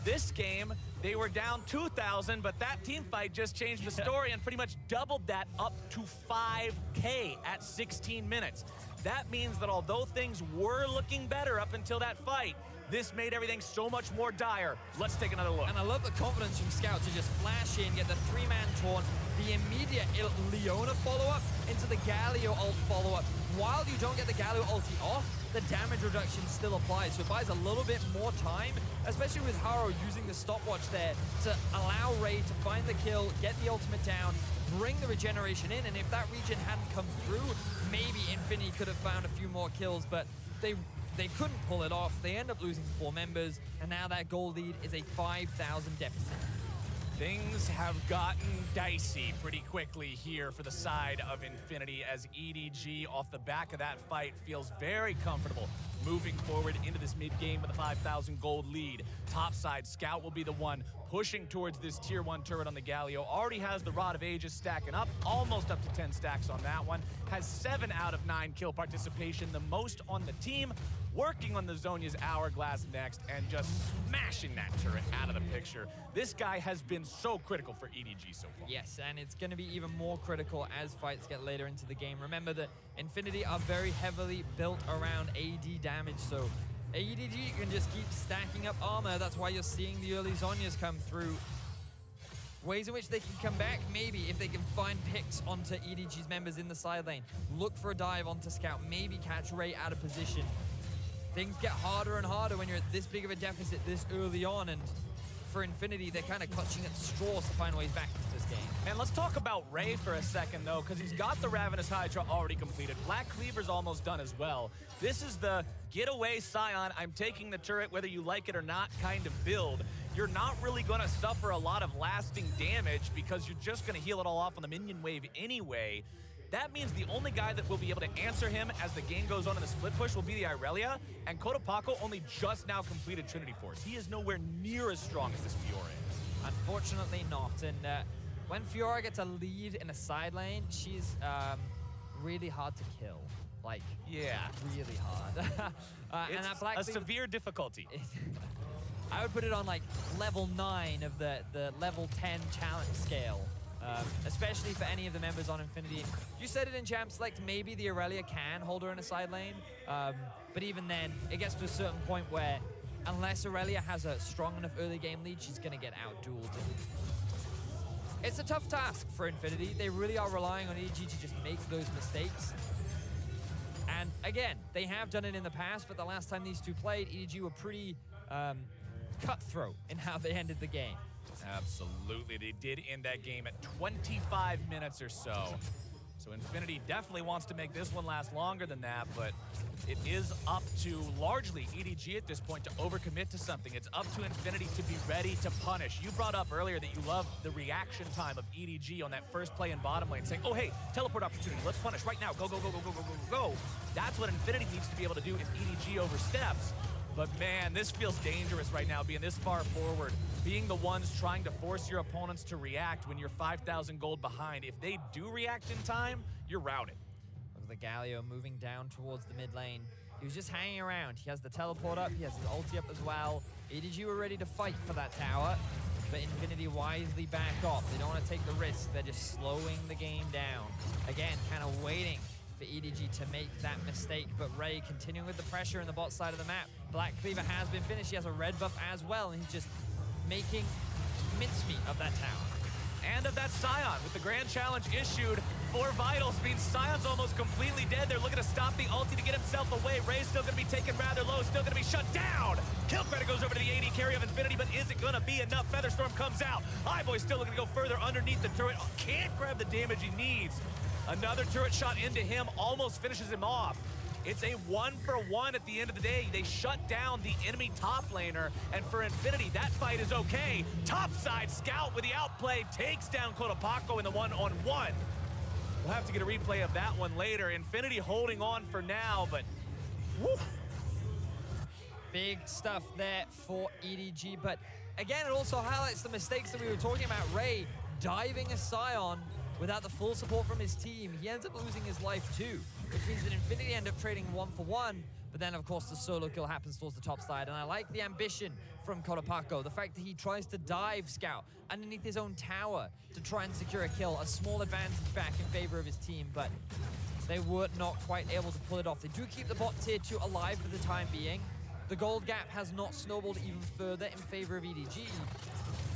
This game, they were down 2,000, but that team fight just changed the story and pretty much doubled that up to 5K at 16 minutes. That means that although things were looking better up until that fight, this made everything so much more dire. Let's take another look. And I love the confidence from Scout to just flash in, get the 3-man taunt, the immediate Leona follow-up into the Galio ult follow-up. While you don't get the Galio ulti off, the damage reduction still applies, so it buys a little bit more time, especially with Haro using the stopwatch there to allow Ray to find the kill, get the ultimate down, bring the regeneration in, and if that regen hadn't come through, maybe Infinity could have found a few more kills, but they couldn't pull it off. They end up losing 4 members, and now that gold lead is a 5,000 deficit. Things have gotten dicey pretty quickly here for the side of Infinity as EDG off the back of that fight feels very comfortable moving forward into this mid-game with a 5,000 gold lead. Topside, Scout will be the one pushing towards this tier 1 turret on the Galio. Already has the Rod of Ages stacking up, almost up to 10 stacks on that one. Has 7 out of 9 kill participation, the most on the team. working on the Zhonya's Hourglass next, and just smashing that turret out of the picture. This guy has been so critical for EDG so far. Yes, and it's going to be even more critical as fights get later into the game. Remember that Infinity are very heavily built around AD damage, so EDG can just keep stacking up armor. That's why you're seeing the early Zhonyas come through. Ways in which they can come back, maybe if they can find picks onto EDG's members in the side lane. Look for a dive onto Scout, maybe catch Ray out of position. Things get harder and harder when you're at this big of a deficit this early on, and for Infinity, they're kind of clutching at straws to find ways back into this game. And let's talk about Ray for a second, though, because he's got the Ravenous Hydra already completed. Black Cleaver's almost done as well. This is the get away Scion, I'm taking the turret whether you like it or not kind of build. You're not really going to suffer a lot of lasting damage because you're just going to heal it all off on the minion wave anyway. That means the only guy that will be able to answer him as the game goes on in the split push will be the Irelia, and Cotopaco only just now completed Trinity Force. He is nowhere near as strong as this Fiora is. Unfortunately not, and when Fiora gets a lead in a side lane, she's really hard to kill. Like, yeah, really hard. And that Black Cleaver, severe difficulty. I would put it on like level 9 of the level 10 challenge scale. Especially for any of the members on Infinity. You said it in Champ Select, maybe the Irelia can hold her in a side lane, but even then, it gets to a certain point where unless Irelia has a strong enough early game lead, she's gonna get out-dueled. It's a tough task for Infinity. They really are relying on EDG to just make those mistakes. And again, they have done it in the past, but the last time these two played, EDG were pretty cutthroat in how they ended the game. Absolutely, they did end that game at 25 minutes or so. So Infinity definitely wants to make this one last longer than that, but it is up to largely EDG at this point to overcommit to something. It's up to Infinity to be ready to punish. You brought up earlier that you love the reaction time of EDG on that first play in bottom lane, saying, oh, hey, teleport opportunity, let's punish right now, go, go, go, go, go, go, go, go. That's what Infinity needs to be able to do if EDG oversteps. But man, this feels dangerous right now, being this far forward, being the ones trying to force your opponents to react when you're 5,000 gold behind. If they do react in time, you're routed. Look at the Galio moving down towards the mid lane. He was just hanging around. He has the teleport up, he has his ulti up as well. EDG were ready to fight for that tower, but Infinity wisely back off. They don't want to take the risk. They're just slowing the game down. Again, kind of waiting for EDG to make that mistake, but Ray continuing with the pressure in the bot side of the map. Black Cleaver has been finished. He has a red buff as well, and he's just making mincemeat of that tower. And of that Scion, with the grand challenge issued for Vitals, means Scion's almost completely dead. They're looking to stop the ulti to get himself away. Ray's still gonna be taken rather low, still gonna be shut down. Kill credit goes over to the AD carry of Infinity, but is it gonna be enough? Featherstorm comes out. Highboy's still looking to go further underneath the turret. Can't grab the damage he needs. Another turret shot into him almost finishes him off. It's a 1-for-1 at the end of the day. They shut down the enemy top laner, and for Infinity, that fight is okay. Topside Scout with the outplay takes down Cotopaco in the one-on-one. We'll have to get a replay of that one later. Infinity holding on for now, but woo. Big stuff there for EDG, but again, it also highlights the mistakes that we were talking about. Ray diving a Scion without the full support from his team. He ends up losing his life too, which means that Infinity end up trading 1-for-1, but then of course the solo kill happens towards the top side, and I like the ambition from Cotopaco, the fact that he tries to dive Scout underneath his own tower to try and secure a kill, a small advantage back in favor of his team, but they were not quite able to pull it off. They do keep the bot tier 2 alive for the time being. The gold gap has not snowballed even further in favor of EDG,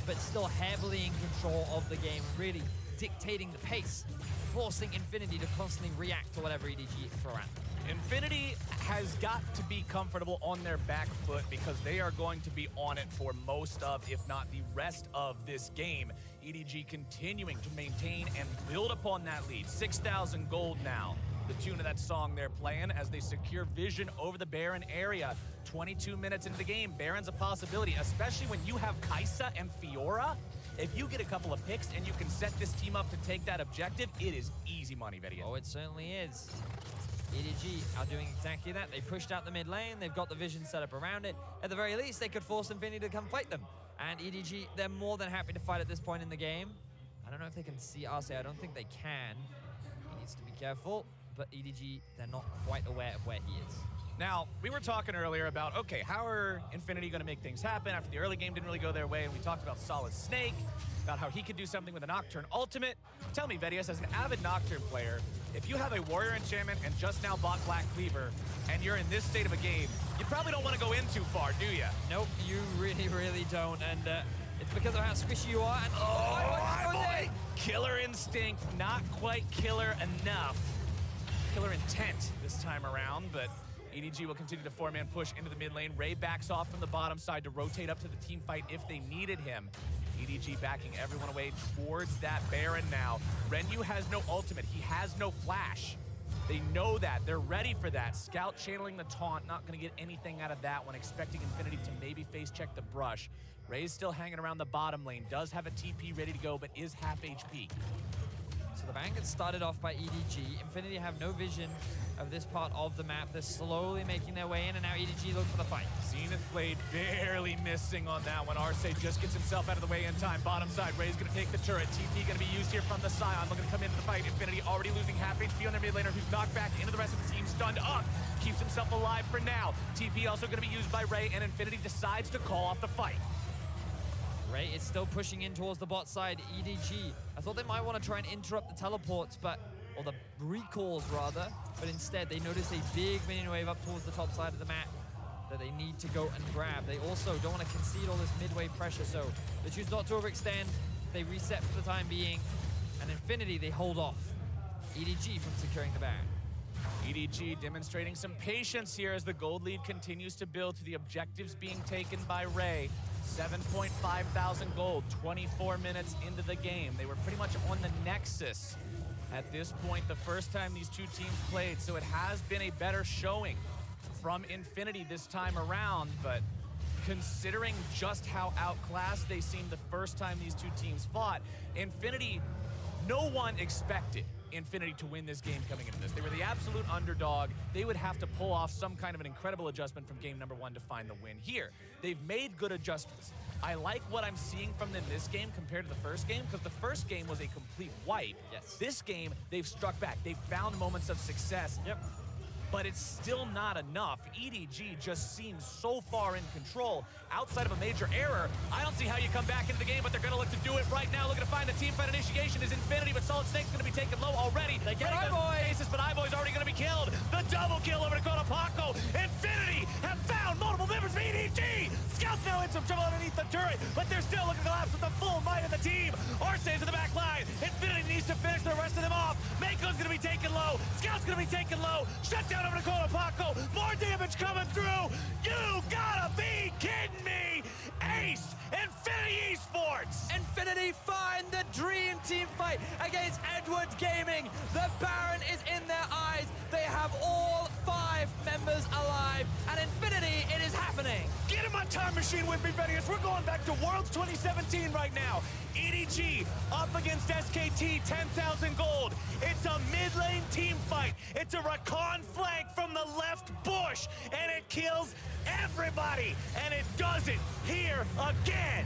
but still heavily in control of the game, really dictating the pace, forcing Infinity to constantly react to whatever EDG throw at them. Infinity has got to be comfortable on their back foot because they are going to be on it for most of, if not the rest of this game. EDG continuing to maintain and build upon that lead. 6,000 gold now, the tune of that song they're playing as they secure vision over the Baron area. 22 minutes into the game, Baron's a possibility, especially when you have Kai'Sa and Fiora. If you get a couple of picks and you can set this team up to take that objective, it is easy money, Vedian. Oh, it certainly is. EDG are doing exactly that. They pushed out the mid lane. They've got the vision set up around it. At the very least, they could force Infinity to come fight them. And EDG, they're more than happy to fight at this point in the game. I don't know if they can see RC. I don't think they can. He needs to be careful. But EDG, they're not quite aware of where he is. Now, we were talking earlier about, okay, how are Infinity going to make things happen after the early game didn't really go their way, and we talked about Solid Snake, about how he could do something with a Nocturne ultimate. Tell me, Vedius, as an avid Nocturne player, if you have a Warrior enchantment and just now bought Black Cleaver, and you're in this state of a game, you probably don't want to go in too far, do you? Nope, you really, really don't, and it's because of how squishy you are, and boy! Killer Instinct, not quite killer enough. Killer Intent this time around, but EDG will continue to four-man push into the mid lane. Ray backs off from the bottom side to rotate up to the team fight if they needed him. EDG backing everyone away towards that Baron now. Renyu has no ultimate. He has no flash. They know that. They're ready for that. Scout channeling the taunt. Not going to get anything out of that one. Expecting Infinity to maybe face check the brush. Ray's still hanging around the bottom lane. Does have a TP ready to go, but is half HP. So the ban gets started off by EDG. Infinity have no vision of this part of the map. They're slowly making their way in, and now EDG look for the fight. Zenith Blade barely missing on that one. Arce just gets himself out of the way in time. Bottom side, Ray's gonna take the turret. TP gonna be used here from the Scion. Looking to come into the fight. Infinity already losing half HP on their mid laner, who's knocked back into the rest of the team, stunned up. Keeps himself alive for now. TP also gonna be used by Ray, and Infinity decides to call off the fight. Ray is still pushing in towards the bot side. EDG, I thought they might want to try and interrupt the teleports, or the recalls rather, but instead they notice a big minion wave up towards the top side of the map that they need to go and grab. They also don't want to concede all this mid-wave pressure, so they choose not to overextend. They reset for the time being, and Infinity, they hold off EDG from securing the Baron. EDG demonstrating some patience here as the gold lead continues to build to the objectives being taken by Ray. 7.5 thousand gold, 24 minutes into the game. They were pretty much on the Nexus at this point the first time these two teams played, so it has been a better showing from Infinity this time around, but considering just how outclassed they seemed the first time these two teams fought, Infinity, no one expected Infinity to win this game coming into this. They were the absolute underdog. They would have to pull off some kind of an incredible adjustment from game number one to find the win here. They've made good adjustments. I like what I'm seeing from them this game compared to the first game, because the first game was a complete wipe. Yes. This game, they've struck back. They've found moments of success. Yep. But it's still not enough. EDG just seems so far in control. Outside of a major error, I don't see how you come back into the game, but they're going to look to do it right now. Looking to find the team fight initiation is Infinity, but Solid Snake's going to be taken low already. They get Iboy! But Iboy's already going to be killed. The double kill over to Konopaco. Infinity have found multiple members of EDG. Scouts now in some trouble underneath the turret, but they're still looking to collapse with the full might of the team. Arce's in the back line. Infinity needs to finish the rest of them off. Mako's going to be taken low. Scout's going to be taken low. Shut down over to Konopaco. More damage coming through. You gotta be kidding me. Ace, Infinity Esports. Infinity find the dream team fight against Edwards Gaming. The Baron is in their eyes. They have all 5 members alive, and Infinity, it is happening. Get in my time machine with me, Vedius. We're going back to Worlds 2017 right now. EDG up against SKT, 10,000 gold. It's a mid lane team fight. It's a Rakan flank from the left bush, and it kills everybody, and it does it here again.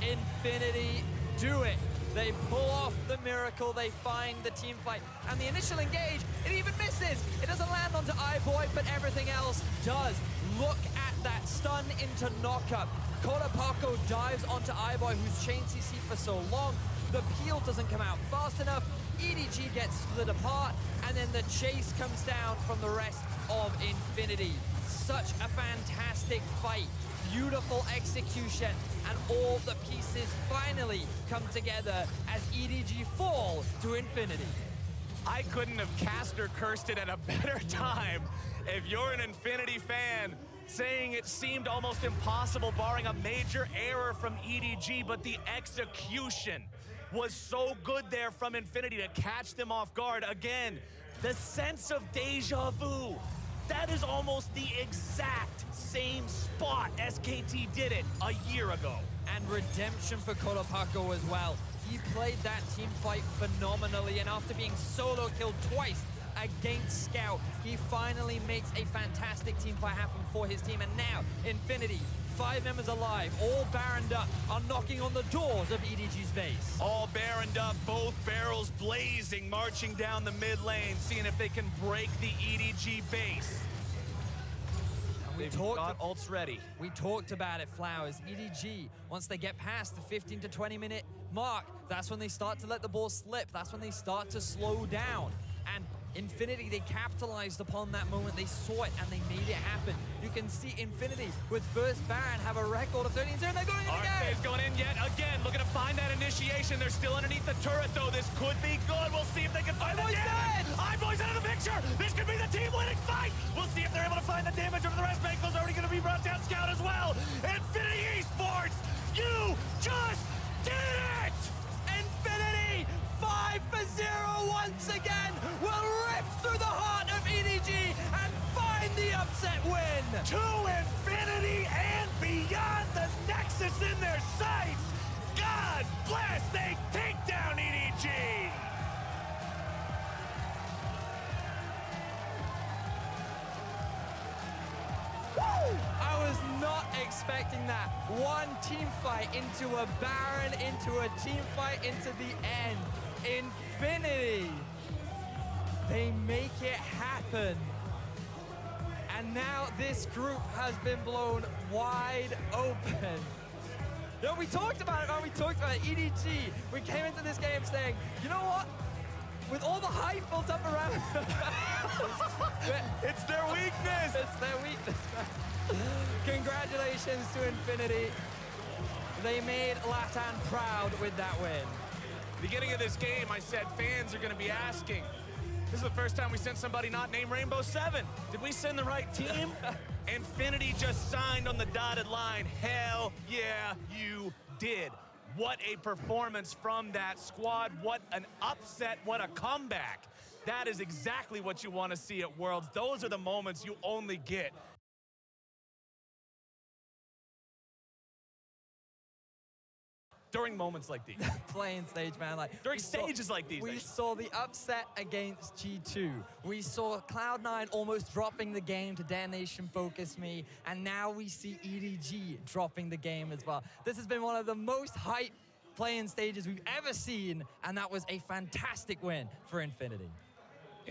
Infinity do it. They pull off the miracle, they find the team fight, and the initial engage, it even misses. It doesn't land onto Iboy, but everything else does. Look at that stun into knockup. Konopaco dives onto Iboy, who's chained CC for so long. The peel doesn't come out fast enough. EDG gets split apart, and then the chase comes down from the rest of Infinity. Such a fantastic fight. Beautiful execution, and all the pieces finally come together as EDG fall to Infinity. I couldn't have cast or cursed it at a better time. If you're an Infinity fan, saying it seemed almost impossible barring a major error from EDG, but the execution was so good there from Infinity to catch them off guard. Again, the sense of deja vu. That is almost the exact same spot SKT did it a year ago. And redemption for Konopaco as well. He played that team fight phenomenally, and after being solo killed twice against Scout, he finally makes a fantastic team fight happen for his team. And now, Infinity, 5 members alive, all baroned up, are knocking on the doors of EDG's base. All baroned up, both barrels blazing, marching down the mid lane, seeing if they can break the EDG base. They've got ults ready. We talked about it, Flowers. EDG, once they get past the 15 to 20 minute mark, that's when they start to let the ball slip. That's when they start to slow down. And Infinity, they capitalized upon that moment. They saw it and they made it happen. You can see Infinity with first Baron have a record of 13-0 and they're going in again. Arce's going in yet again, looking to find that initiation. They're still underneath the turret though. This could be good. We'll see if they can find the damage. Boys out of the picture. This could be the team winning fight. We'll see if they're able to find the damage over the rest. Manko's already going to be brought down. Scout as well. Infinity Esports, you just did it! Infinity, 5-0 once again, will rip through the heart of EDG and find the upset win. To infinity and beyond, the Nexus in their sights. God bless, they take down EDG. I was not expecting that. One team fight into a Baron, into a team fight, into the end. Infinity, they make it happen. And now this group has been blown wide open. You know, we talked about it, man. We talked about it. EDG, we came into this game saying, you know what? With all the hype built up around it's their weakness. It's their weakness, man. Congratulations to Infinity. They made Latan proud with that win. Beginning of this game, I said fans are going to be asking, this is the first time we sent somebody not named Rainbow 7. Did we send the right team? Infinity just signed on the dotted line. Hell yeah, you did. What a performance from that squad. What an upset. What a comeback. That is exactly what you want to see at Worlds. Those are the moments you only get during moments like these. Playing stage, man. Like during stages like these. We saw the upset against G2. We saw Cloud9 almost dropping the game to Damnation Focus Me, and now we see EDG dropping the game as well. This has been one of the most hyped playing stages we've ever seen, and that was a fantastic win for Infinity.